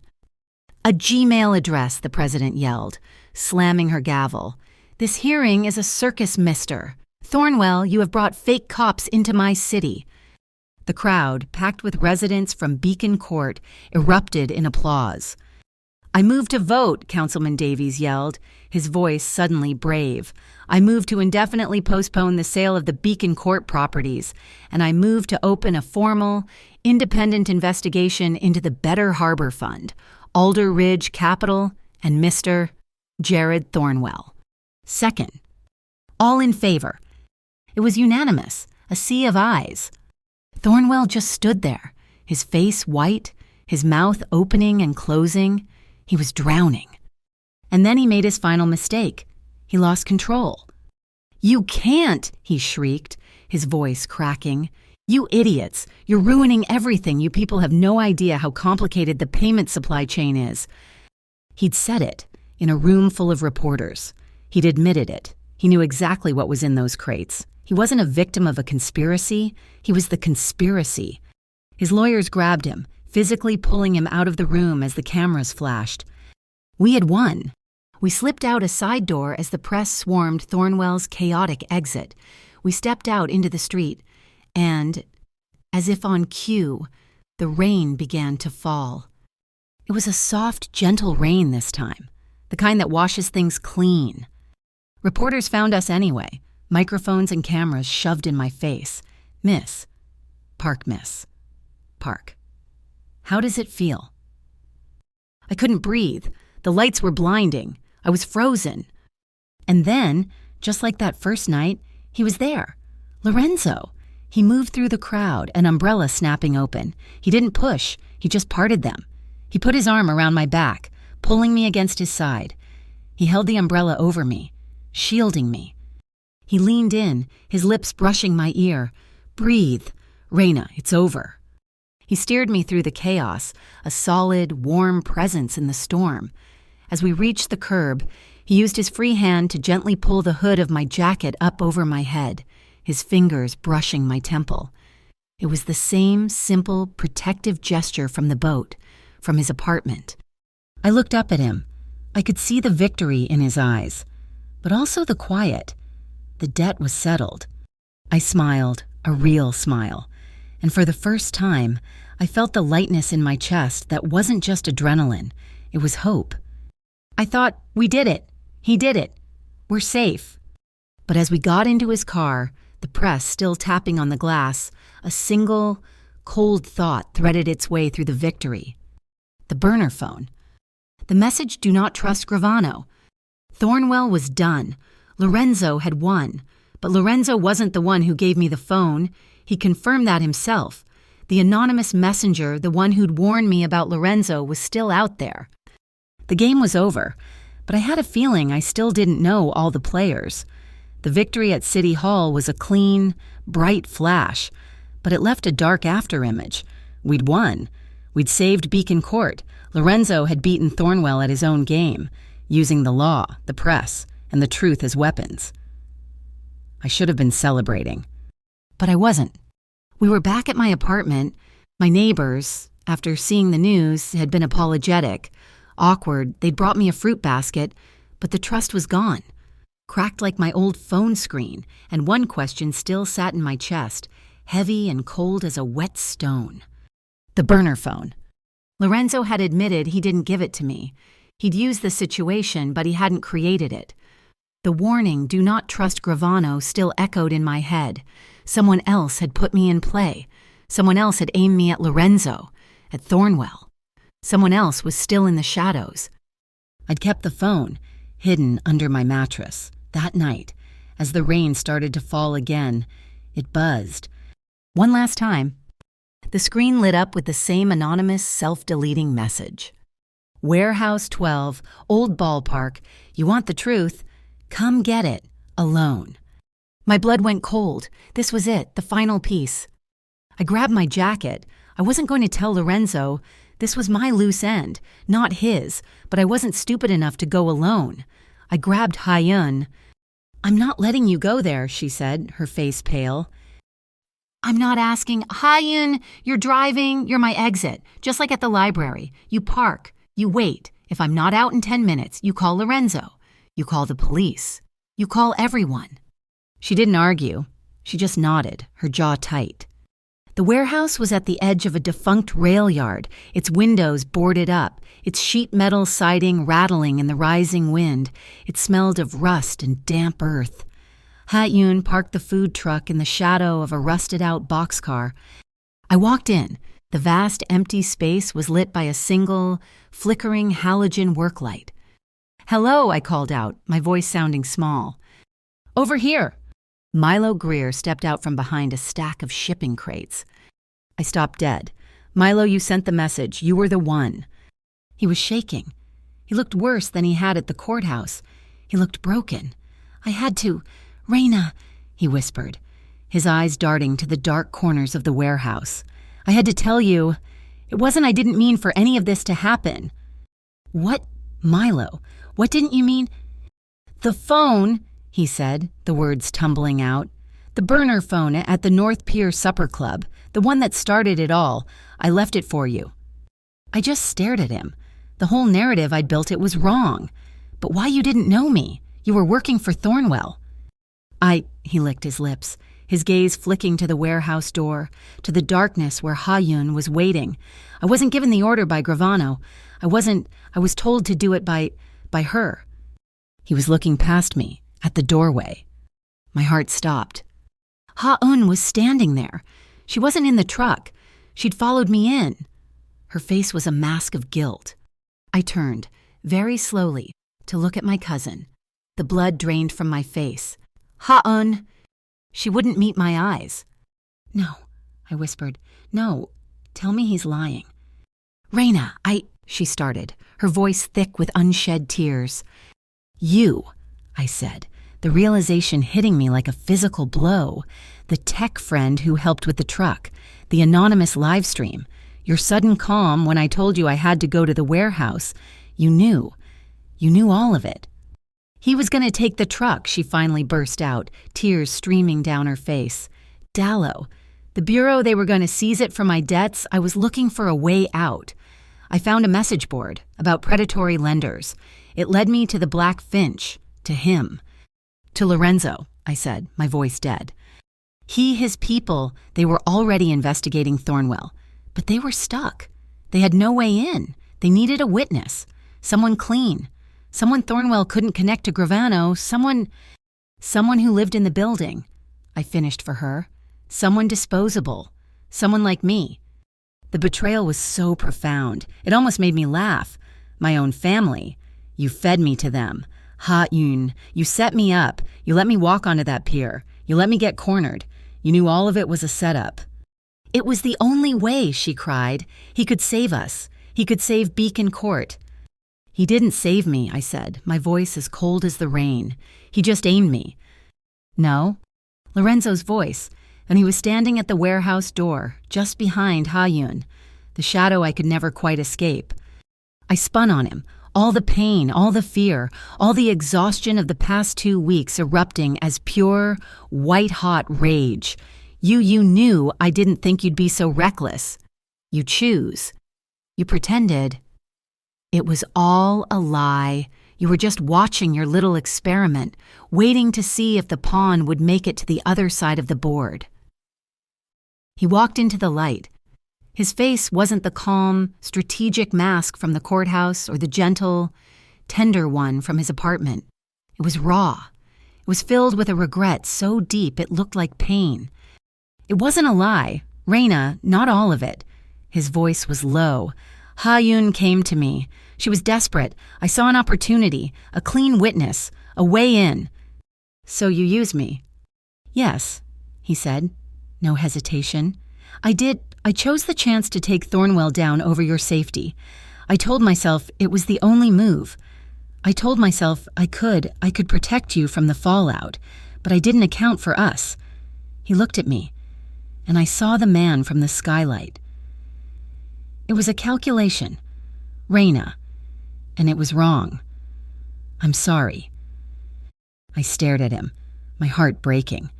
A Gmail address, the president yelled, slamming her gavel. This hearing is a circus, mister. Thornwell, you have brought fake cops into my city. The crowd, packed with residents from Beacon Court, erupted in applause. I move to vote, Councilman Davies yelled, his voice suddenly brave. I move to indefinitely postpone the sale of the Beacon Court properties, and I move to open a formal, independent investigation into the Better Harbor Fund, Alder Ridge Capital, and Mr. Jared Thornwell. Second. All in favor. It was unanimous, a sea of eyes. Thornwell just stood there, his face white, his mouth opening and closing. He was drowning. And then he made his final mistake. He lost control. You can't, he shrieked, his voice cracking. You idiots, you're ruining everything. You people have no idea how complicated the payment supply chain is. He'd said it in a room full of reporters. He'd admitted it. He knew exactly what was in those crates. He wasn't a victim of a conspiracy. He was the conspiracy. His lawyers grabbed him, physically pulling him out of the room as the cameras flashed. We had won. We slipped out a side door as the press swarmed Thornwell's chaotic exit. We stepped out into the street, and, as if on cue, the rain began to fall. It was a soft, gentle rain this time, the kind that washes things clean. Reporters found us anyway, microphones and cameras shoved in my face. Miss. Park, miss. Park. How does it feel? I couldn't breathe. The lights were blinding. I was frozen. And then, just like that first night, he was there. Lorenzo. He moved through the crowd, an umbrella snapping open. He didn't push. He just parted them. He put his arm around my back, pulling me against his side. He held the umbrella over me, shielding me. He leaned in, his lips brushing my ear. Breathe. Raina, it's over. He steered me through the chaos, a solid, warm presence in the storm. As we reached the curb, he used his free hand to gently pull the hood of my jacket up over my head, his fingers brushing my temple. It was the same simple, protective gesture from the boat, from his apartment. I looked up at him. I could see the victory in his eyes, but also the quiet. The debt was settled. I smiled, a real smile, and for the first time, I felt the lightness in my chest that wasn't just adrenaline, it was hope. I thought, we did it. He did it. We're safe. But as we got into his car, the press still tapping on the glass, a single, cold thought threaded its way through the victory. The burner phone. The message, do not trust Gravano. Thornwell was done. Lorenzo had won. But Lorenzo wasn't the one who gave me the phone. He confirmed that himself. The anonymous messenger, the one who'd warned me about Lorenzo, was still out there. The game was over, but I had a feeling I still didn't know all the players. The victory at City Hall was a clean, bright flash, but it left a dark afterimage. We'd won. We'd saved Beacon Court. Lorenzo had beaten Thornwell at his own game, using the law, the press, and the truth as weapons. I should have been celebrating, but I wasn't. We were back at my apartment. My neighbors, after seeing the news, had been apologetic. Awkward, they'd brought me a fruit basket, but the trust was gone. Cracked like my old phone screen, and one question still sat in my chest, heavy and cold as a wet stone. The burner phone. Lorenzo had admitted he didn't give it to me. He'd used the situation, but he hadn't created it. The warning, "Do not trust Gravano," still echoed in my head. Someone else had put me in play. Someone else had aimed me at Lorenzo, at Thornwell. Someone else was still in the shadows. I'd kept the phone hidden under my mattress. That night, as the rain started to fall again, it buzzed. One last time. The screen lit up with the same anonymous, self-deleting message. Warehouse 12, Old Ballpark. You want the truth? Come get it, alone. My blood went cold. This was it, the final piece. I grabbed my jacket. I wasn't going to tell Lorenzo. This was my loose end, not his, but I wasn't stupid enough to go alone. I grabbed Ha-Yun. "I'm not letting you go there," she said, her face pale. "I'm not asking. Ha-Yun, you're driving, you're my exit, just like at the library. You park, you wait. If I'm not out in 10 minutes, you call Lorenzo. You call the police. You call everyone." She didn't argue. She just nodded, her jaw tight. The warehouse was at the edge of a defunct rail yard, its windows boarded up, its sheet metal siding rattling in the rising wind. It smelled of rust and damp earth. Ha-Yun parked the food truck in the shadow of a rusted-out boxcar. I walked in. The vast, empty space was lit by a single, flickering halogen work light. "Hello," I called out, my voice sounding small. "Over here." Milo Greer stepped out from behind a stack of shipping crates. I stopped dead. "Milo, you sent the message. You were the one." He was shaking. He looked worse than he had at the courthouse. He looked broken. "I had to. Raina," he whispered, his eyes darting to the dark corners of the warehouse. "I had to tell you. It wasn't I didn't mean for any of this to happen." "What, Milo? What didn't you mean?" "The phone," he said, the words tumbling out. "The burner phone at the North Pier Supper Club, the one that started it all. I left it for you." I just stared at him. The whole narrative I'd built it was wrong. "But why you didn't know me? You were working for Thornwell." He licked his lips, his gaze flicking to the warehouse door, to the darkness where Ha-Yun was waiting. "I wasn't given the order by Gravano. I was told to do it by her." He was looking past me, at the doorway. My heart stopped. Ha-Yun was standing there. She wasn't in the truck. She'd followed me in. Her face was a mask of guilt. I turned, very slowly, to look at my cousin. The blood drained from my face. "Ha-Yun!" She wouldn't meet my eyes. "No," I whispered. "No, tell me he's lying." "Raina, she started, her voice thick with unshed tears. "You," I said, the realization hitting me like a physical blow. "The tech friend who helped with the truck, the anonymous live stream, your sudden calm when I told you I had to go to the warehouse. You knew all of it." "He was going to take the truck," she finally burst out, tears streaming down her face. "Dallo. The bureau, they were going to seize it for my debts. I was looking for a way out. I found a message board about predatory lenders. It led me to the Black Finch, to him." "To Lorenzo," I said, my voice dead. His people, they were already investigating Thornwell. But they were stuck. They had no way in. They needed a witness. Someone clean. Someone Thornwell couldn't connect to Gravano. Someone who lived in the building. I finished for her. Someone disposable. Someone like me. The betrayal was so profound. It almost made me laugh. My own family. You fed me to them. Ha-Yun, you set me up. You let me walk onto that pier. You let me get cornered. You knew all of it was a setup. "It was the only way," she cried. "He could save us. He could save Beacon Court." "He didn't save me," I said, my voice as cold as the rain. "He just aimed me." "No." Lorenzo's voice, and he was standing at the warehouse door, just behind Ha-Yun, the shadow I could never quite escape. I spun on him, all the pain, all the fear, all the exhaustion of the past 2 weeks erupting as pure, white-hot rage. You knew I didn't think you'd be so reckless. You choose. You pretended. It was all a lie. You were just watching your little experiment, waiting to see if the pawn would make it to the other side of the board. He walked into the light. His face wasn't the calm, strategic mask from the courthouse or the gentle, tender one from his apartment. It was raw. It was filled with a regret so deep it looked like pain. It wasn't a lie. Raina, not all of it. His voice was low. Ha-Yun came to me. She was desperate. I saw an opportunity, a clean witness, a way in. So you used me? Yes, he said. No hesitation. I chose the chance to take Thornwell down over your safety. I told myself it was the only move. I told myself I could protect you from the fallout, but I didn't account for us. He looked at me, and I saw the man from the skylight. It was a calculation. Raina. And it was wrong. I'm sorry. I stared at him, my heart breaking.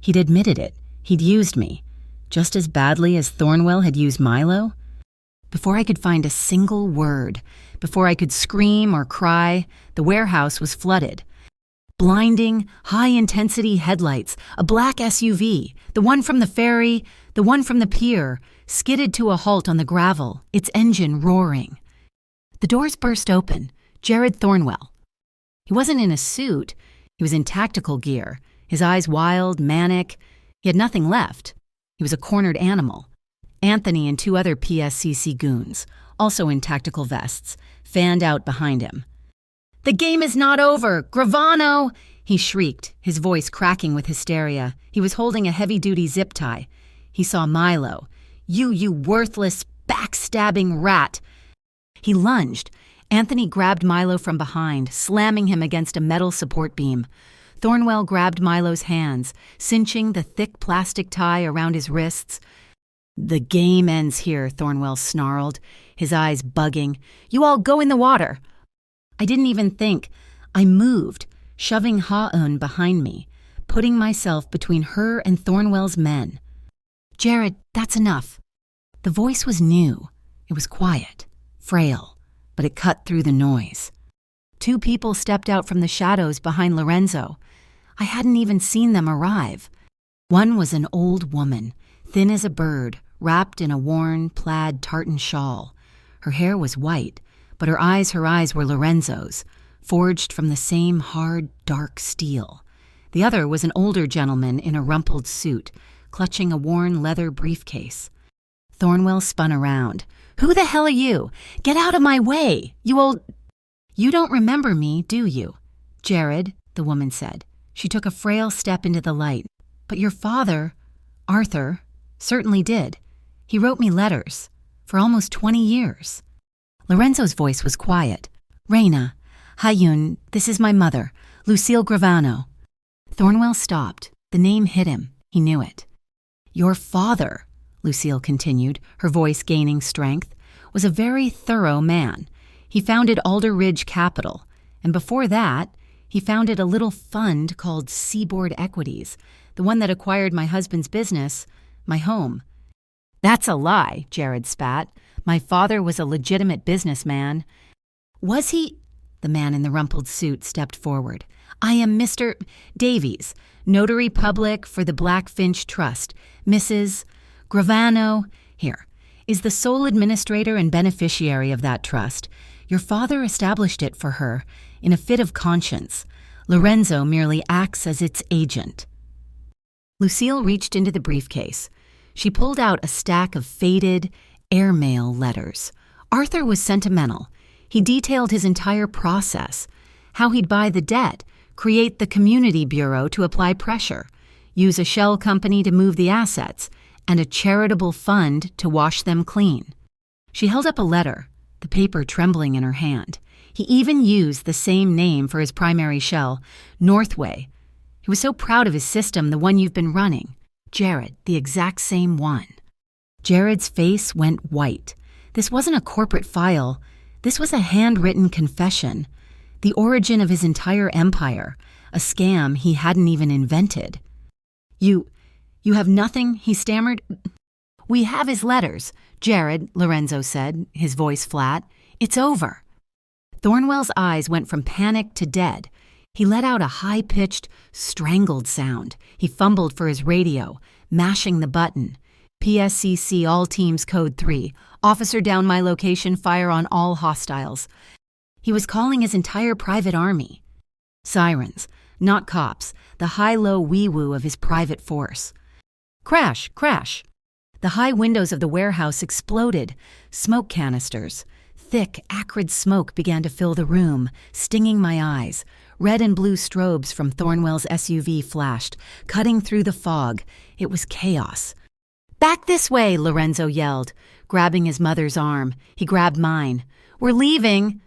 He'd admitted it. He'd used me, just as badly as Thornwell had used Milo. Before I could find a single word, before I could scream or cry, the warehouse was flooded. Blinding, high-intensity headlights, a black SUV, the one from the ferry, the one from the pier, skidded to a halt on the gravel, its engine roaring. The doors burst open. Jared Thornwell. He wasn't in a suit. He was in tactical gear, his eyes wild, manic. He had nothing left. He was a cornered animal. Anthony and 2 other PSCC goons, also in tactical vests, fanned out behind him. "The game is not over! Gravano!" he shrieked, his voice cracking with hysteria. He was holding a heavy-duty zip tie. He saw Milo. You worthless, backstabbing rat!" He lunged. Anthony grabbed Milo from behind, slamming him against a metal support beam. Thornwell grabbed Milo's hands, cinching the thick plastic tie around his wrists. "The game ends here," Thornwell snarled, his eyes bugging. "You all go in the water." I didn't even think. I moved, shoving Ha-Eun behind me, putting myself between her and Thornwell's men. "Jared, that's enough." The voice was new. It was quiet, frail, but it cut through the noise. 2 people stepped out from the shadows behind Lorenzo. I hadn't even seen them arrive. One was an old woman, thin as a bird, wrapped in a worn, plaid tartan shawl. Her hair was white, but her eyes were Lorenzo's, forged from the same hard, dark steel. The other was an older gentleman in a rumpled suit, clutching a worn leather briefcase. Thornwell spun around. "Who the hell are you? Get out of my way, you old—" "You don't remember me, do you?" "Jared," the woman said. She took a frail step into the light. "But your father, Arthur, certainly did. He wrote me letters for almost 20 years. Lorenzo's voice was quiet. "Raina, Ha-Yun, this is my mother, Lucille Gravano." Thornwell stopped. The name hit him. He knew it. "Your father," Lucille continued, her voice gaining strength, "was a very thorough man. He founded Alder Ridge Capital, and before that, he founded a little fund called Seaboard Equities, the one that acquired my husband's business, my home." "That's a lie," Jared spat. "My father was a legitimate businessman." "Was he?" The man in the rumpled suit stepped forward. "I am Mr. Davies, notary public for the Blackfinch Trust. Mrs. Gravano, here, is the sole administrator and beneficiary of that trust. Your father established it for her in a fit of conscience. Lorenzo merely acts as its agent." Lucille reached into the briefcase. She pulled out a stack of faded, airmail letters. Arthur was sentimental. He detailed his entire process, how he'd buy the debt, create the community bureau to apply pressure, use a shell company to move the assets, and a charitable fund to wash them clean. She held up a letter, the paper trembling in her hand. He even used the same name for his primary shell, Northway. He was so proud of his system, the one you've been running. Jared, the exact same one. Jared's face went white. This wasn't a corporate file. This was a handwritten confession. The origin of his entire empire, a scam he hadn't even invented. You have nothing?" he stammered. "We have his letters, Jared," Lorenzo said, his voice flat. "It's over." Thornwell's eyes went from panic to dead. He let out a high-pitched, strangled sound. He fumbled for his radio, mashing the button. "PSCC, all teams, code 3. Officer down my location, fire on all hostiles." He was calling his entire private army. Sirens, not cops, the high-low wee-woo of his private force. Crash, crash. The high windows of the warehouse exploded. Smoke canisters. Thick, acrid smoke began to fill the room, stinging my eyes. Red and blue strobes from Thornwell's SUV flashed, cutting through the fog. It was chaos. "Back this way," Lorenzo yelled, grabbing his mother's arm. He grabbed mine. "We're leaving."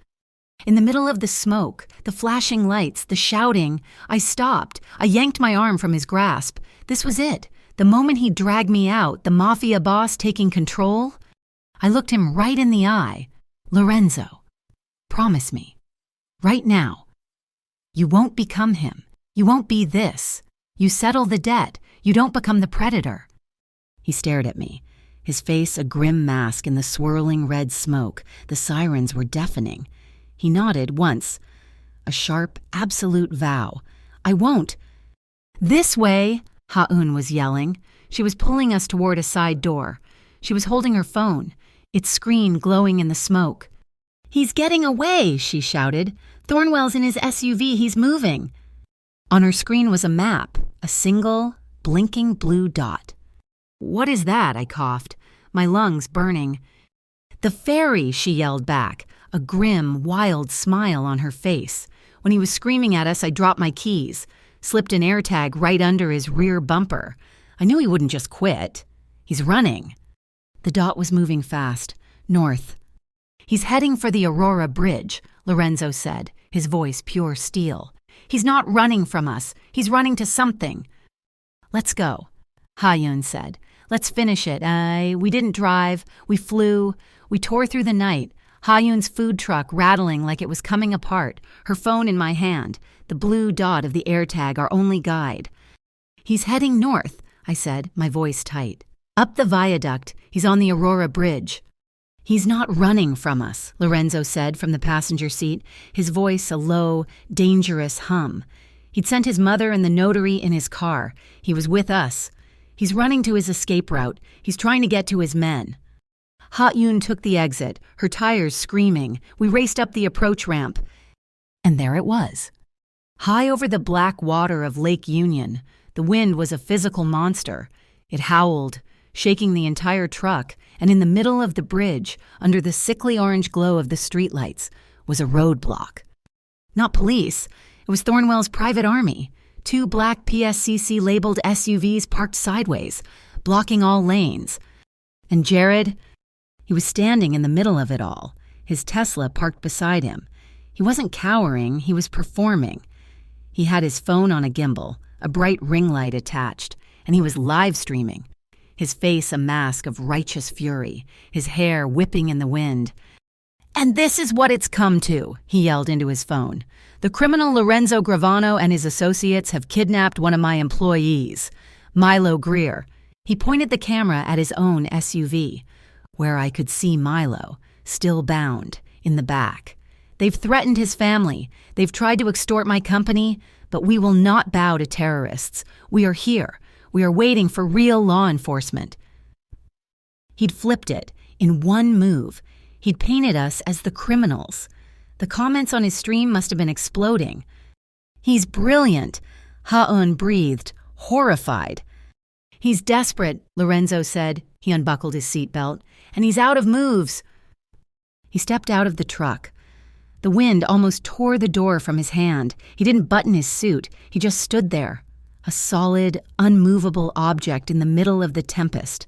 In the middle of the smoke, the flashing lights, the shouting, I stopped. I yanked my arm from his grasp. This was it. The moment he dragged me out, the Mafia boss taking control. I looked him right in the eye. "Lorenzo, promise me, right now, you won't become him. You won't be this. You settle the debt. You don't become the predator." He stared at me, his face a grim mask in the swirling red smoke. The sirens were deafening. He nodded once. A sharp, absolute vow. "I won't." "This way," Ha-Un was yelling. She was pulling us toward a side door. She was holding her phone, its screen glowing in the smoke. "He's getting away," she shouted. "Thornwell's in his SUV. He's moving." On her screen was a map, a single, blinking blue dot. "What is that?" I coughed, my lungs burning. "The ferry," she yelled back, a grim, wild smile on her face. When he was screaming at us, I dropped my keys, slipped an AirTag right under his rear bumper. I knew he wouldn't just quit. He's running. The dot was moving fast, north. "He's heading for the Aurora Bridge," Lorenzo said, his voice pure steel. "He's not running from us. He's running to something." "Let's go," Ha-Un said. "Let's finish it. We didn't drive. We flew. We tore through the night. Ha-Yun's food truck rattling like it was coming apart, her phone in my hand, the blue dot of the AirTag, our only guide. "He's heading north," I said, my voice tight. "Up the viaduct. He's on the Aurora Bridge." "He's not running from us," Lorenzo said from the passenger seat, his voice a low, dangerous hum. He'd sent his mother and the notary in his car. He was with us. "He's running to his escape route. He's trying to get to his men." Ha-Yun took the exit, her tires screaming. We raced up the approach ramp. And there it was. High over the black water of Lake Union, the wind was a physical monster. It howled, shaking the entire truck, and in the middle of the bridge, under the sickly orange glow of the streetlights, was a roadblock. Not police. It was Thornwell's private army. 2 black PSCC-labeled SUVs parked sideways, blocking all lanes. And Jared, he was standing in the middle of it all, his Tesla parked beside him. He wasn't cowering, he was performing. He had his phone on a gimbal, a bright ring light attached, and he was live streaming, his face a mask of righteous fury, his hair whipping in the wind. "And this is what it's come to," he yelled into his phone. "The criminal Lorenzo Gravano and his associates have kidnapped one of my employees, Milo Greer." He pointed the camera at his own SUV, where I could see Milo, still bound, in the back. "They've threatened his family. They've tried to extort my company, but we will not bow to terrorists. We are here. We are waiting for real law enforcement." He'd flipped it, in one move. He'd painted us as the criminals. The comments on his stream must have been exploding. "He's brilliant," Ha-Un breathed, horrified. "He's desperate," Lorenzo said. He unbuckled his seatbelt. "And he's out of moves." He stepped out of the truck. The wind almost tore the door from his hand. He didn't button his suit. He just stood there, a solid, unmovable object in the middle of the tempest.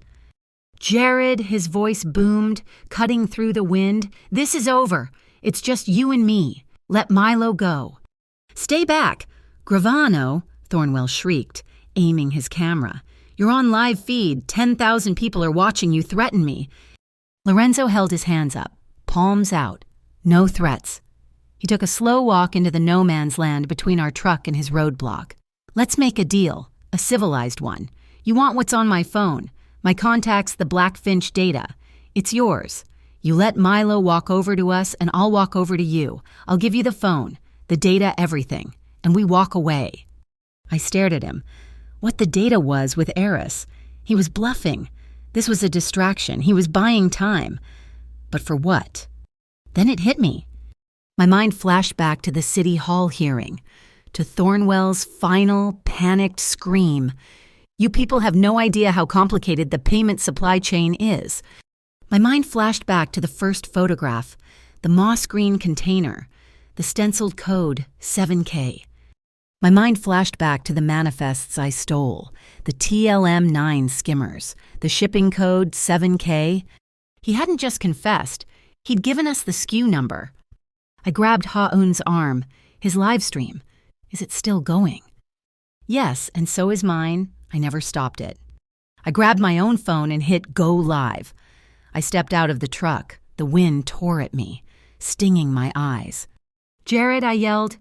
"Jared," his voice boomed, cutting through the wind, "this is over. It's just you and me. Let Milo go." "Stay back." "Gravano," Thornwell shrieked, aiming his camera. "You're on live feed. 10,000 people are watching you threaten me." Lorenzo held his hands up, palms out. No threats. He took a slow walk into the no man's land between our truck and his roadblock. "Let's make a deal, a civilized one. You want what's on my phone. My contact's the Blackfinch data. It's yours. You let Milo walk over to us, and I'll walk over to you. I'll give you the phone, the data, everything. And we walk away." I stared at him. What the data was with Eris. He was bluffing. This was a distraction. He was buying time. But for what? Then it hit me. My mind flashed back to the city hall hearing. to Thornwell's final, panicked scream. You people have no idea how complicated the payment supply chain is. My mind flashed back to the first photograph, the moss green container, the stenciled code 7K. My mind flashed back to the manifests I stole, the TLM9 skimmers, the shipping code 7K. He hadn't just confessed, he'd given us the SKU number. I grabbed Ha-Un's arm, his live stream. Is it still going? Yes, and so is mine. I never stopped it. I grabbed my own phone and hit Go Live. I stepped out of the truck. The wind tore at me, stinging my eyes. Jared, I yelled.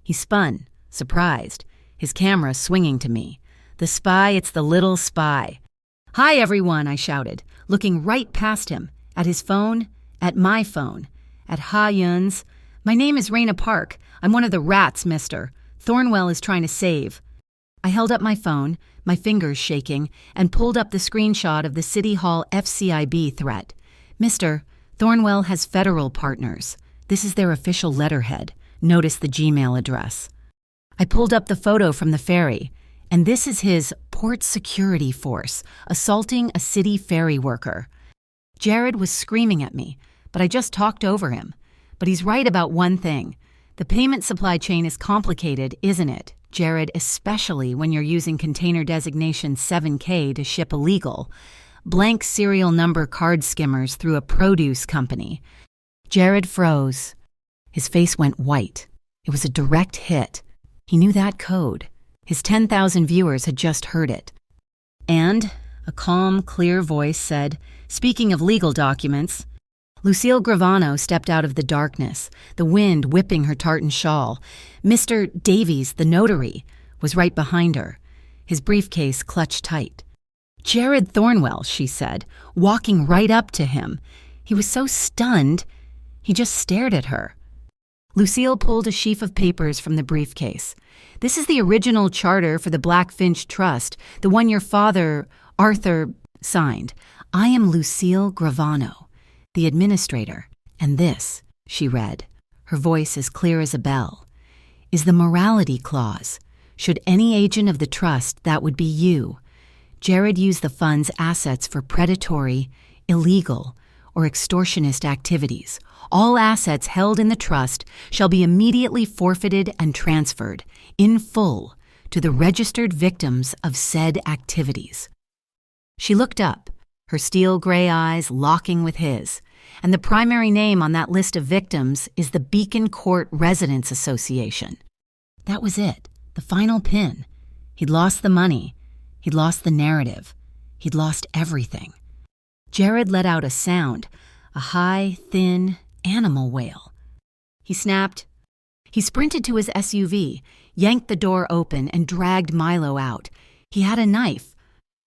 He spun, surprised, his camera swinging to me. The spy, it's the little spy. Hi, everyone, I shouted, looking right past him, at his phone, at my phone, at Ha-Yun's. My name is Raina Park. I'm one of the rats, mister. Thornwell is trying to save. I held up my phone, my fingers shaking, and pulled up the screenshot of the City Hall FCIB threat. Mister, Thornwell has federal partners. This is their official letterhead. Notice the Gmail address. I pulled up the photo from the ferry, and this is his port security force assaulting a city ferry worker. Jared was screaming at me, but I just talked over him. But he's right about one thing. The payment supply chain is complicated, isn't it, Jared, especially when you're using container designation 7K to ship illegal, blank serial number card skimmers through a produce company. Jared froze. His face went white. It was a direct hit. He knew that code. His 10,000 viewers had just heard it. And a calm, clear voice said, speaking of legal documents, Lucille Gravano stepped out of the darkness, the wind whipping her tartan shawl. Mr. Davies, the notary, was right behind her, his briefcase clutched tight. Jared Thornwell, she said, walking right up to him. He was so stunned, he just stared at her. Lucille pulled a sheaf of papers from the briefcase. This is the original charter for the Blackfinch Trust, the one your father, Arthur, signed. I am Lucille Gravano, the administrator, and this, she read, her voice as clear as a bell, is the morality clause. Should any agent of the trust, that would be you. Jared used the fund's assets for predatory, illegal, or extortionist activities. All assets held in the trust shall be immediately forfeited and transferred, in full, to the registered victims of said activities. She looked up, her steel gray eyes locking with his, and the primary name on that list of victims is the Beacon Court Residents Association. That was it, the final pin. He'd lost the money. He'd lost the narrative. He'd lost everything. Jared let out a sound, a high, thin, animal wail. He snapped. He sprinted to his SUV, yanked the door open, and dragged Milo out. He had a knife.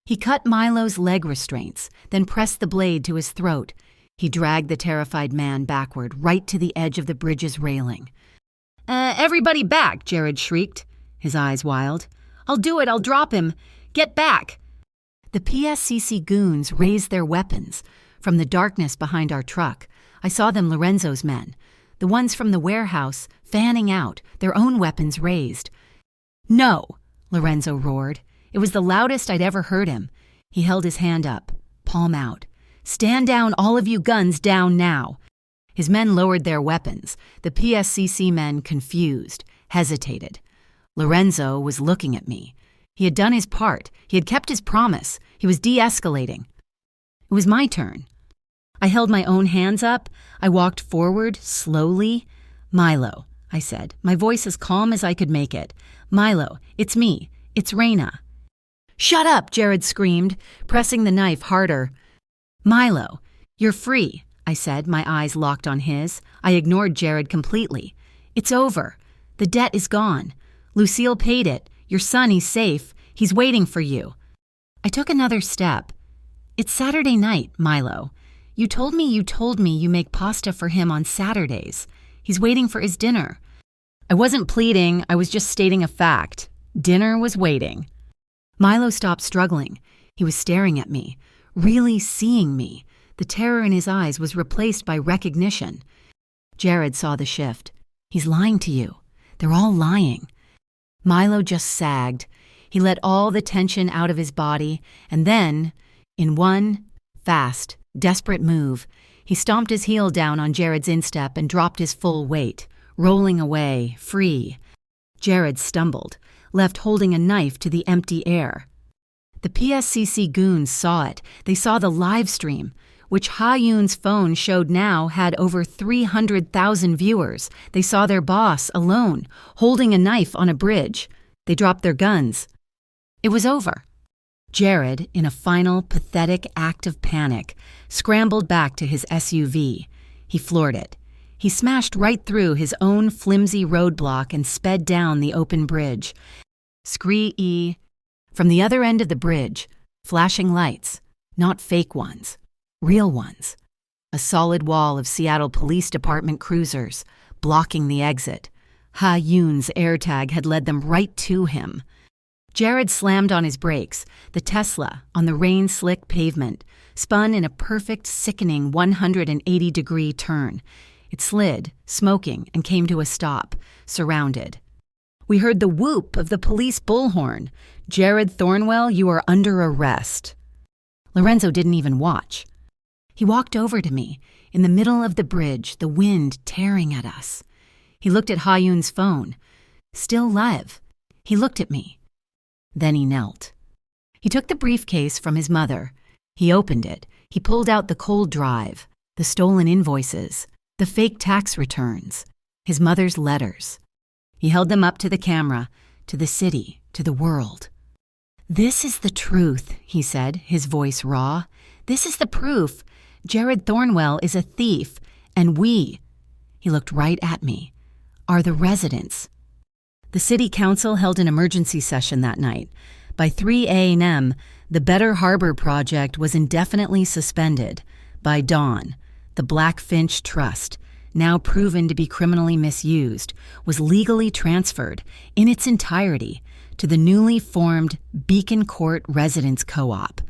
He cut Milo's leg restraints, then pressed the blade to his throat. He dragged the terrified man backward, right to the edge of the bridge's railing. Everybody back, Jared shrieked, his eyes wild. I'll do it, I'll drop him. Get back. The PSCC goons raised their weapons. From the darkness behind our truck, I saw them Lorenzo's men, the ones from the warehouse, fanning out, their own weapons raised. No, Lorenzo roared. It was the loudest I'd ever heard him. He held his hand up, palm out. Stand down, all of you, guns down now. His men lowered their weapons. The PSCC men, confused, hesitated. Lorenzo was looking at me. He had done his part. He had kept his promise. He was de-escalating. It was my turn. I held my own hands up. I walked forward, slowly. Milo, I said, my voice as calm as I could make it. Milo, it's me. It's Raina. Shut up, Jared screamed, pressing the knife harder. Milo, you're free, I said, my eyes locked on his. I ignored Jared completely. It's over. The debt is gone. Lucille paid it. Your son, he's safe. He's waiting for you. I took another step. It's Saturday night, Milo. You told me you make pasta for him on Saturdays. He's waiting for his dinner. I wasn't pleading, I was just stating a fact. Dinner was waiting. Milo stopped struggling. He was staring at me, really seeing me. The terror in his eyes was replaced by recognition. Jared saw the shift. He's lying to you. They're all lying. Milo just sagged. He let all the tension out of his body, and then, in one fast, desperate move, he stomped his heel down on Jared's instep and dropped his full weight, rolling away, free. Jared stumbled, left holding a knife to the empty air. The PSCC goons saw it. They saw the live stream, which Ha-Yoon's phone showed now had over 300,000 viewers. They saw their boss, alone, holding a knife on a bridge. They dropped their guns. It was over. Jared, in a final, pathetic act of panic, scrambled back to his SUV. He floored it. He smashed right through his own flimsy roadblock and sped down the open bridge. Scree-ee. From the other end of the bridge, flashing lights, not fake ones. Real ones. A solid wall of Seattle Police Department cruisers, blocking the exit. Ha-Yoon's AirTag had led them right to him. Jared slammed on his brakes. The Tesla, on the rain-slick pavement, spun in a perfect, sickening 180-degree turn. It slid, smoking, and came to a stop, surrounded. We heard the whoop of the police bullhorn. "Jared Thornwell, you are under arrest." Lorenzo didn't even watch. He walked over to me, in the middle of the bridge, the wind tearing at us. He looked at Ha-Yoon's phone. Still live. He looked at me. Then he knelt. He took the briefcase from his mother. He opened it. He pulled out the cold drive, the stolen invoices, the fake tax returns, his mother's letters. He held them up to the camera, to the city, to the world. "This is the truth," he said, his voice raw. "This is the proof. Jared Thornwell is a thief, and we," he looked right at me, "are the residents." The city council held an emergency session that night. By 3 a.m., the Better Harbor project was indefinitely suspended. By dawn, the Blackfinch Trust, now proven to be criminally misused, was legally transferred in its entirety to the newly formed Beacon Court Residence Co-op.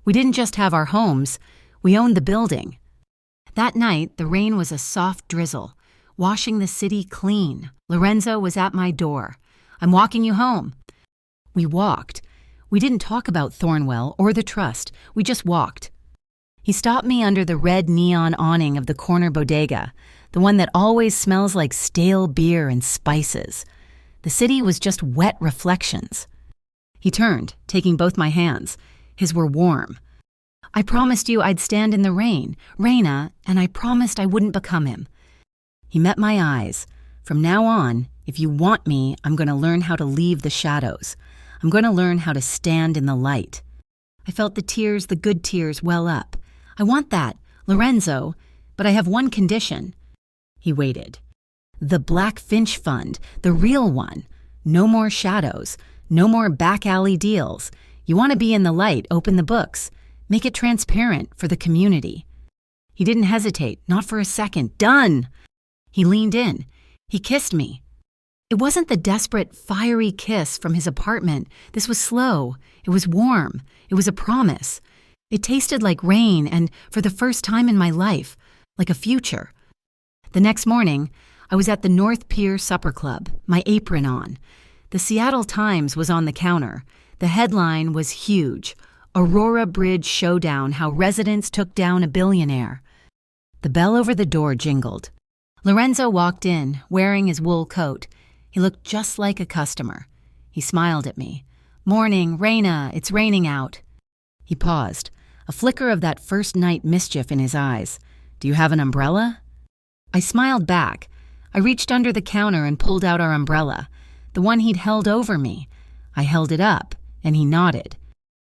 We didn't just have our homes, we owned the building. That night, the rain was a soft drizzle, washing the city clean. Lorenzo was at my door. "I'm walking you home." We walked. We didn't talk about Thornwell or the trust. We just walked. He stopped me under the red neon awning of the corner bodega, the one that always smells like stale beer and spices. The city was just wet reflections. He turned, taking both my hands. His were warm. "I promised you I'd stand in the rain, Raina, and I promised I wouldn't become him." He met my eyes. "From now on, if you want me, I'm going to learn how to leave the shadows. I'm going to learn how to stand in the light." I felt the tears, the good tears, well up. "I want that, Lorenzo, but I have one condition." He waited. "The Blackfinch Fund, the real one. No more shadows, no more back alley deals. You want to be in the light, open the books. Make it transparent for the community." He didn't hesitate, not for a second. "Done!" He leaned in. He kissed me. It wasn't the desperate, fiery kiss from his apartment. This was slow. It was warm. It was a promise. It tasted like rain and, for the first time in my life, like a future. The next morning, I was at the North Pier Supper Club, my apron on. The Seattle Times was on the counter. The headline was huge. "Aurora Bridge Showdown, How Residents Took Down a Billionaire." The bell over the door jingled. Lorenzo walked in, wearing his wool coat. He looked just like a customer. He smiled at me. "Morning, Raina, it's raining out." He paused, a flicker of that first night mischief in his eyes. "Do you have an umbrella?" I smiled back. I reached under the counter and pulled out our umbrella, the one he'd held over me. I held it up, and he nodded.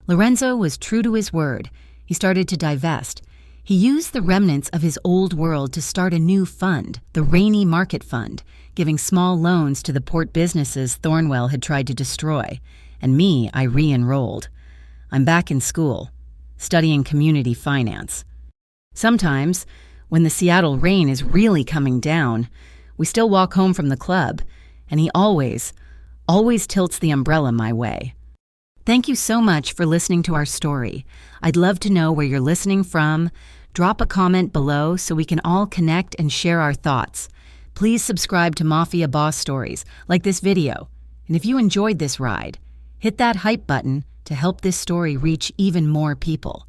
Lorenzo was true to his word. He started to divest. He used the remnants of his old world to start a new fund, the Rainy Market Fund, giving small loans to the port businesses Thornwell had tried to destroy. And me, I re-enrolled. I'm back in school, studying community finance. Sometimes, when the Seattle rain is really coming down, we still walk home from the club, and he always tilts the umbrella my way. Thank you so much for listening to our story. I'd love to know where you're listening from. Drop a comment below so we can all connect and share our thoughts. Please subscribe to Mafia Boss Stories, like this video, And if you enjoyed this ride, hit that hype button to help this story reach even more people.